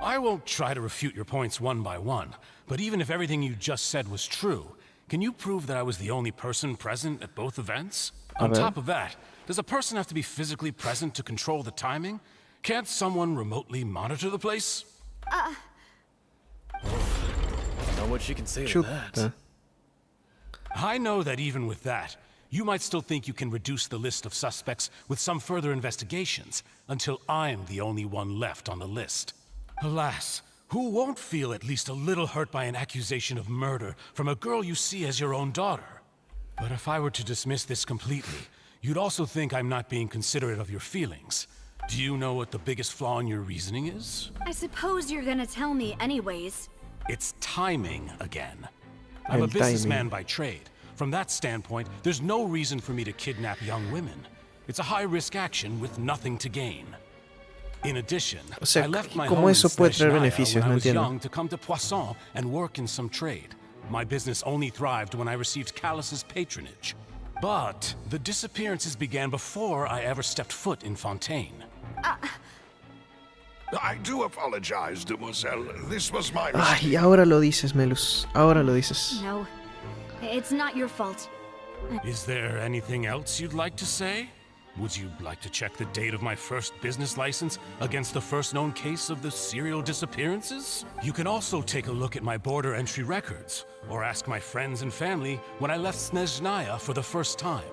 I won't try to refute your points one by one, but even if everything you just said was true, can you prove that I was the only person present at both events? On top of that, does a person have to be physically present to control the timing? Can't someone remotely monitor the place? Not much you can say to that. I know that even with that, you might still think you can reduce the list of suspects with some further investigations, until I'm the only one left on the list. Alas, who won't feel at least a little hurt by an accusation of murder from a girl you see as your own daughter? But if I were to dismiss this completely, you'd also think I'm not being considerate of your feelings. Do you know what the biggest flaw in your reasoning is? I suppose you're gonna tell me anyways. It's timing again. I'm a businessman by trade. From that standpoint, there's no reason for me to kidnap young women. It's a high-risk action with nothing to gain. In addition, I left my home in Snezhnaya when I was young to come to Poisson and work in some trade. My business only thrived when I received Callus's patronage. But the disappearances began before I ever stepped foot in Fontaine. I do apologize, demoiselle. This was my Ay, ahora lo dices, Melus. Ahora lo dices. No, it's not your fault. Is there anything else you'd like to say? Would you like to check the date of my first business license against the first known case of the serial disappearances? You can also take a look at my border entry records, or ask my friends and family when I left Snezhnaya for the first time.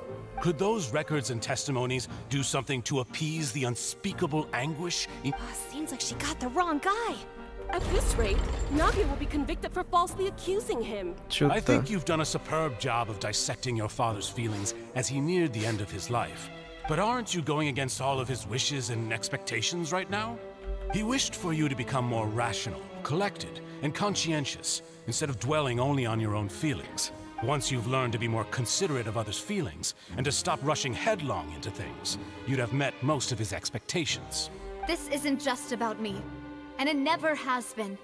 Could those records and testimonies do something to appease the unspeakable anguish? Seems like she got the wrong guy. At this rate, Navia will be convicted for falsely accusing him. I think you've done a superb job of dissecting your father's feelings as he neared the end of his life. But aren't you going against all of his wishes and expectations right now? He wished for you to become more rational, collected, and conscientious, instead of dwelling only on your own feelings. Once you've learned to be more considerate of others' feelings, and to stop rushing headlong into things, you'd have met most of his expectations. This isn't just about me, and it never has been.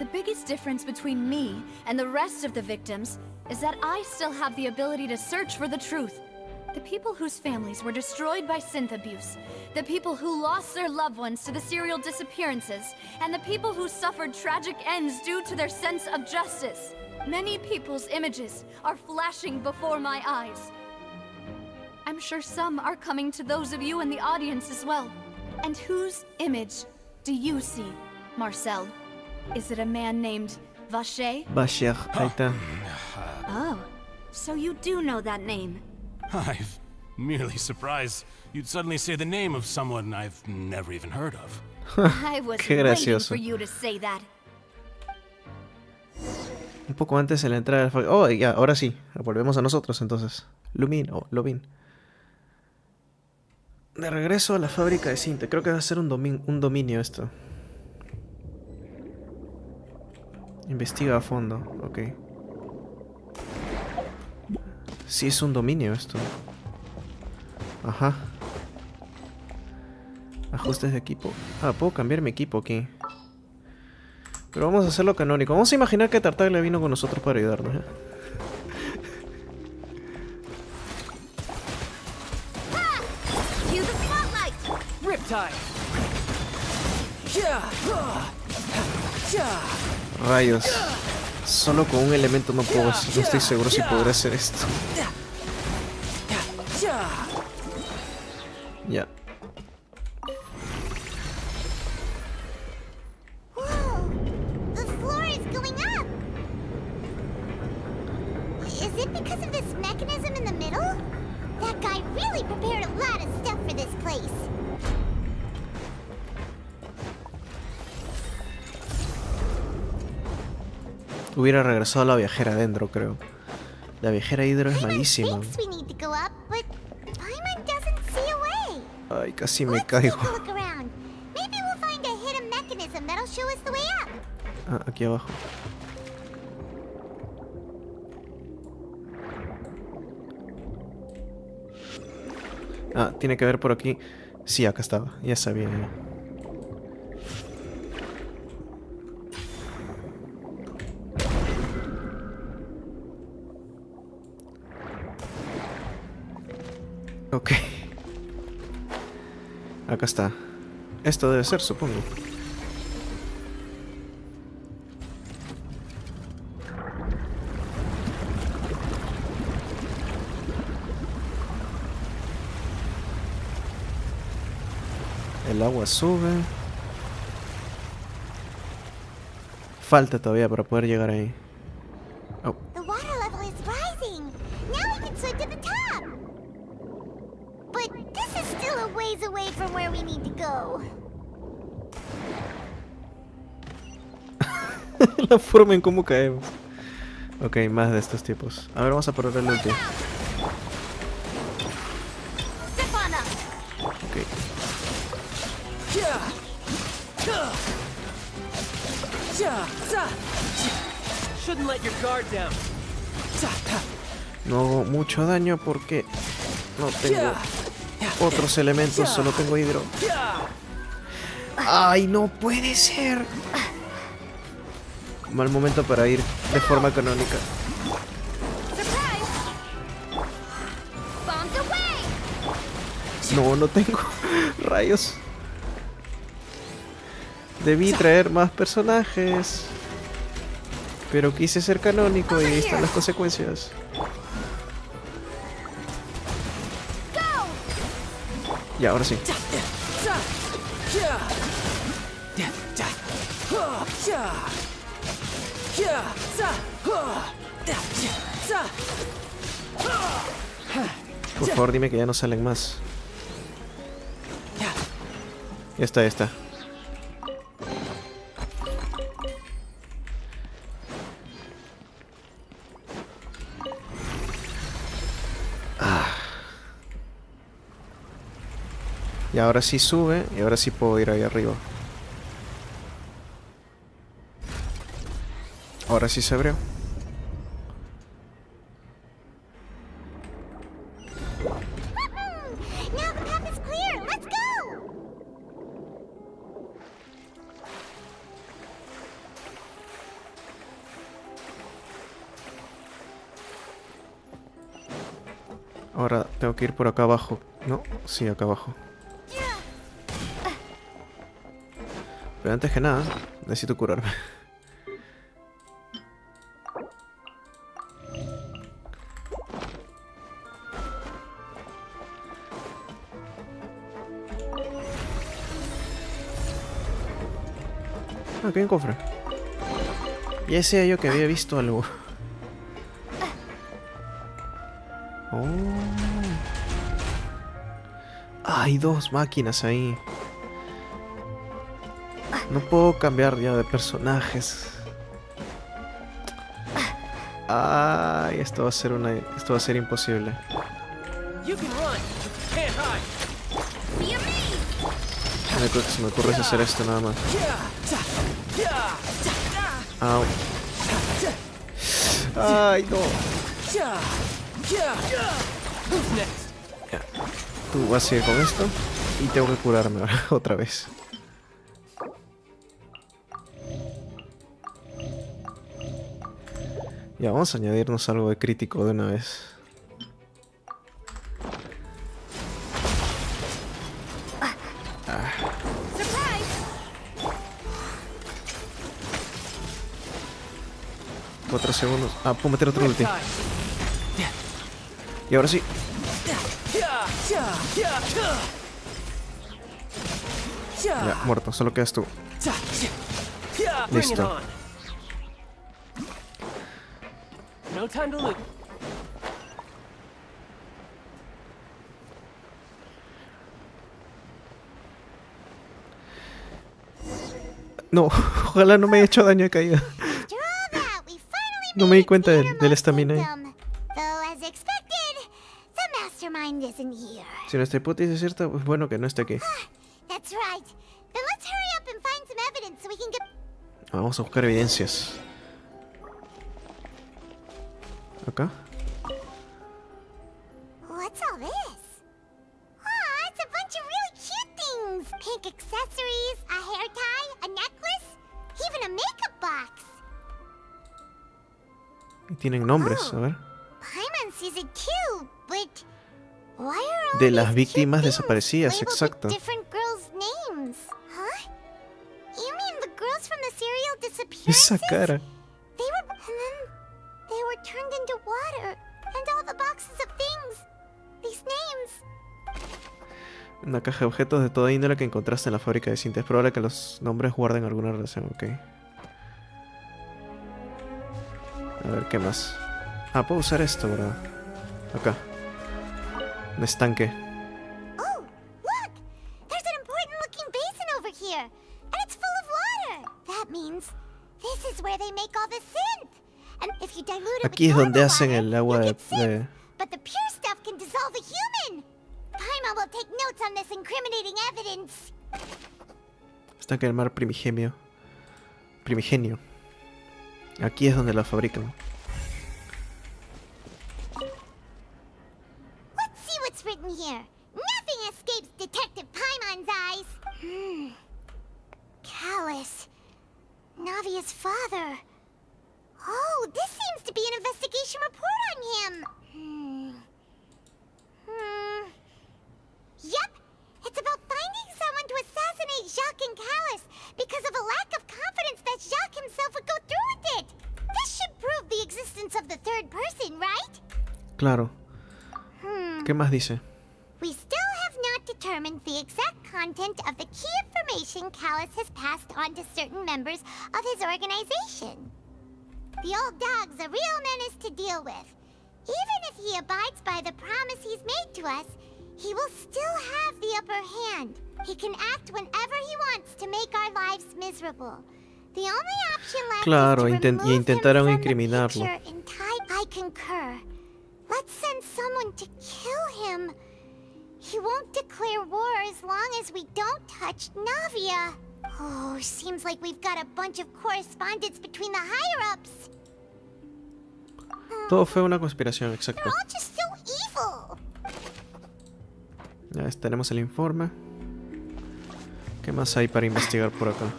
The biggest difference between me and the rest of the victims is that I still have the ability to search for the truth. The people whose families were destroyed by synth abuse, the people who lost their loved ones to the serial disappearances, and the people who suffered tragic ends due to their sense of justice. Many people's images are flashing before my eyes. I'm sure some are coming to those of you in the audience as well. And whose image do you see, Marcel? Is it a man named Vacher? Vacher, ahí está. Oh, so you do know that name. I'm merely surprised you'd suddenly say the name of someone I've never even heard of. I was waiting for you to say that. Un poco antes de la entrada del... Oh, ya, ahora sí. Volvemos a nosotros entonces. Lobin. De regreso a la fábrica de cinta. Creo que va a ser un dominio esto. Investiga a fondo. Ok. Sí, es un dominio esto. Ajá. Ajustes de equipo. Ah, puedo cambiar mi equipo aquí. Pero vamos a hacerlo canónico. Vamos a imaginar que Tartaglia vino con nosotros para ayudarnos, ¿eh? Rayos. Solo con un elemento no puedo. No estoy seguro si podré hacer esto. Ya. The floor is going up. Is it because of this mechanism in the middle? Hubiera regresado a la viajera adentro, creo. La viajera hidro es malísima. We need to go up, but Paimon doesn't see a way. Ay, casi me caigo. Take a look around. Maybe we'll find a hidden mechanism that'll show us the way up. Ah, aquí abajo. Ah, tiene que ver por aquí. Sí, acá estaba. Ya sabía. Ok. Acá está. Esto debe ser, supongo. El agua sube. Falta todavía para poder llegar ahí. Oh. The water level is rising. Now we can swim to the top. But this is still a ways away from where we need to go. La forma en cómo caemos. Ok, más de estos tipos. A ver, vamos a probar el último. Ok. Shouldn't let your guard down. No hago mucho daño porque no tengo otros elementos, solo tengo hidro. ¡Ay, no puede ser! Mal momento para ir de forma canónica. No, no tengo rayos. Debí traer más personajes, pero quise ser canónico y ahí están las consecuencias. Y ahora sí. Por favor, dime que ya no salen más. Ya está, ya está. Y ahora sí sube, y ahora sí puedo ir ahí arriba. Ahora sí se abrió. Now the path is clear. Let's go. Ahora tengo que ir por acá abajo. ¿No? Sí, acá abajo. Pero antes que nada, necesito curarme. Ah, aquí hay un cofre. Ya decía yo que había visto algo. Oh. Hay dos máquinas ahí. No puedo cambiar ya de personajes. Ay, esto va a ser imposible. Lo único que se me ocurre es hacer esto nada más. Au. Ay, no. Ya. Tú vas a ir con esto y tengo que curarme ahora otra vez. Ya, vamos a añadirnos algo de crítico de una vez. Ah. 4 segundos. Ah, puedo meter otro ulti. Y ahora sí. Ya, muerto. Solo quedas tú. Listo. No time to lose. No, ojalá no me haya hecho daño de caída. After all that, we No me di cuenta del estamina ahí. Though, as expected, the mastermind isn't here. Si nuestra hipótesis es cierta, pues bueno que no esté aquí. That's right. Then let's hurry up and find some evidence so we can get... Vamos a buscar evidencias. Acá. What's all this? Aw, it's a bunch of really cute things. Pink accessories, a hair tie, a necklace, even a makeup box. Y tienen nombres, a ver. Paimon sees it too, but why are all De las these víctimas cute things desaparecidas, labeled exacto. with different girls' names? Huh? You mean the girls from the serial disappearances? Esa cara. They were, and then they were turned into water, and all the boxes of things, these names. Una caja de objetos de toda índole que encontraste en la fábrica de cinta. Es probable que los nombres guarden alguna relación, ok. A ver, ¿qué más? Ah, puedo usar esto, ¿verdad? Acá. Un estanque. Oh, look! There's an important-looking basin over here, and it's full of water. That means this is where they make all the synth. And if you dilute it Aquí es with donde normal hacen water, el agua you de... get synth, but the pure stuff can dissolve a human. Paimon will take notes on this incriminating evidence. Estanque del mar primigenio. Primigenio. Aquí es donde la fabrican. Let's see what's written here. Nothing escapes Detective Paimon's eyes. Callus. Navia's father. Oh, this seems to be an investigation report on him. Yep. It's about finding someone to assassinate Jacques and Callus because of a lack of confidence that Jacques himself would go through with it. This should prove the existence of the third person, right? Claro. ¿Qué más dice? We still have not determined the exact content of the key information Callus has passed on to certain members of his organization. The old dog's a real menace to deal with. Even if he abides by the promise he's made to us, he will still have the upper hand. He can act whenever he wants to make our lives miserable. The only option left Claro, is to remove intentaron him from the incriminarlo. picture in time. I concur. Let's send someone to kill him. He won't declare war as long as we don't touch Navia. Oh, seems like we've got a bunch of correspondence between the higher-ups. Todo fue una conspiración, exacto. They're all just so evil. Ya ves, tenemos el informe. ¿Qué más hay para investigar por acá?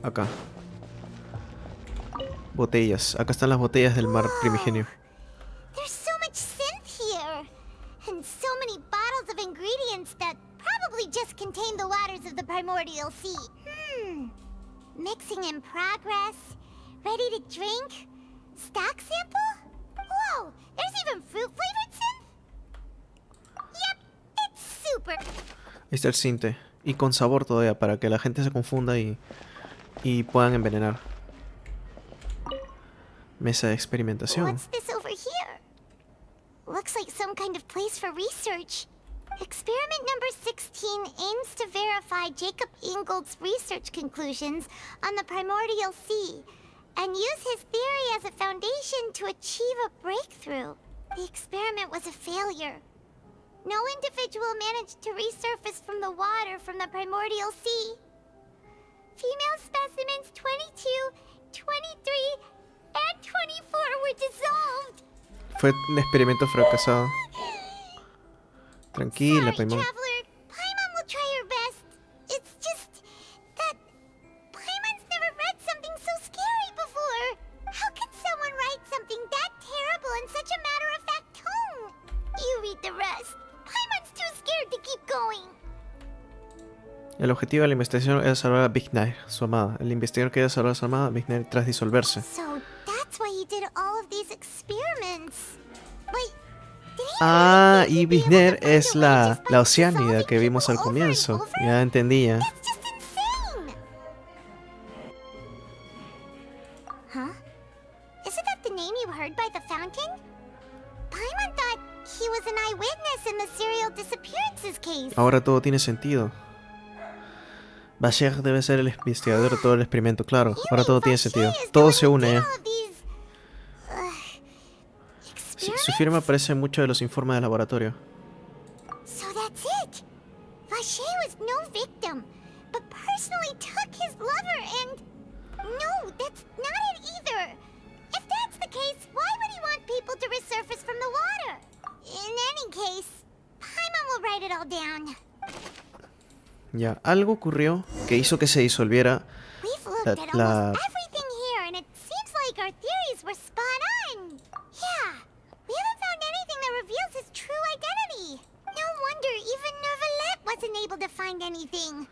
Acá. Botellas. Acá están las botellas del mar primigenio. There's so much synth here. And so many bottles of ingredients that probably just contain the waters of the primordial sea. Mixing in progress. Ready to drink? Stock sample? Whoa, there's even fruit-flavored synth? Yep, it's super. Ahí está el cinte. Y con sabor todavía, para que la gente se confunda y puedan envenenar. Mesa de experimentación. What's this over here? Looks like some kind of place for research. Experiment number 16 aims to verify Jacob Ingold's research conclusions on the primordial sea and use his theory as a foundation to achieve a breakthrough. The experiment was a failure. No individual managed to resurface from the water from the primordial sea. Female specimens 22, 23, and 24 were dissolved. Fue un experimento fracasado. Tranquila, Paimon. Traveler, Paimon will try her best. It's just that Paimon's never read something so scary before. How could someone write something that terrible in such a matter-of-fact tone? You read the rest. Paimon's too scared to keep going. El objetivo de la investigación era salvar a Big Knight, su amada. El investigador quería salvar a su amada Big Knight tras disolverse. So that's why he did all of these experiments. Wait, Ah, y Big Knight es la oceánida que vimos al comienzo. Ya entendía. Huh? Isn't that the name you heard by the fountain? Paimon thought he was an eyewitness in the serial disappearances case. Ahora todo tiene sentido. Vacher debe ser el investigador de todo el experimento, claro. Ahora todo tiene sentido. Todo se une ya. Sí, su firma aparece en muchos de los informes de laboratorio. So that's it. Vacher was no victim, but personally took his lover and... No, that's not it either. If that's the case, why would he want people to resurface from the water? In any case, Paimon will write it all down. Ya, algo ocurrió que hizo que se disolviera We've looked at almost everything here, and it seems like our theories were spot on. Yeah, we haven't found anything that reveals his true identity. No wonder even neuvillette wasn't able to find anything.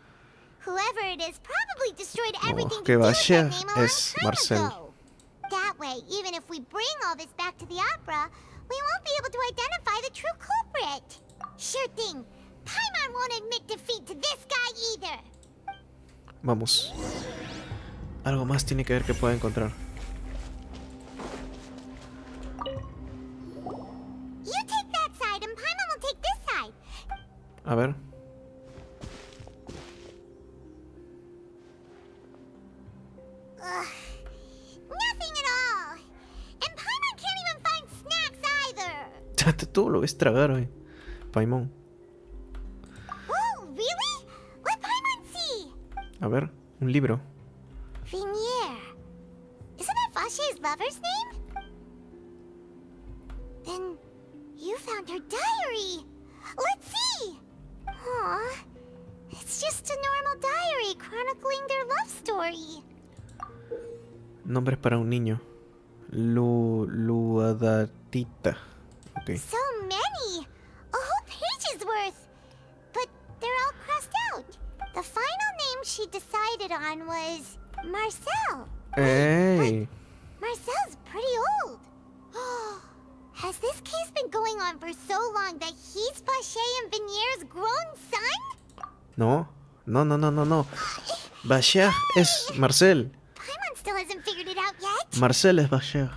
Whoever it is probably destroyed everything que to do with that Vacher name a long es time Marcel. ago. That way, even if we bring all this back to the opera, we won't be able to identify the true culprit. Sure thing. Paimon won't admit defeat to this guy either. Vamos. Algo más tiene que ver que pueda encontrar. You take that side and Paimon will take this side. A ver. Nothing at all. And Paimon can't even find snacks either. Tú lo ves tragar hoy. Paimon. Oh, really? Let Paimon see. A ver, un libro. Venier. Isn't that Vacher's lover's name? Then you found her diary. Let's see. Aw. It's just a normal diary chronicling their love story. Nombres para un niño. Luadatita. Ok. So many! A whole page's worth! But they're all crossed out. The final name she decided on was Marcel. ¡Ey! Marcel's pretty old. Has this case been going on for so long that he's Vacher and Venier's grown son? No. No. Vacher es Marcel. Paimon still hasn't figured it out yet. Marcel es Vacher.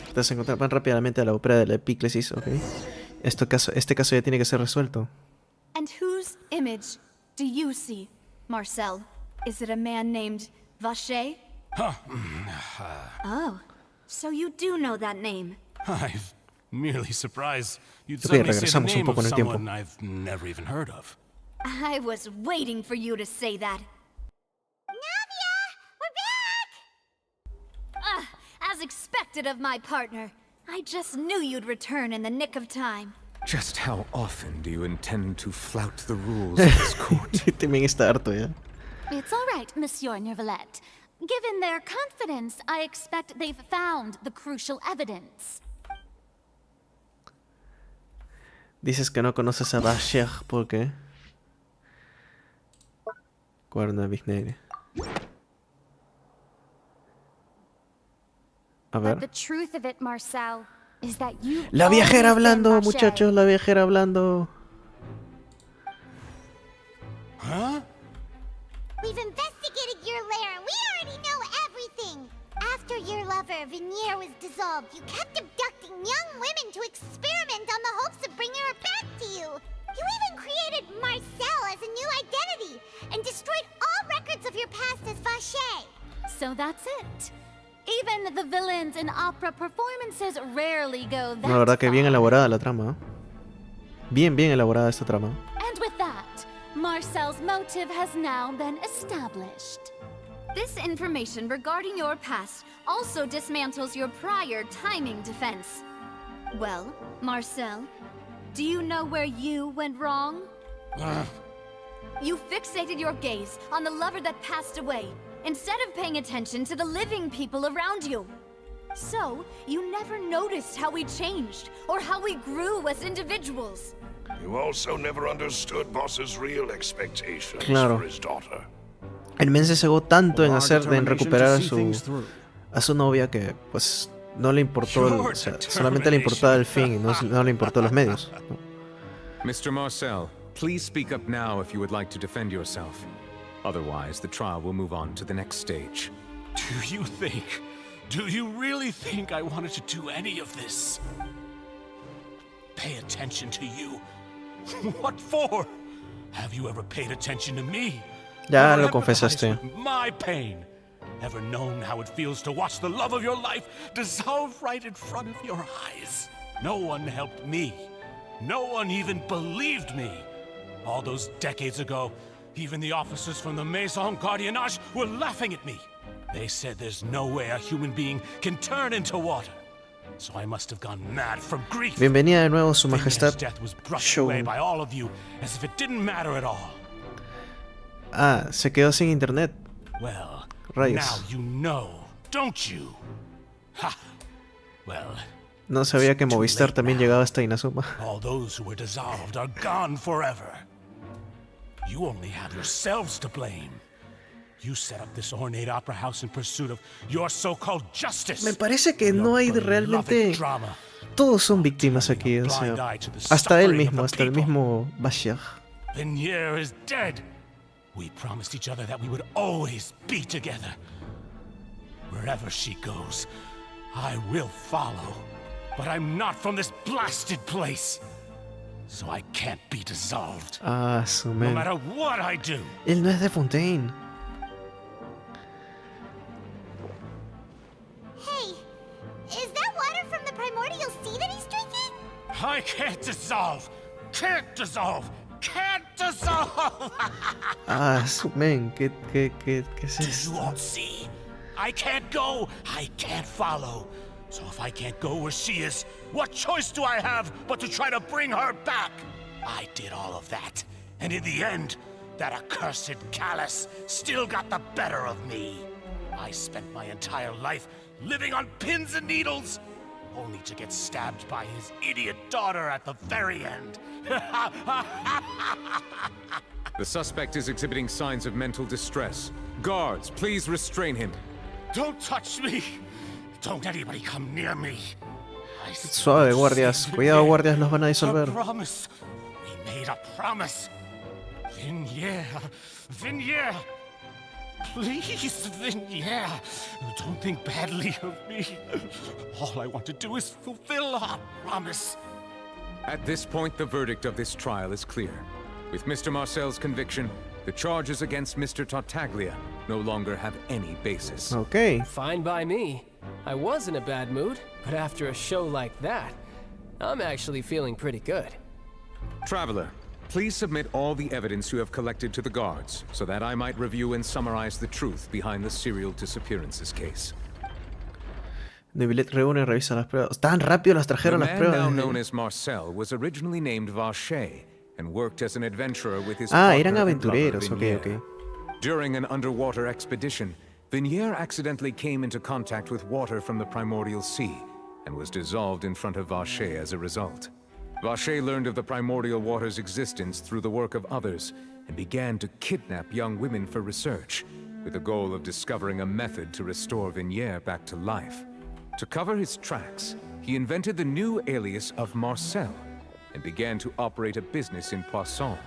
Te vas a encontrar más rápidamente a la ópera de la epíclesis, ¿ok? Este caso ya tiene que ser resuelto. And whose image do you see, Marcel? Is it a man named Vacher? Oh, so you do know that name. I'm merely surprised you'd Ok, suddenly say the regresamos un name poco of en el tiempo. someone I've never even heard of. I was waiting for you to say that. As expected of my partner. I just knew you'd return in the nick of time. Just how often do you intend to flout the rules of this court? También está harto ya. It's all right, Monsieur Neuvillette. Given their confidence, I expect they've found the crucial evidence. Dices que no conoces a Vacher porque... Guarda Vignere. A ver. But the truth of it, Marcel, is that you La viajera hablando, muchachos, la viajera hablando. Huh? We've investigated your lair. We already know everything. After your lover, Venier, was dissolved, you kept abducting young women to experiment on the hopes of bringing her back to you. You even created Marcel as a new identity and destroyed all records of your past as Vacher. So that's it. Even the villains in opera performances rarely go that La verdad que bien far. elaborada la trama. Bien elaborada esta trama. And with that, Marcel's motive has now been established. This information regarding your past also dismantles your prior timing defense. Well, Marcel, do you know where you went wrong? You fixated your gaze on the lover that passed away, instead of paying attention to the living people around you. So, you never noticed how we changed, or how we grew as individuals. You also never understood Boss's real expectations Claro. for his daughter. El men se cegó tanto en recuperar a su novia que pues no le importó, o sea, solamente le importaba el fin y no le importó los medios, ¿no? Mr. Marcel, please speak up now if you would like to defend yourself. Otherwise, the trial will move on to the next stage. Do you really think I wanted to do any of this? Pay attention to you. What for? Have you ever paid attention to me? Ya Ever lo confesaste. empathized with my pain? Ever known how it feels to watch the love of your life dissolve right in front of your eyes? No one helped me. No one even believed me. All those decades ago, even the officers from the Maison Gardiennage were laughing at me. They said there's no way a human being can turn into water. So I must have gone mad from grief. Bienvenida de nuevo, Su Vineyard's Majestad death was brushed Shogun. away by all of you as if it didn't matter at all. Ah, se quedó sin internet. Well, Rayos. now you know, don't you? Ha! Well, No sabía que Movistar también llegaba hasta Inazuma. all those who were dissolved are gone forever. You only have yourselves to blame. You set up this ornate opera house in pursuit of your so-called justice. Me parece que no hay realmente... Drama. Todos son víctimas aquí, o sea... Hasta él mismo, hasta el mismo Bashir. Vignier is dead. We promised each other that we would always be together. Wherever she goes, I will follow. But I'm not from this blasted place. So I can't be dissolved. Ah, su No men. matter what I do. Él no es de Fontaine. Hey, is that water from the primordial sea that he's drinking? I can't dissolve. Can't dissolve. Can't dissolve. Ah, su men. ¿Qué es esto? You won't see. I can't go. I can't follow. So if I can't go where she is, what choice do I have but to try to bring her back? I did all of that. And in the end, that accursed Callus still got the better of me. I spent my entire life living on pins and needles, only to get stabbed by his idiot daughter at the very end. The suspect is exhibiting signs of mental distress. Guards, please restrain him. Don't touch me! Don't anybody come near me! Suave, guardias. Cuidado, guardias, los van a disolver. A promise! We made a promise! Vignier! Vignier! Please, Vignier! Don't think badly of me. All I want to do is fulfill our promise. At this point, the verdict of this trial is clear. With Mr. Marcel's conviction, the charges against Mr. Tartaglia no longer have any basis. Okay. Fine by me. I was in a bad mood, but after a show like that, I'm actually feeling pretty good. Traveler, please submit all the evidence you have collected to the guards, so that I might review and summarize the truth behind the serial disappearances case. Neuvillette reúne y revisa las pruebas. Tan rápido las The trajeron las man pruebas. now known as Marcel was originally named Vacher and worked as an adventurer with his Ah, partner eran and brother, aventureros. Ok, Vignier. ok. During an underwater expedition, Vignier accidentally came into contact with water from the primordial sea and was dissolved in front of Vacher as a result. Vacher learned of the primordial water's existence through the work of others and began to kidnap young women for research, with the goal of discovering a method to restore Vignier back to life. To cover his tracks, he invented the new alias of Marcel and began to operate a business in Poisson.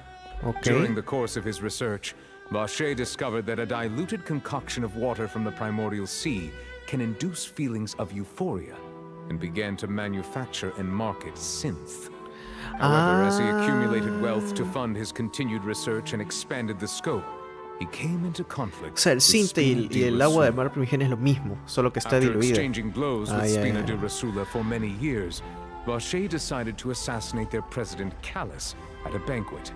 Okay. During the course of his research, Vacher discovered that a diluted concoction of water from the primordial sea can induce feelings of euphoria, and began to manufacture and market synth. However, as he accumulated wealth to fund his continued research and expanded the scope, he came into conflict. O sea, el with cinte Spina y el di agua de Rosula. mar primigenia es lo mismo, solo que está After diluida. exchanging blows with Ah, ya, Spina ya. di Rosula for many years, Vacher decided to assassinate their president Callus at a banquet.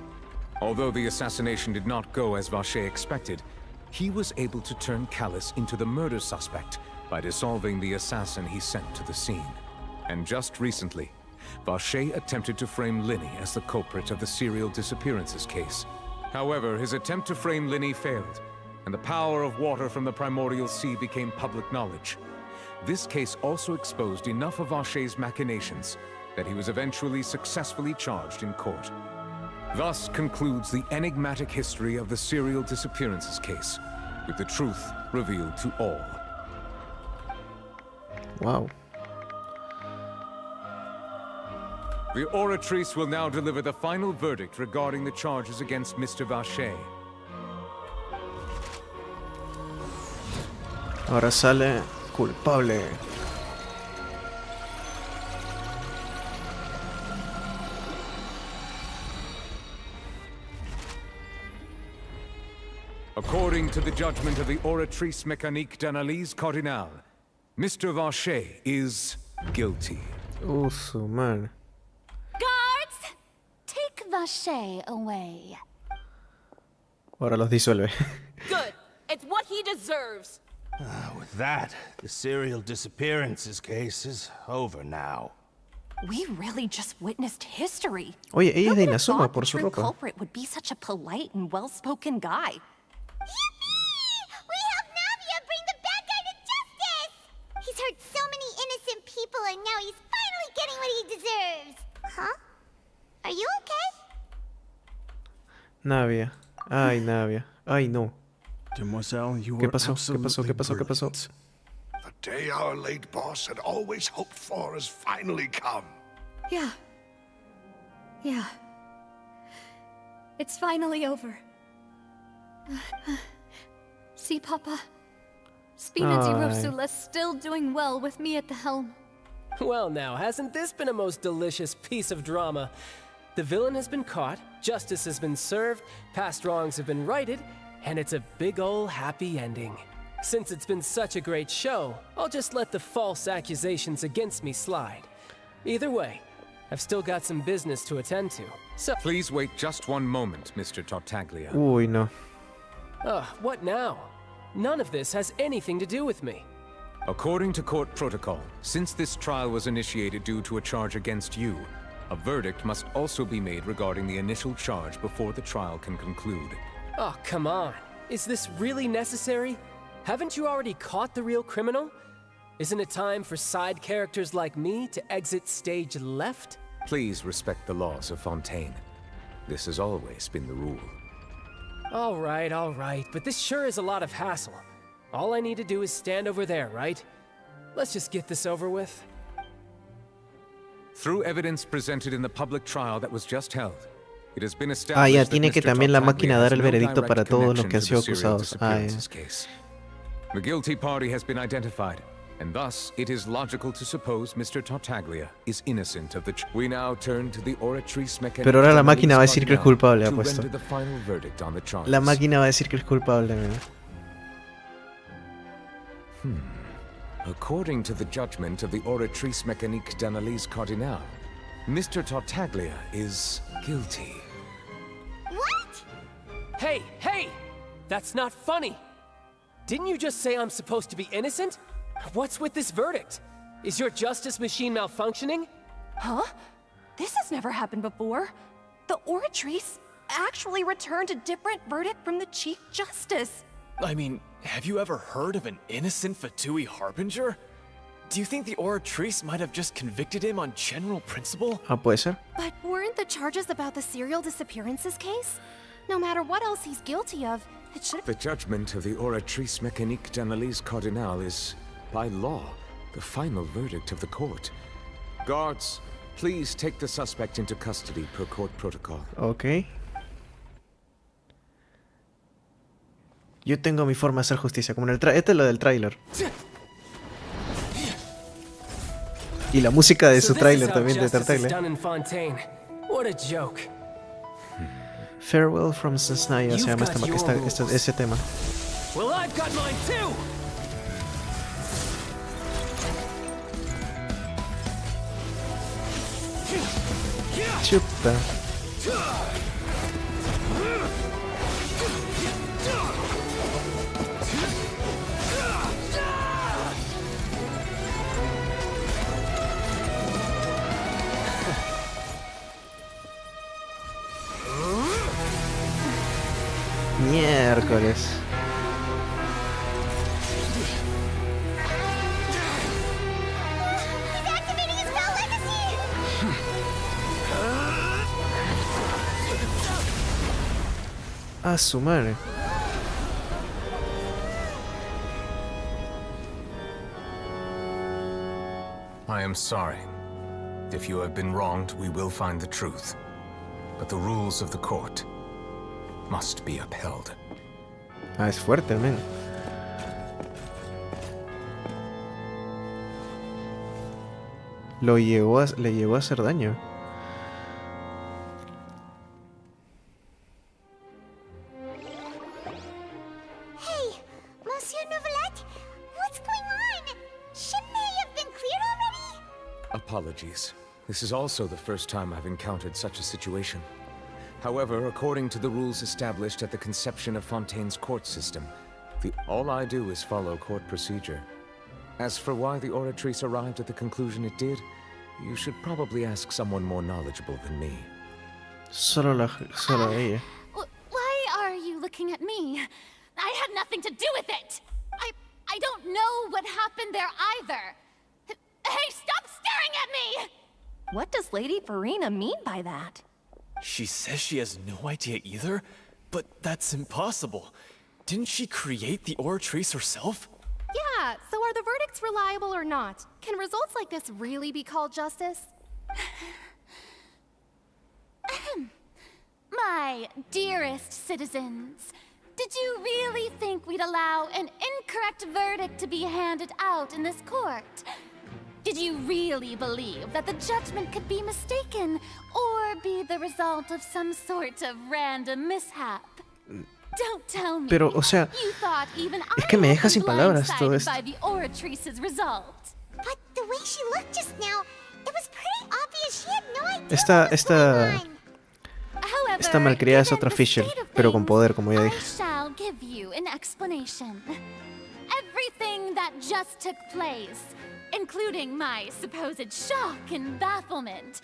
Although the assassination did not go as Vacher expected, he was able to turn Callus into the murder suspect by dissolving the assassin he sent to the scene. And just recently, Vacher attempted to frame Lyney as the culprit of the serial disappearances case. However, his attempt to frame Lyney failed, and the power of water from the primordial sea became public knowledge. This case also exposed enough of Vacher's machinations that he was eventually successfully charged in court. Thus concludes the enigmatic history of the serial disappearances case, with the truth revealed to all. Wow. The oratrice will now deliver the final verdict regarding the charges against Mr. Vacher. Ahora sale culpable. According to the judgment of the oratrice mécanique d'analyse cardinale, Mr. Vacher is guilty. Su man. Guards! Take Vacher away. Ahora los disuelve. Good. It's what he deserves. With that, the serial disappearances case is over now. We really just witnessed history. Oye, ella es de Who would have Inazuma thought por the su true ropa. culprit would be such a polite and well-spoken guy. We helped Navia bring the bad guy to justice! He's hurt so many innocent people and now he's finally getting what he deserves. Huh? Are you okay? Navia. Ay, Navia. Ay, no. Demoiselle, you ¿Qué were pasó? ¿Qué absolutely pasó? ¿Qué pasó? ¿Qué pasó? brilliant. The day our late boss had always hoped for has finally come. Yeah. Yeah. It's finally over. See, Papa? Spina di Aye. Rosula's still doing well with me at the helm. Well now, hasn't this been a most delicious piece of drama? The villain has been caught, justice has been served, past wrongs have been righted, and it's a big ol' happy ending. Since it's been such a great show, I'll just let the false accusations against me slide. Either way, I've still got some business to attend to, so— Please wait just one moment, Mr. Tartaglia. Uy, no. What now? None of this has anything to do with me. According to court protocol, since this trial was initiated due to a charge against you, a verdict must also be made regarding the initial charge before the trial can conclude. Oh, come on. Is this really necessary? Haven't you already caught the real criminal? Isn't it time for side characters like me to exit stage left? Please respect the laws of Fontaine. This has always been the rule. All right, but this sure is a lot of hassle. All I need to do is stand over there, right? Let's just get this over with. Through evidence presented in the public trial that was just held, it has been Ah, established ya, that tiene que Mr. también la Tartaglia máquina dar has el no veredicto para direct todos los connection que han to sido the serial acusados. Ah, ya. disappearances case. The guilty party has been identified, and thus it is logical to suppose Mr. Tartaglia is innocent of the We now turn to the oratrice mécanique Pero ahora la d'analyse máquina va a decir que es culpable, cardinale to apuesto. render the final verdict on the charges. La máquina va a decir que es culpable, mira. According to the judgment of the oratrice mécanique d'analyse cardinale, Mr. Tartaglia is guilty. What? Hey! That's not funny! Didn't you just say I'm supposed to be innocent? What's with this verdict? Is your justice machine malfunctioning? Huh? This has never happened before. The Oratrice actually returned a different verdict from the Chief Justice. I mean, have you ever heard of an innocent Fatui Harbinger? Do you think the Oratrice might have just convicted him on general principle? Ah, puede ser. But weren't the charges about the serial disappearances case? No matter what else he's guilty of, it should— The judgment of the oratrice mécanique d'analyse cardinale is, by law, the final verdict of the court. Guards, please take the suspect into custody per court protocol. Ok. Yo tengo mi forma de hacer justicia, como en el Este es lo del tráiler. Y la música de su tráiler también de Tartaglia. Done in Fontaine. What a joke. Farewell from Sensnaya se llama ese tema. Well, I've got mine too. Chuta. Miércoles. He's activating his spell legacy! A su madre. I am sorry. If you have been wronged, we will find the truth. But the rules of the court must be upheld. Ah, es fuerte, men. Le llegó a hacer daño. Monsieur Neuvillette? What's going on? Shouldn't they have been cleared already? Apologies. This is also the first time I've encountered such a situation. However, according to the rules established at the conception of Fontaine's court system, all I do is follow court procedure. As for why the Oratrice arrived at the conclusion it did, you should probably ask someone more knowledgeable than me. Solo ella. Why are you looking at me? I had nothing to do with it! I don't know what happened there either! Hey, stop staring at me! What does Lady Furina mean by that? She says she has no idea either? But that's impossible. Didn't she create the Oratrice herself? Yeah, so are the verdicts reliable or not? Can results like this really be called justice? My dearest citizens, did you really think we'd allow an incorrect verdict to be handed out in this court? Did you really believe that the judgment could be mistaken or be the result of some sort of random mishap? Don't tell me. Pero, o sea, you thought even es que me deja sin palabras todo blindsided esto. by the Oratrice's result. But the way she looked just now, it was pretty obvious she had no idea. Esta malcriada es otra Fisher, pero con poder, como ya I dije. shall give you an explanation. Everything that just took place, including my supposed shock and bafflement,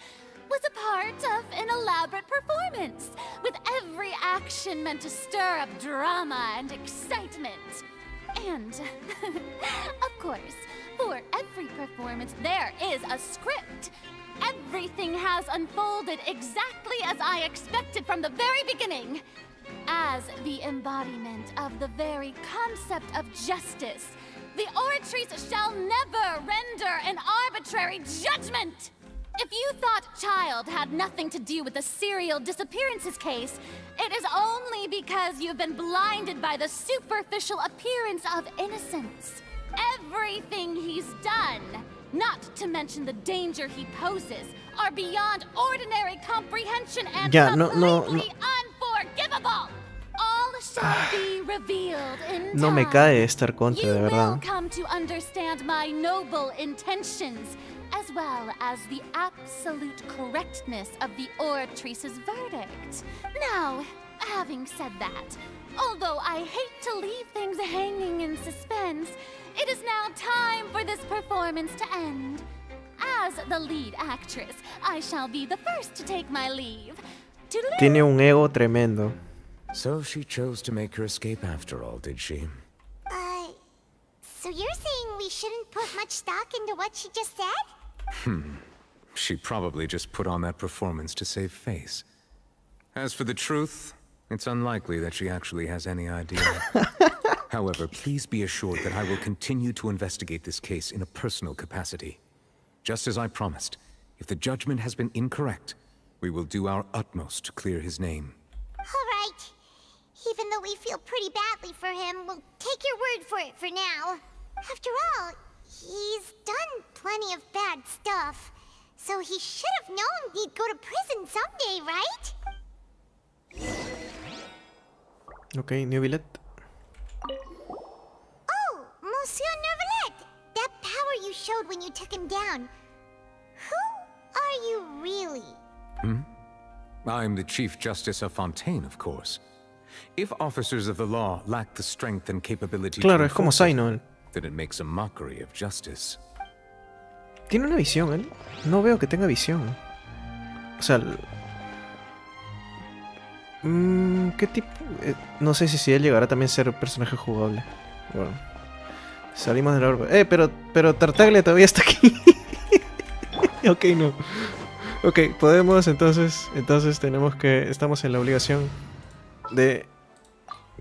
was a part of an elaborate performance, with every action meant to stir up drama and excitement. And, of course, for every performance there is a script. Everything has unfolded exactly as I expected from the very beginning. As the embodiment of the very concept of justice, the Oratrice shall never render an arbitrary judgment! If you thought Child had nothing to do with the serial disappearances case, it is only because you've been blinded by the superficial appearance of innocence. Everything he's done, not to mention the danger he poses, are beyond ordinary comprehension and completely unforgivable. All shall be revealed in time. No me cae este arconte, de You will verdad. come to understand my noble intentions, as well as the absolute correctness of the Oratrice's verdict. Now, having said that, although I hate to leave things hanging in suspense, it is now time for this performance to end. As the lead actress, I shall be the first to take my leave. Tiene un ego tremendo. So she chose to make her escape after all, did she? So you're saying we shouldn't put much stock into what she just said? She probably just put on that performance to save face. As for the truth, it's unlikely that she actually has any idea. However, please be assured that I will continue to investigate this case in a personal capacity. Just as I promised, if the judgment has been incorrect, we will do our utmost to clear his name. All right. Even though we feel pretty badly for him, we'll take your word for it for now. After all, he's done plenty of bad stuff. So he should have known he'd go to prison someday, right? Okay, neuvillette. Oh, Monsieur Neuvillette! That power you showed when you took him down. Who are you really? I'm the Chief Justice of Fontaine, of course. If officers of the law lack the strength and capability Claro, to es como enforce it, Zaino. then it makes a mockery of justice. Tiene una visión, él. No veo que tenga visión. O sea... ¿qué tipo...? No sé si él llegará también a ser personaje jugable. Bueno. Salimos de la orbe. Pero Tartaglia todavía está aquí. Ok, no. Ok, podemos, entonces tenemos que... Estamos en la obligación de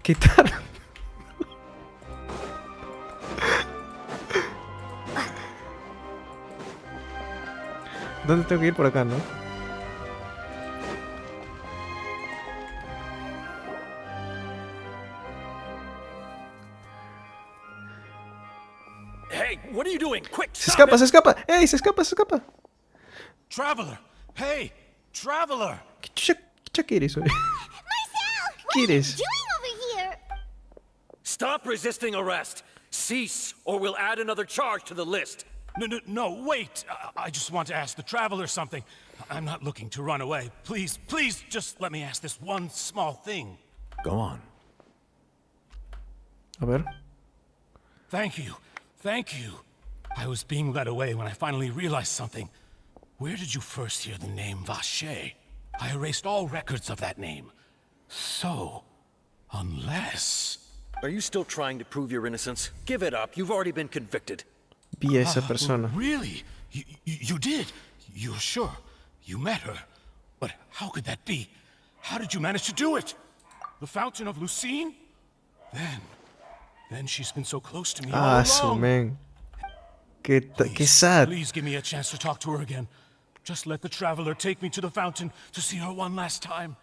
quitar... ¿Dónde tengo que ir? Por acá, ¿no? Hey, what are you doing? Quick, ¡Se stop escapa, it! se escapa! ¡Ey, se escapa, se escapa! Traveler! Hey! Traveler! ¿Qué chucha quieres, oye? Marcel! ¿Qué quieres? What are you doing over here? Stop resisting arrest! Cease, or we'll add another charge to the list! No, wait! I just want to ask the Traveler something. I'm not looking to run away. Please, just let me ask this one small thing. Go on. A ver. Thank you. I was being led away when I finally realized something. Where did you first hear the name Vache? I erased all records of that name. So, unless... Are you still trying to prove your innocence? Give it up. You've already been convicted. Vi a esa persona. Really? You did? You're sure? You met her? But how could that be? How did you manage to do it? The Fountain of Lucine? Then she's been so close to me all along. Su man. Qué sad. Please give me a chance to talk to her again. Just let the Traveler take me to the fountain to see her one last time.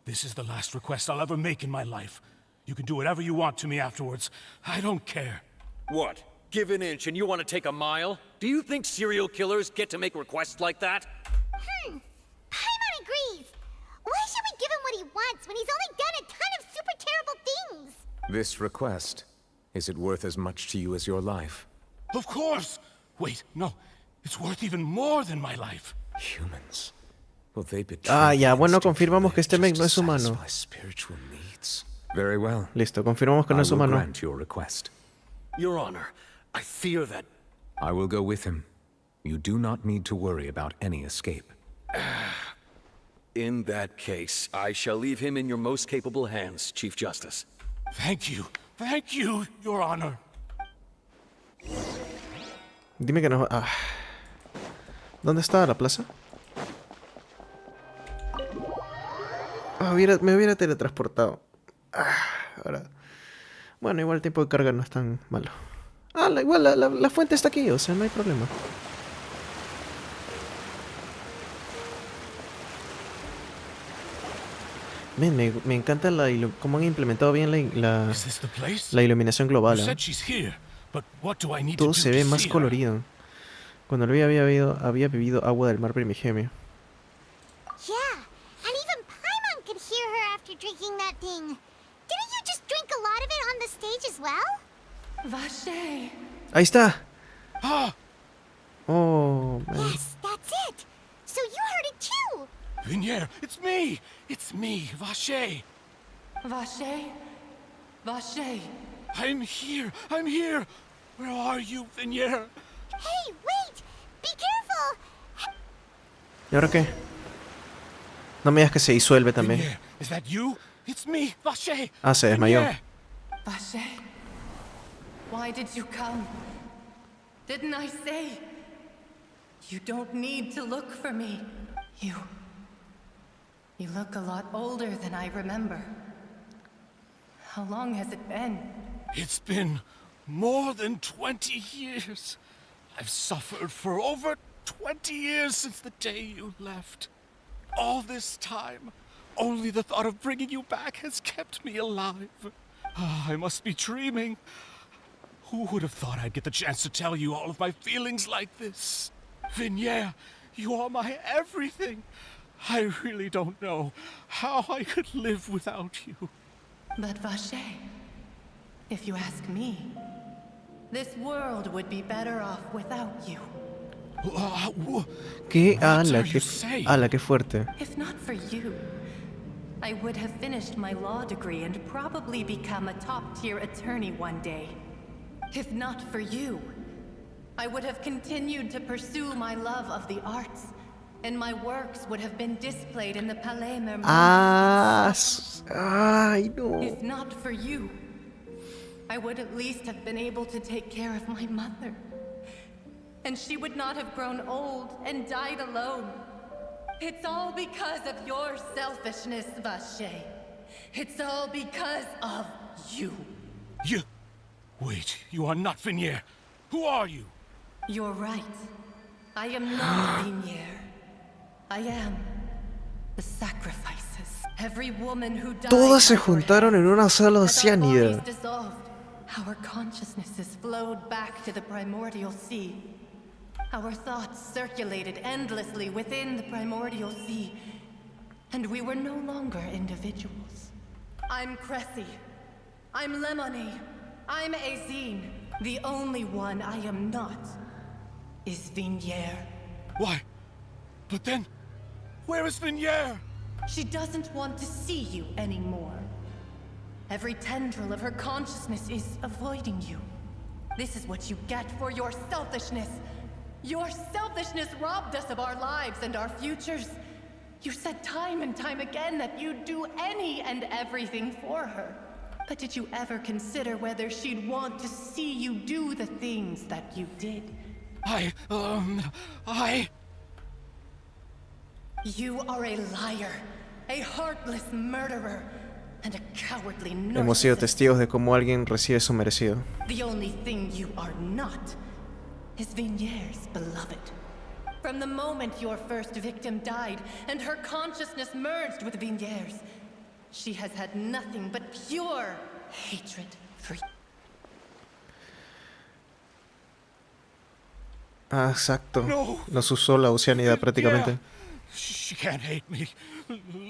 This is the last request I'll ever make in my life. You can do whatever you want to me afterwards. I don't care. What? Give an inch and you want to take a mile? Do you think serial killers get to make requests like that? Paimon agrees. Why should we give him what he wants when he's only done a ton of super terrible things? This request, is it worth as much to you as your life? Of course! Wait, no. It's worth even more than my life. Humans. Will they betray ya, bueno, confirmamos que este mech no es humano. spiritual needs? Very well. Listo, confirmamos que no es I will humano. grant your request. Your Honor, I fear that... I will go with him. You do not need to worry about any escape. In that case, I shall leave him in your most capable hands, Chief Justice. Thank you, Your Honor. Dime que no... ¿Dónde está la plaza? Me hubiera teletransportado. Ahora... Bueno, igual el tiempo de carga no es tan malo. Igual la fuente está aquí, o sea, no hay problema. Me encanta cómo han implementado bien la iluminación global. Todo se ve más colorido. Cuando había bebido agua del mar primigemio. Yeah, and even Paimon could hear her after drinking that thing. Didn't you just drink a lot of it on the stage as well? Vache. Ahí está. Oh, man. Yes, that's it. So you heard it too. Vinier, it's me, Vache. Vache. I'm here. Where are you, Vinier? Hey, wait! Be careful! ¿Y ahora qué? No me digas que se disuelve también. Vinier, is that you? It's me, Vache. Se desmayó. Vache, why did you come? Didn't I say? You don't need to look for me. You look a lot older than I remember. How long has it been? It's been more than 20 years. I've suffered for over 20 years since the day you left. All this time, only the thought of bringing you back has kept me alive. I must be dreaming. Who would have thought I'd get the chance to tell you all of my feelings like this? Vinier, you are my everything. I really don't know how I could live without you. But Vache, if you ask me, this world would be better off without you. ¿Qué? Qué fuerte. If not for you, I would have finished my law degree and probably become a top-tier attorney one day. If not for you, I would have continued to pursue my love of the arts, and my works would have been displayed in the Palais Mermont. No. If not for you, I would at least have been able to take care of my mother. And she would not have grown old and died alone. It's all because of your selfishness, Vache. It's all because of you. You... Wait, you are not Vinier. Who are you? You're right. I am not Vinier. I am the sacrifices. Every woman who died. Todas se juntaron en una sola cianida. Our consciousnesses flowed back to the primordial sea. Our thoughts circulated endlessly within the primordial sea, and we were no longer individuals. I'm Cressy. I'm Lemony. I'm Azine. The only one I am not is Vignier. Why? But then, where is Vignier? She doesn't want to see you anymore. Every tendril of her consciousness is avoiding you. This is what you get for your selfishness. Your selfishness robbed us of our lives and our futures. You said time and time again that you'd do any and everything for her. But did you ever consider whether she'd want to see you do the things that you did? You are a liar, a heartless murderer, and a cowardly Hemos sido narcissist. testigos de cómo alguien recibe su merecido. The only thing you are not is Vignier's beloved. From the moment your first victim died and her consciousness merged with Vignier's, she has had nothing but pure hatred for you. Ah, exacto. No. Nos usó la oceanidad prácticamente. She can't hate me.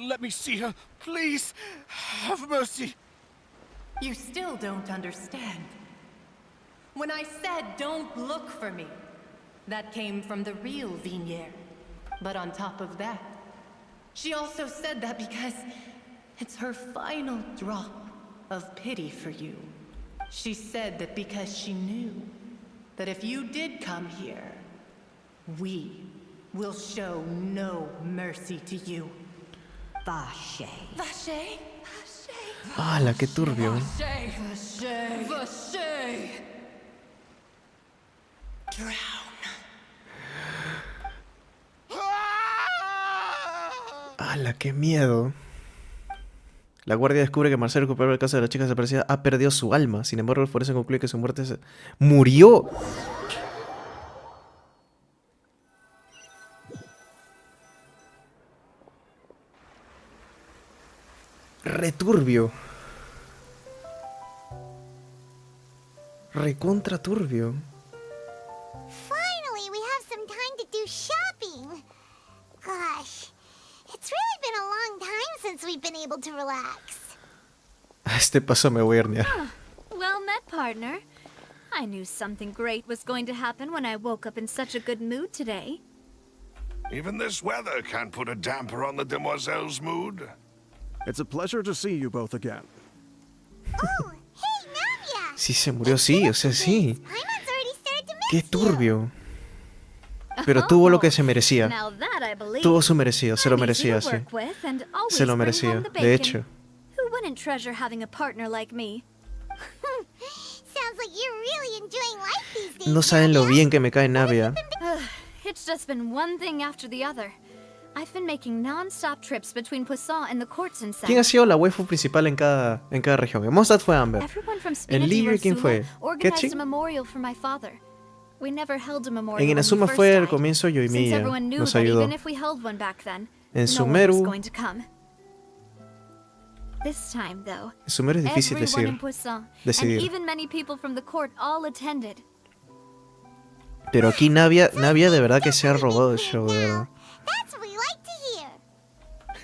Let me see her, please. Have mercy. You still don't understand. When I said don't look for me, that came from the real Vignier. But on top of that, she also said that because it's her final drop of pity for you. She said that because she knew that if you did come here, we will show no mercy to you. Vache. Vache? ¡Hala, qué turbio! Vache. Vache. Drown. ¡Hala, qué miedo! La guardia descubre que Marcel, recuperó el caso de la chica desaparecida, ha perdido su alma. Sin embargo, el forense concluye que su muerte se... ¡Murió! Returbio. Recontra turbio. Finally, we have some time to do shopping. Gosh, it's really been a long time since we've been able to relax. A este paso me voy a herniar. Well met, partner. I knew something great was going to happen when I woke up in such a good mood today. Even this weather can't put a damper on the demoiselle's mood. It's a pleasure to see you both again. Sí, se murió, sí, o sea, sí. Qué turbio. Pero tuvo lo que se merecía. Now that I believe. Tuvo su merecido, se lo merecía, sí. Work with and always Se lo bring merecía, home the de bacon. hecho. Who wouldn't treasure having a partner like me? Sounds like you're really enjoying life these days. No saben lo bien que me cae Navia. It's just been one thing after the other. I've been making non-stop trips between Poisson and the courts in ¿Quién ha sido la waifu principal en cada región? En Mondstadt fue Amber. Everyone from En Spina Libre, ¿quién fue? organized ¿Ketching? a memorial for my father. We never held a memorial En when he Inazuma first fue al died, comienzo since Yoimiya. everyone knew Nos that ayudó. even if we held one back then, En no one was Sumeru. going to come. This time, though, En Sumeru es difícil everyone in Poisson, and decidir. even many people from the court all attended. Pero aquí Navia de verdad que se ha robado el show, de verdad. That's what we like to hear.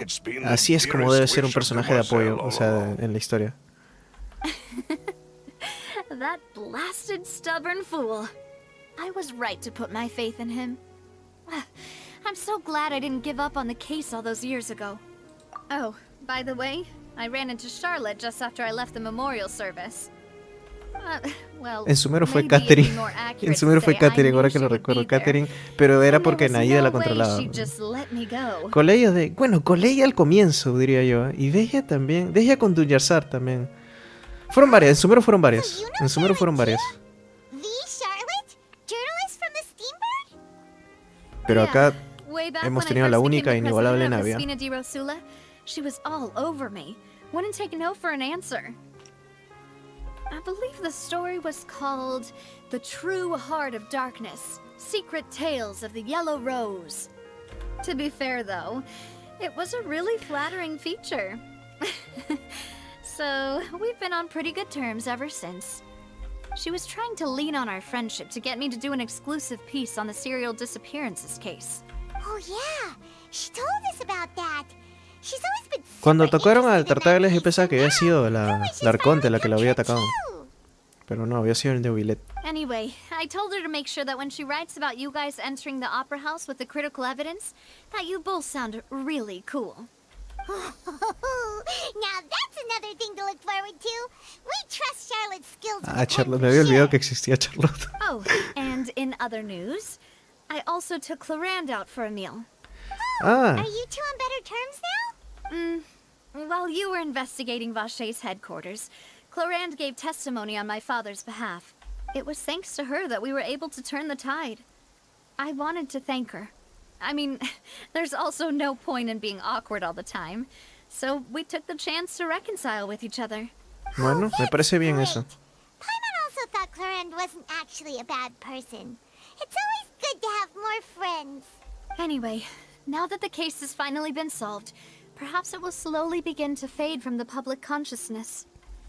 It's been the Así es como debe dearest ser un wish of personaje de apoyo, demoiselle o sea, all along. en la historia. That blasted stubborn fool. I was right to put my faith in him. I'm so glad I didn't give up on the case all those years ago. Oh, by the way, I ran into Charlotte just after I left the memorial service. Well, En Sumeru fue maybe it'd be Catherine. more accurate En to Sumeru fue say I Catherine, knew ahora she que lo would recuerdo. be there. Catherine, pero era porque There was nadie la no way controlaba. she'd just let me go. Coleya de... Bueno, Coleya al comienzo, diría yo. ¿Eh? Y Deja también. Deja con Dunyarzar también. Fueron varias. En Sumeru fueron varias. En Sumeru fueron varias. The Charlotte? Journalist from the Steambird? Pero acá Way back hemos when I tenido la first única e became the inigualable president of Navia. Spina di Rosula, she was all over me. Wouldn't take no for an answer. I believe the story was called The True Heart of Darkness, Secret Tales of the Yellow Rose. To be fair, though, it was a really flattering feature. So, we've been on pretty good terms ever since. She was trying to lean on our friendship to get me to do an exclusive piece on the serial disappearances case. Oh yeah, she told us about that. She's always been Cuando tocaron al Tartaglia yo pensaba que había sido la arconte la que lo había atacado. Pero no, había sido el neuvillette. Anyway, I told her to make sure that when she writes about you guys entering the opera house with the critical evidence, that you both sound really cool. Now that's another thing to look forward to. We trust Charlotte's skills. Ah, Charlotte, me había olvidado que existía Charlotte. Oh, and in other news, I also took Clarand out for a meal. Ah. Are you two on better terms now? While you were investigating Vaché's headquarters, Clarand gave testimony on my father's behalf. It was thanks to her that we were able to turn the tide. I wanted to thank her. I mean, there's also no point in being awkward all the time. So we took the chance to reconcile with each other. Bueno, me parece bien eso. Paimon also thought Clarand wasn't actually a bad person. It's always good to have more friends. Anyway, now that the case has finally been solved, perhaps it will slowly begin to fade from the public consciousness.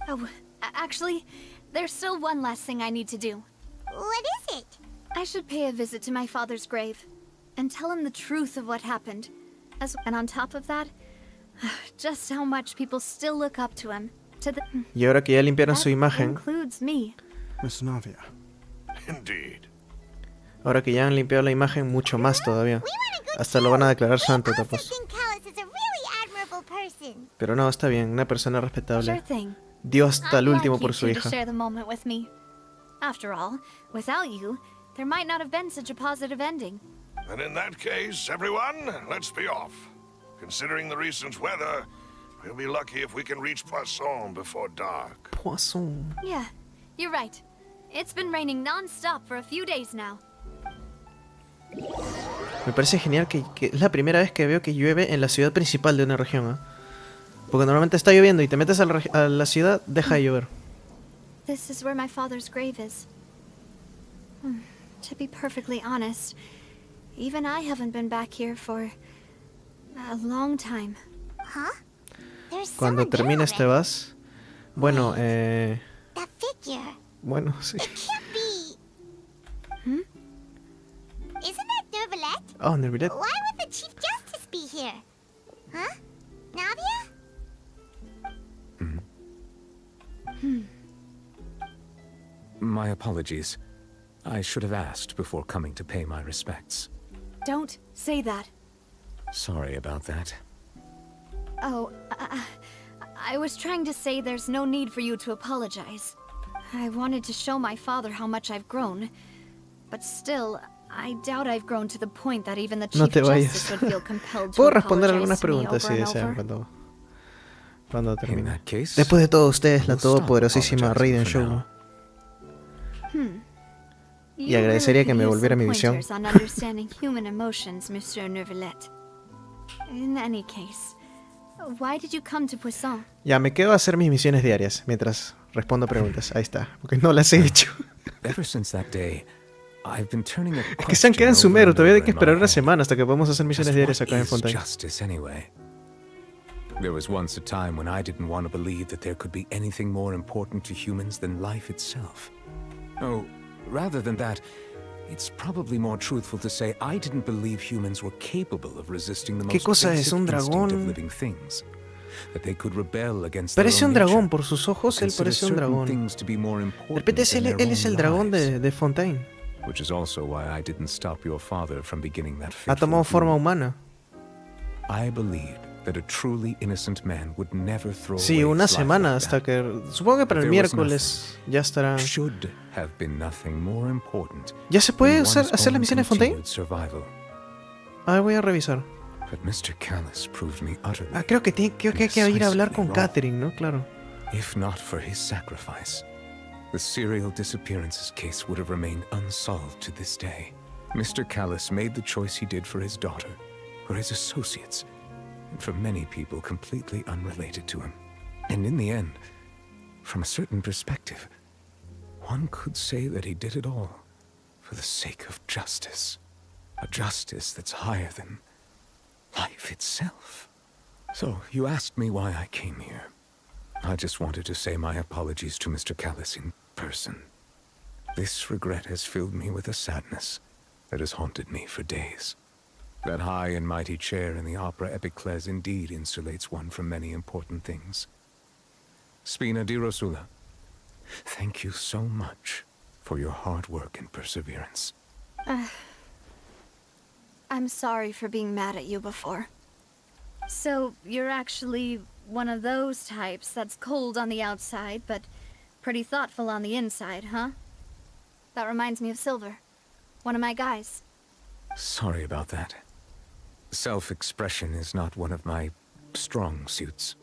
Oh, actually, there's still one last thing I need to do. What is it? I should pay a visit to my father's grave and tell him the truth of what happened. And on top of that, just how much people still look up to him. Y ahora que ya limpiaron su That imagen, includes me. Miss Navia. Indeed. ahora que ya han limpiado la imagen, mucho más todavía. Hasta lo van a declarar santo, tapos. Pero no, está bien, una persona respetable. Dio hasta el último por su hija. After all, without you, there might not have been such a positive ending. And in that case, everyone, let's be off. Considering the recent weather, we'll be lucky if we can reach Poisson before dark. Poisson. Yeah, you're right. It's been raining non-stop for a few days now. Me parece genial que es la primera vez que veo que llueve en la ciudad principal de una región, ¿eh? Porque normalmente está lloviendo y te metes a la ciudad, deja de llover. This is where my father's grave is. To be perfectly honest, even I haven't been back here for a long time. Huh? Cuando termines te vas. Bueno, That figure. bueno, sí. It can't be. Isn't that Neuvillette? Oh, neuvillette. Why would the Chief Justice be here? Huh? Navia? My apologies. I should have asked before coming to pay my respects. Don't say that. Sorry about that. Oh, I was trying to say there's no need for you to apologize. I wanted to show my father how much I've grown. But still, I doubt I've grown to the point that even the Chief Justice would feel compelled to Puedo responder algunas apologize to me preguntas si over and desean over. cuando termine. Después de todo, usted es la todopoderosísima Raiden Show. Y agradecería que me volviera a mi visión. On understanding human emotions, Monsieur Neuvillette. In any case, why did you come to Poisson? Ya, me quedo a hacer mis misiones diarias mientras respondo preguntas. Ahí está, porque no las he hecho. Ever since that day, I've been turning a Es que se han quedado en sumero, todavía hay que esperar una semana hasta que podamos hacer misiones diarias acá en Fontaine. Justice anyway. There was once a time when I didn't want to believe that there could be anything more important to humans than life itself. Oh, rather than that, it's probably more truthful to say I didn't believe humans were capable of resisting the most cosa es? basic ¿Un instinct dragón? of living things. That they could rebel against Parece their un own dragón, nature, por sus ojos él consider parece un certain dragón. things to be more De important repente than their él es own el dragón lives. de Fontaine. Which is also why I didn't stop your father from beginning that Ha tomado forma humana. I believed that a truly innocent man would never throw Sí, away una his life semana like hasta that. que... Supongo que para el But there was miércoles ya estará... Should have been nothing more important ¿Ya se puede than hacer one's las own misiones de Fontaine? continued survival. A ver, voy a revisar. But Mr. Callis proved me utterly, Ah, creo que hay que ir a hablar con Catherine, ¿no? Claro. if not for his sacrifice, the serial disappearances case would have remained unsolved to this day. Mr. Callis made the choice he did for his daughter, for his associates, and for many people completely unrelated to him. And in the end, from a certain perspective, one could say that he did it all for the sake of justice. A justice that's higher than life itself. So, you asked me why I came here. I just wanted to say my apologies to Mr. Callis in person. This regret has filled me with a sadness that has haunted me for days. That high and mighty chair in the opera Epiclese indeed insulates one from many important things. Spina di Rosula, thank Thank you so much for your hard work and perseverance. I'm sorry for being mad at you before. So, you're actually one of those types that's cold on the outside, but pretty thoughtful on the inside, huh? That reminds me of Silver, one of my guys. Sorry about that. Self-expression is not one of my strong suits.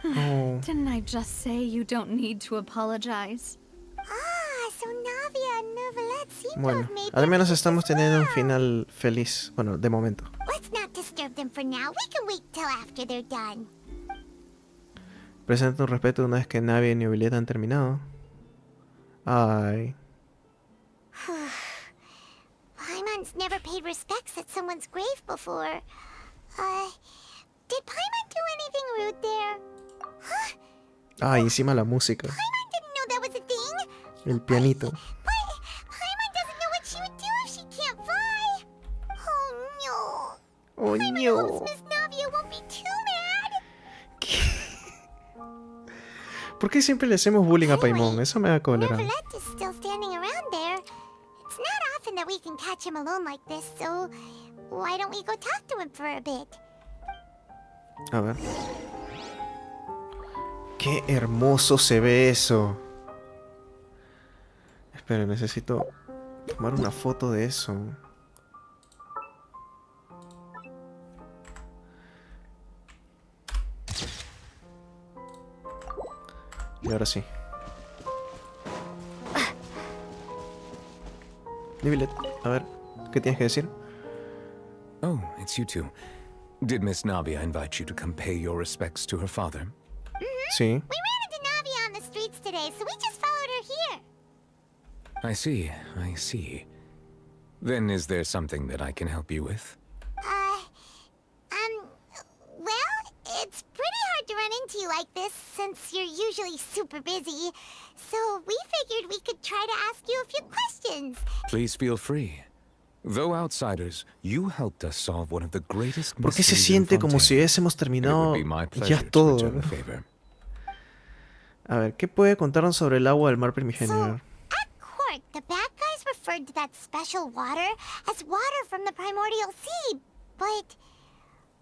Didn't I just say you don't need to apologize? So Navia and Neuvillette seem to Bueno, have made al their menos peace estamos as teniendo un well. final feliz. Bueno, de momento. Let's not disturb them for now. We can wait till after they're done. Presenta un respeto una vez que Navi y neuvillette han terminado. Ay. Paimon's never paid respects at someone's grave before. Did Paimon do anything rude there? Ay, encima la música. Paimon didn't know that was a thing. El pianito. Paimon doesn't know what she would do if she can't fly. Oh no. Oh Paimon no. hopes Miss Navia won't be too mad. ¿Por qué siempre le hacemos bullying a Paimon? Eso me da cólera. Neuvillette is still standing around there. It's not often that we can catch him alone like this, so why don't we go talk to him for a bit? A ver. Qué hermoso se ve eso. Espera, necesito tomar una foto de eso. Y ahora sí. Neuvillette, a ver, ¿qué tienes que decir? Oh, it's you two. Did Miss Navia invite you to come pay your respects to her father? Sí. We ran into Navia on the streets today, so we just followed her here. I see, I see. Then is there something that I can help you with? Well, it's pretty hard to run into you like this since you're usually super busy. So we figured we could try to ask you a few questions. Please feel free. Though outsiders, you helped us solve one of the greatest ¿Por qué se mysteries in siente como si Fontaine. hubiésemos It would terminado be my ya pleasure to todo? return the favor. A ver, ¿qué puede contarnos sobre el agua del mar primigenio? A ver. At court, the bad guys referred to that special water as water from the primordial sea. But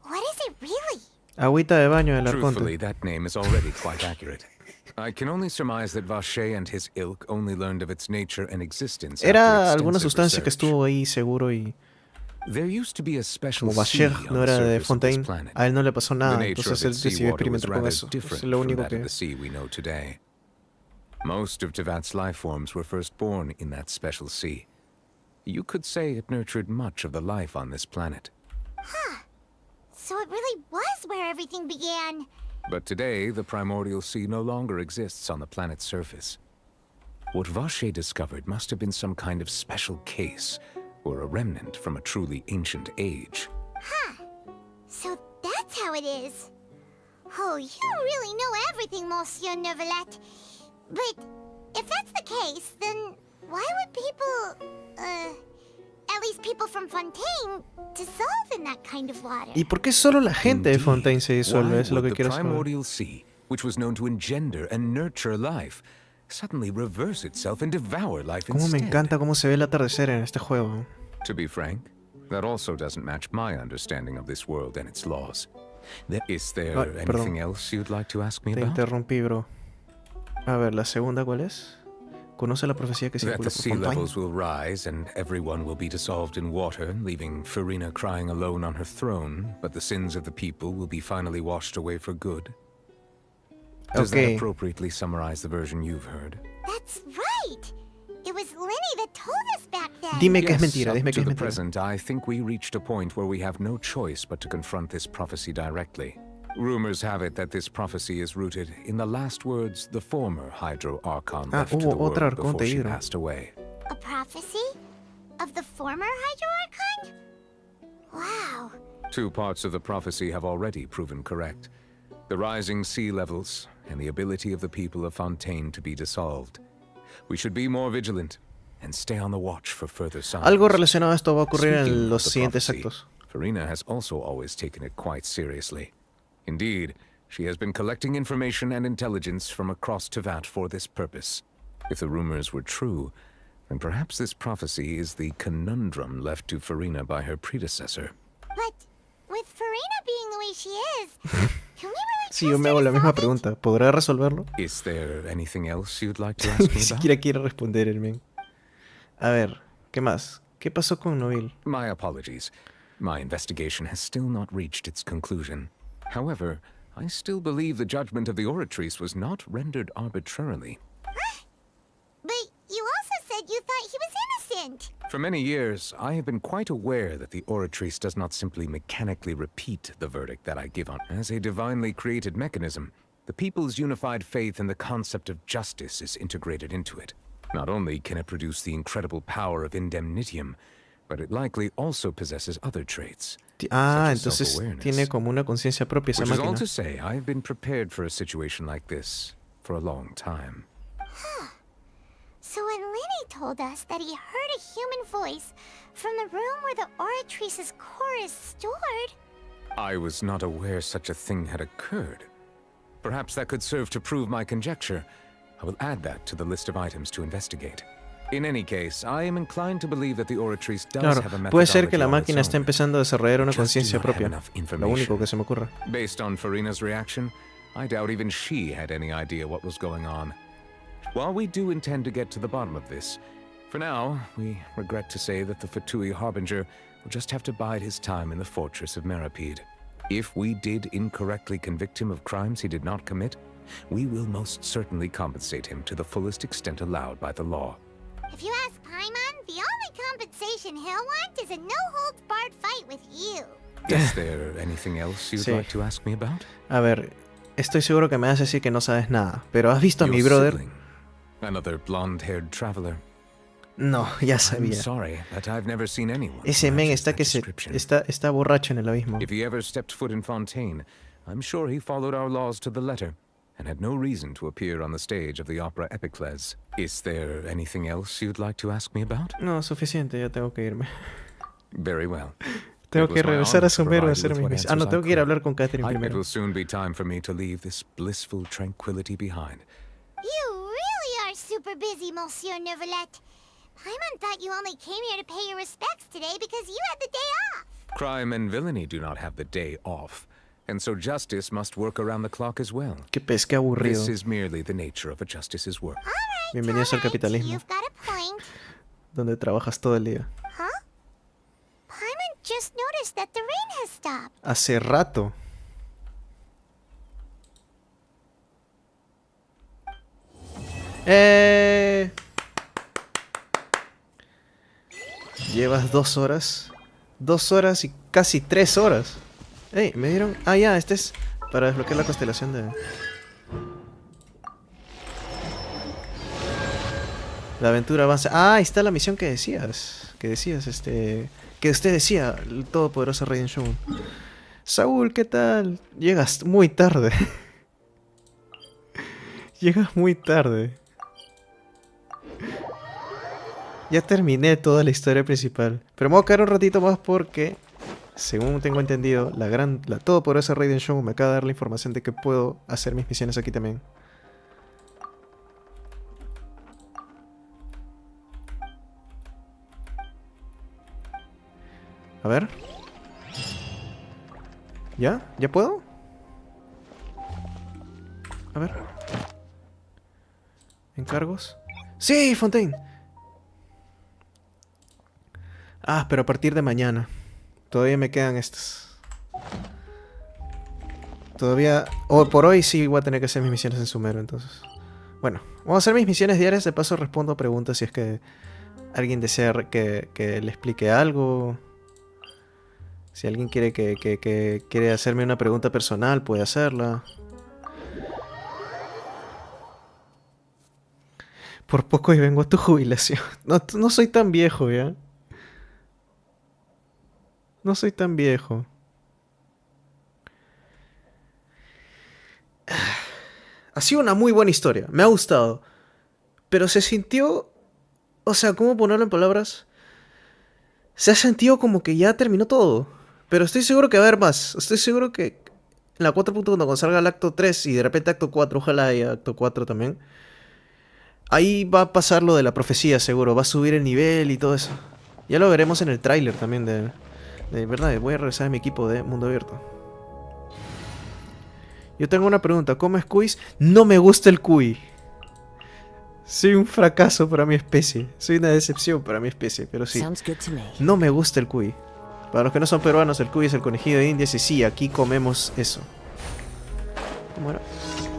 what is it really? Agüita de baño del Truthfully, arconte. that name is already quite accurate. I can only surmise that Vache and his ilk only learned of its nature and existence Era after alguna extensive sustancia que research. estuvo ahí seguro y... There used to be a special Como sea Vacher on no the era de surface of this Fontaine, planet. a él no le pasó The nada, nature entonces of él its decidió seawater was experimentar con rather eso. Es different lo from único that of que... the sea we know today. Most of Tevat's life forms were first born in that special sea. You could say it nurtured much of the life on this planet. So it really was where everything began. But today, the primordial sea no longer exists on the planet's surface. What Vache discovered must have been some kind of special case, or a remnant from a truly ancient age. So that's how it is. Oh, you really know everything, Monsieur Neuvillette. But if that's the case, then why would people, at least people from Fontaine, dissolve in that kind of water? ¿Y por qué solo la gente de Fontaine se disuelve? Why Es lo would que the quiero saber. primordial sea, which was known to engender and nurture life, suddenly reverse itself and devour life Cómo me instead? encanta cómo se ve el atardecer en este juego. To be frank, that also doesn't match my understanding of this world and its laws. Is there Ay, perdón. anything else you'd like to ask me Te about? interrumpí, bro. A ver, ¿la segunda cuál es? Conoce la profecía que That circula the por sea Fontaine. levels will rise and everyone will be dissolved in water, leaving Furina crying alone on her throne, but the sins of the people will be finally washed away for good. Does that Okay. appropriately summarize the version you've heard? That's right! It was Lyney that told us back then. Dime que es Yes, mentira, up dime to que es the mentira. present, I think we reached a point where we have no choice but to confront this prophecy directly. Rumors have it that this prophecy is rooted in the last words the former Hydro Archon Ah, left to the hubo world otra before arconte she hidro. passed away. A prophecy? Of the former Hydro Archon? Wow. Two parts of the prophecy have already proven correct. The rising sea levels and the ability of the people of Fontaine to be dissolved. We should be more vigilant and stay on the watch for further signs. Algo relacionado a esto va a ocurrir Speaking en of los the siguientes prophecy, actos. Furina has also always taken it quite seriously. Indeed, she has been collecting information and intelligence from across Tevat for this purpose. If the rumors were true, then perhaps this prophecy is the conundrum left to Furina by her predecessor. But with Furina being the way she is, can we really Sí, yo me hago la misma pregunta. ¿Podrá resolverlo? Is there anything else you'd like to ask me Ni about? siquiera quiere responder el men. A ver, ¿qué más? ¿Qué pasó con Noville? My apologies. My investigation has still not reached its conclusion. However, I still believe the judgment of the Oratrice was not rendered arbitrarily. But you also said you thought he was innocent. For many years, I have been quite aware that the Oratrice does not simply mechanically repeat the verdict that I give on. As a divinely created mechanism, the people's unified faith in the concept of justice is integrated into it. Not only can it produce the incredible power of indemnitium, but it likely also possesses other traits. Entonces tiene como una conciencia propia esa Which is máquina. all to say, I've been prepared for a situation like this for a long time. So when Lyney told us that he heard a human voice from the room where the Oratrice's core is stored... I was not aware such a thing had occurred. Perhaps that could serve to prove my conjecture. I will add that to the list of items to investigate. In any case, I am inclined to believe that the Oratrice does Claro, have a puede ser que la methodology máquina of its esté own. empezando a desarrollar una Just do conciencia not have propia. enough Lo information. único que se me ocurre. Based on Furina's reaction, I doubt even she had any idea what was going on. While we do intend to get to the bottom of this, for now, we regret to say that the Fatui Harbinger will just have to bide his time in the fortress of Meripede. If we did incorrectly convict him of crimes he did not commit, we will most certainly compensate him to the fullest extent allowed by the law. If you ask Paimon, the only compensation he'll want is a no-holds-barred fight with you. Is there anything else you'd Sí. like to ask me about? A ver, estoy seguro que me vas a decir que no sabes nada, pero ¿has visto a mi Your brother? sibling, another blonde-haired traveler. No, ya I'm sabía. sorry, but I've never seen anyone Ese who men matches está that que se description. está borracho en el abismo. If he ever stepped foot in Fontaine, I'm sure he followed our laws to the letter and had no reason to appear on the stage of the opera Epicles. Is there anything else you'd like to ask me about? No, suficiente, ya tengo que irme. Very well. Tengo It que was my regresar honor a to Somero a provide hacer you with mis what misiones. Ah, no, answers I tengo que ir a could. hablar con Catherine It primero. will soon be time for me to leave this blissful tranquility behind. You really are super busy, Monsieur Neuvillette. Paimon thought you only came here to pay your respects today because you had the day off. Crime and villainy do not have the day off, and so justice must work around the clock as well. Qué pesque aburrido. This is merely the nature of a justice's work. Bienvenidos al capitalismo, You've got a point. donde trabajas todo el día. Huh? Paimon just noticed that the rain has stopped. Hace rato. Llevas 2 horas. 2 horas y casi 3 horas. Ey, me dieron... Ah, ya, este es para desbloquear la constelación de... La aventura avanza. Ah, ahí está la misión que decías. Que usted decía, el todopoderoso Raiden Shogun. Saúl, ¿qué tal? Llegas muy tarde. Llegas muy tarde. Ya terminé toda la historia principal. Pero me voy a quedar un ratito más porque, según tengo entendido, la todopoderosa Raiden Shogun me acaba de dar la información de que puedo hacer mis misiones aquí también. A ver. ¿Ya? ¿Ya puedo? A ver. ¿Encargos? ¡Sí, Fontaine! Ah, pero a partir de mañana. Todavía me quedan estas. Todavía... por hoy sí voy a tener que hacer mis misiones en Sumero, entonces. Bueno, vamos a hacer mis misiones diarias. De paso respondo preguntas si es que alguien desea que le explique algo. Si alguien quiere quiere hacerme una pregunta personal, puede hacerla. Por poco y vengo a tu jubilación. No soy tan viejo, ¿ya? No soy tan viejo. Ha sido una muy buena historia. Me ha gustado. Pero se sintió... O sea, ¿cómo ponerlo en palabras? Se ha sentido como que ya terminó todo. Pero estoy seguro que va a haber más. Estoy seguro que en la 4.1 cuando salga el acto 3 y de repente acto 4, ojalá haya acto 4 también, Ahí va a pasar lo de la profecía, seguro. Va a subir el nivel y todo eso. Ya lo veremos en el tráiler también de verdad. Voy a regresar a mi equipo de mundo abierto. Yo tengo una pregunta. ¿Comes cuis? No me gusta el cuy. Soy un fracaso para mi especie. Soy una decepción para mi especie, pero sí. No me gusta el cuy. Para los que no son peruanos, el cuy es el conejillo de Indias y sí, aquí comemos eso. ¿Cómo era?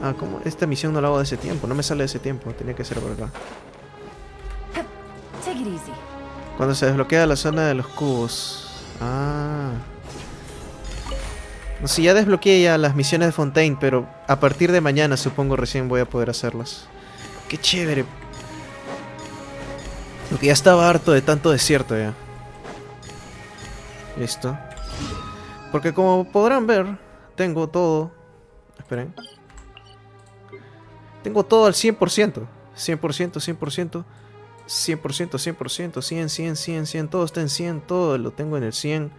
Ah, ¿cómo? Esta misión no la hago de ese tiempo. No me sale de ese tiempo. Tenía que ser por acá. Cuando se desbloquea la zona de los cubos. Ah. No sé, ya desbloqueé ya las misiones de Fontaine, pero a partir de mañana supongo recién voy a poder hacerlas. ¡Qué chévere! Porque ya estaba harto de tanto desierto ya. Listo. Porque como podrán ver, tengo todo. Esperen. Tengo todo al 100%. 100%, 100%. 100%, 100%, 100, 100, 100, 100. Todo está en 100. Todo lo tengo en el 100.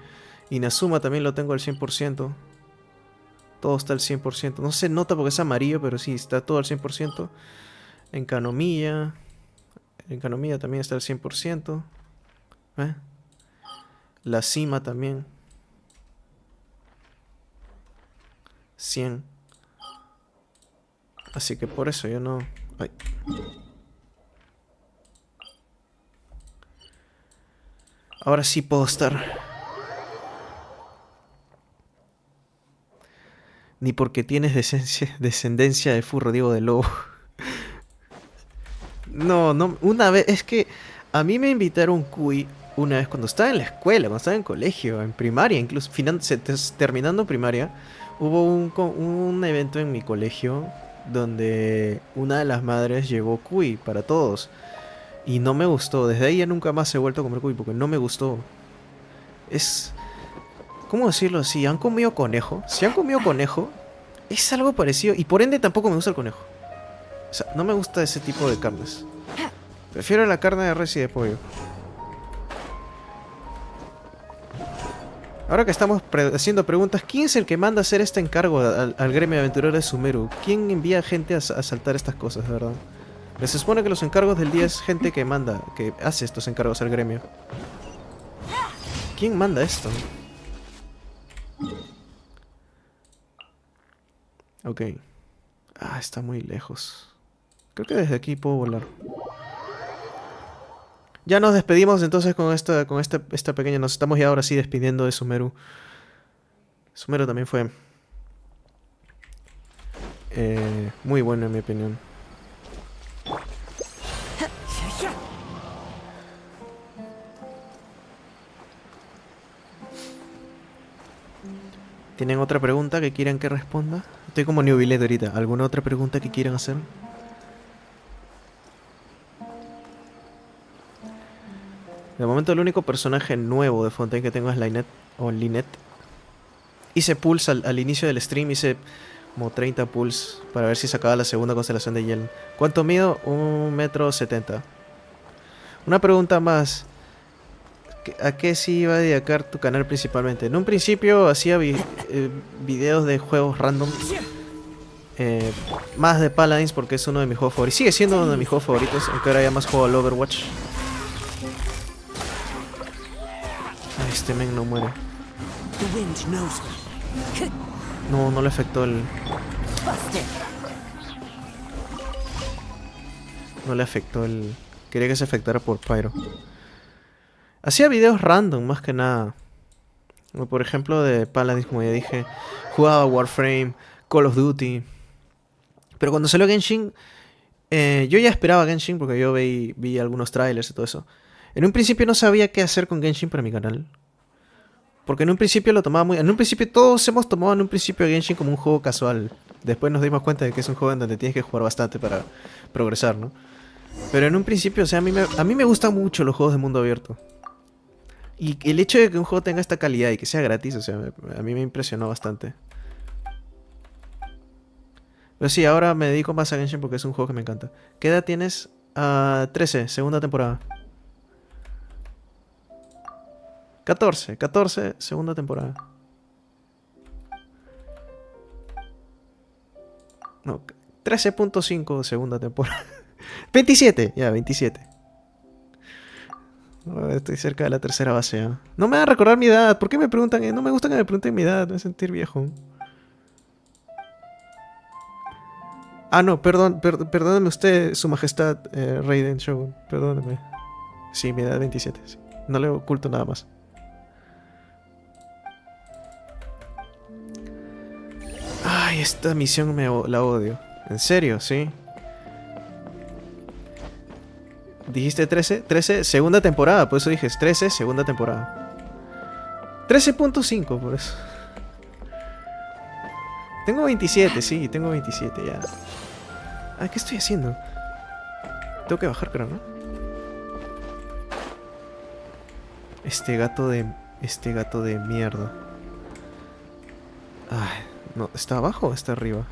Inazuma también lo tengo al 100%. Todo está al 100%. No se nota porque es amarillo, pero sí, está todo al 100%. En Kanomiya. En Kanomiya también está al 100%. La cima también. 100. Así que por eso yo no... Ay. Ahora sí puedo estar. Ni porque tienes descendencia de furro, digo de lobo. No, una vez, es que a mí me invitaron cuy una vez cuando estaba en la escuela, cuando estaba en colegio, en primaria, incluso terminando primaria, hubo un evento en mi colegio donde una de las madres llevó cuy para todos y no me gustó. Desde ahí ya nunca más he vuelto a comer cuy porque no me gustó. ¿Cómo decirlo así? ¿Han comido conejo? Si han comido conejo, es algo parecido y por ende tampoco me gusta el conejo. O sea, no me gusta ese tipo de carnes. Prefiero la carne de res y de pollo. Ahora que estamos haciendo preguntas, ¿quién es el que manda a hacer este encargo al gremio de aventureros de Sumeru? ¿Quién envía gente a saltar estas cosas, de verdad? Se supone que los encargos del día es gente que manda, que hace estos encargos al gremio. ¿Quién manda esto? Ok. Ah, está muy lejos. Creo que desde aquí puedo volar. Ya nos despedimos entonces con esta pequeña... Nos estamos ya ahora sí despidiendo de Sumeru. Sumeru también fue... muy bueno en mi opinión. ¿Tienen otra pregunta que quieran que responda? Estoy como neuvillette ahorita. ¿Alguna otra pregunta que quieran hacer? De momento el único personaje nuevo de Fontaine que tengo es lynette o lynette. Hice pulls al inicio del stream, hice como 30 pulls para ver si sacaba la segunda constelación de Yellen. ¿Cuánto mido? 1,70 m. Una pregunta más. ¿A qué sí iba a dedicar tu canal principalmente? En un principio hacía videos de juegos random. Más de Paladins porque es uno de mis juegos favoritos. Sigue siendo uno de mis juegos favoritos, aunque ahora ya más juego al Overwatch. Ay, este men no muere. No le afectó el... No le afectó el... Quería que se afectara por Pyro. Hacía videos random, más que nada. Como por ejemplo de Paladins, como ya dije. Jugaba Warframe, Call of Duty. Pero cuando salió Genshin... yo ya esperaba Genshin porque yo vi algunos trailers y todo eso. En un principio no sabía qué hacer con Genshin para mi canal. Porque en un principio lo tomaba muy... En un principio todos hemos tomado en un principio Genshin como un juego casual. Después nos dimos cuenta de que es un juego en donde tienes que jugar bastante para progresar, ¿no? Pero en un principio, o sea, a mí me gustan mucho los juegos de mundo abierto. Y el hecho de que un juego tenga esta calidad y que sea gratis, o sea, a mí me impresionó bastante. Pero sí, ahora me dedico más a Genshin porque es un juego que me encanta. ¿Qué edad tienes? 13, segunda temporada. 14, segunda temporada. No, 13.5 segunda temporada. 27, ya, 27. Oh, estoy cerca de la tercera base ya. No me van a recordar mi edad. ¿Por qué me preguntan? No me gusta que me pregunten mi edad. Me voy a sentir viejo. Ah, no, perdóneme usted, su majestad, Raiden Shogun. Perdóneme. Sí, mi edad es 27. Sí. No le oculto nada más. Ay, esta misión la odio. ¿En serio? Sí. Dijiste 13, 13, segunda temporada, por eso dije 13, segunda temporada. 13.5, por eso. Tengo 27, sí, tengo 27 ya. Ah, ¿qué estoy haciendo? Tengo que bajar, creo, ¿no? Este gato de mierda. Ay, no, ¿está abajo o está arriba?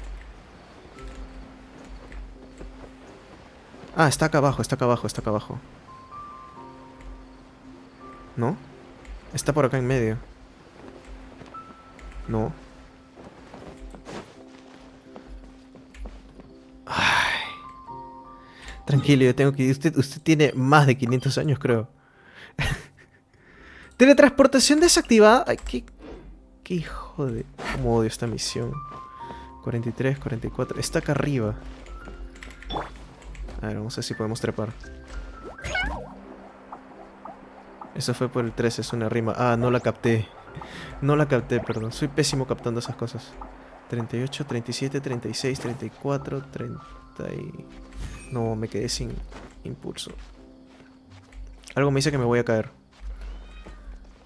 Ah, está acá abajo, está acá abajo, está acá abajo. ¿No? Está por acá en medio. No. Ay. Tranquilo, yo tengo que ir. Usted tiene más de 500 años, creo. Teletransportación desactivada. Ay, qué hijo de... Cómo odio esta misión. 43, 44. Está acá arriba. A ver, vamos a ver si podemos trepar. Eso fue por el 13, es una rima. Ah, no la capté. No la capté, perdón. Soy pésimo captando esas cosas. 38, 37, 36, 34, 30 y... No, me quedé sin impulso. Algo me dice que me voy a caer.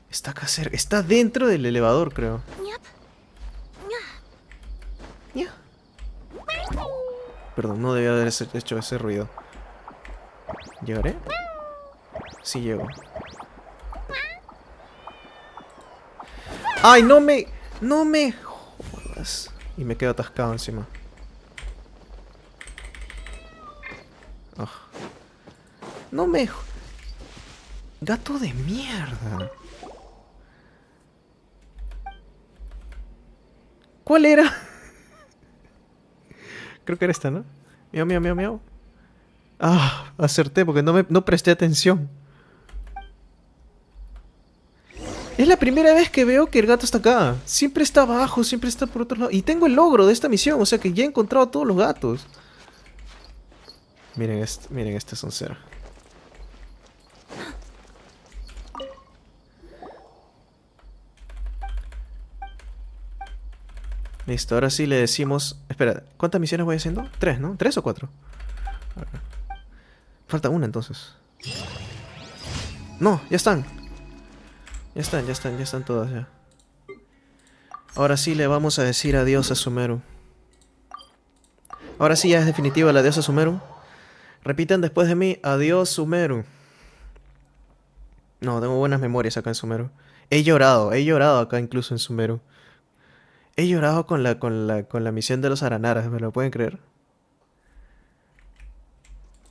Está acá cerca. Está dentro del elevador, creo. Perdón, no debía haber hecho ese ruido. ¿Llegaré? Sí llego. ¡Ay, no me jodas! Y me quedo atascado encima. Oh. No me... Gato de mierda. ¿Cuál era? Creo que era esta, ¿no? Miau, miau, miau, miau. Ah, acerté porque no presté atención. Es la primera vez que veo que el gato está acá. Siempre está abajo, siempre está por otro lado. Y tengo el logro de esta misión, o sea que ya he encontrado a todos los gatos. Miren este soncero. Listo, ahora sí le decimos... Espera, ¿cuántas misiones voy haciendo? 3, ¿no? ¿3 o 4? Falta una entonces. No, ya están. Ya están todas ya. Ahora sí le vamos a decir adiós a Sumeru. Ahora sí ya es definitiva el adiós a Sumeru. Repitan después de mí, adiós Sumeru. No, tengo buenas memorias acá en Sumeru. He llorado acá incluso en Sumeru. He llorado con la misión de los aranaras, ¿me lo pueden creer?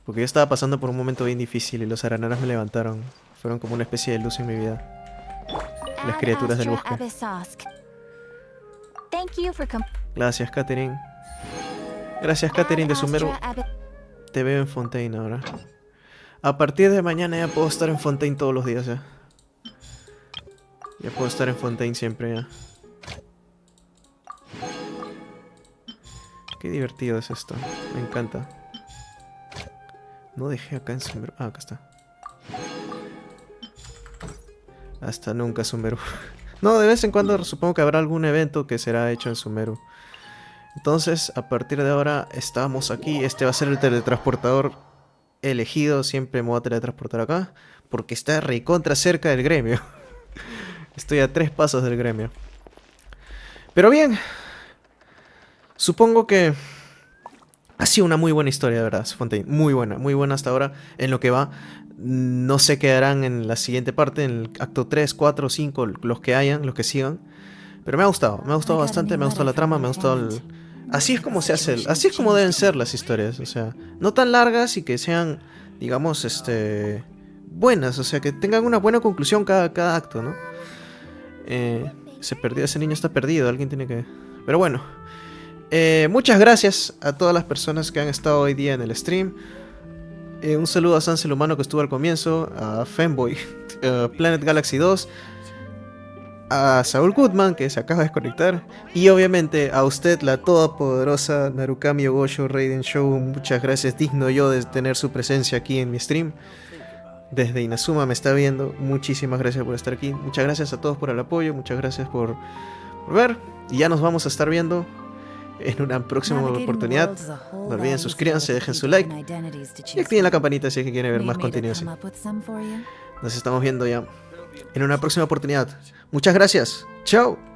Porque yo estaba pasando por un momento bien difícil y los aranaras me levantaron. Fueron como una especie de luz en mi vida. Las criaturas del bosque. Gracias, Catherine. Gracias, Catherine de Sumeru. Te veo en Fontaine ahora. A partir de mañana ya puedo estar en Fontaine todos los días ya. Ya puedo estar en Fontaine siempre ya. Qué divertido es esto. Me encanta. No dejé acá en Sumeru. Ah, acá está. Hasta nunca Sumeru. No, de vez en cuando supongo que habrá algún evento que será hecho en Sumeru. Entonces, a partir de ahora estamos aquí. Este va a ser el teletransportador elegido. Siempre me voy a teletransportar acá. Porque está recontra cerca del gremio. Estoy a 3 pasos del gremio. Pero bien. Supongo que ha sido una muy buena historia, de verdad, Fontaine. Muy buena hasta ahora en lo que va. No sé qué harán en la siguiente parte, en el acto 3, 4, 5, los que hayan, los que sigan. Pero me ha gustado bastante, me ha gustado la trama, me ha gustado el... Así es como se hace, así es como deben ser las historias, o sea, no tan largas y que sean, digamos, buenas, o sea, que tengan una buena conclusión cada acto, ¿no? Se perdió, ese niño está perdido, alguien tiene que... Pero bueno, muchas gracias a todas las personas que han estado hoy día en el stream. Un saludo a Sansel Humano que estuvo al comienzo, a Femboy, Planet Galaxy 2, a Saúl Goodman que se acaba de desconectar, y obviamente a usted, la todopoderosa Narukami Ogosho Raiden Show. Muchas gracias, digno yo de tener su presencia aquí en mi stream. Desde Inazuma me está viendo. Muchísimas gracias por estar aquí. Muchas gracias a todos por el apoyo. Muchas gracias por ver. Y ya nos vamos a estar viendo en una próxima oportunidad. No olviden suscríbanse, dejen su like y activen la campanita si es que quieren ver más contenido así. Nos estamos viendo ya en una próxima oportunidad. Muchas gracias. Chao.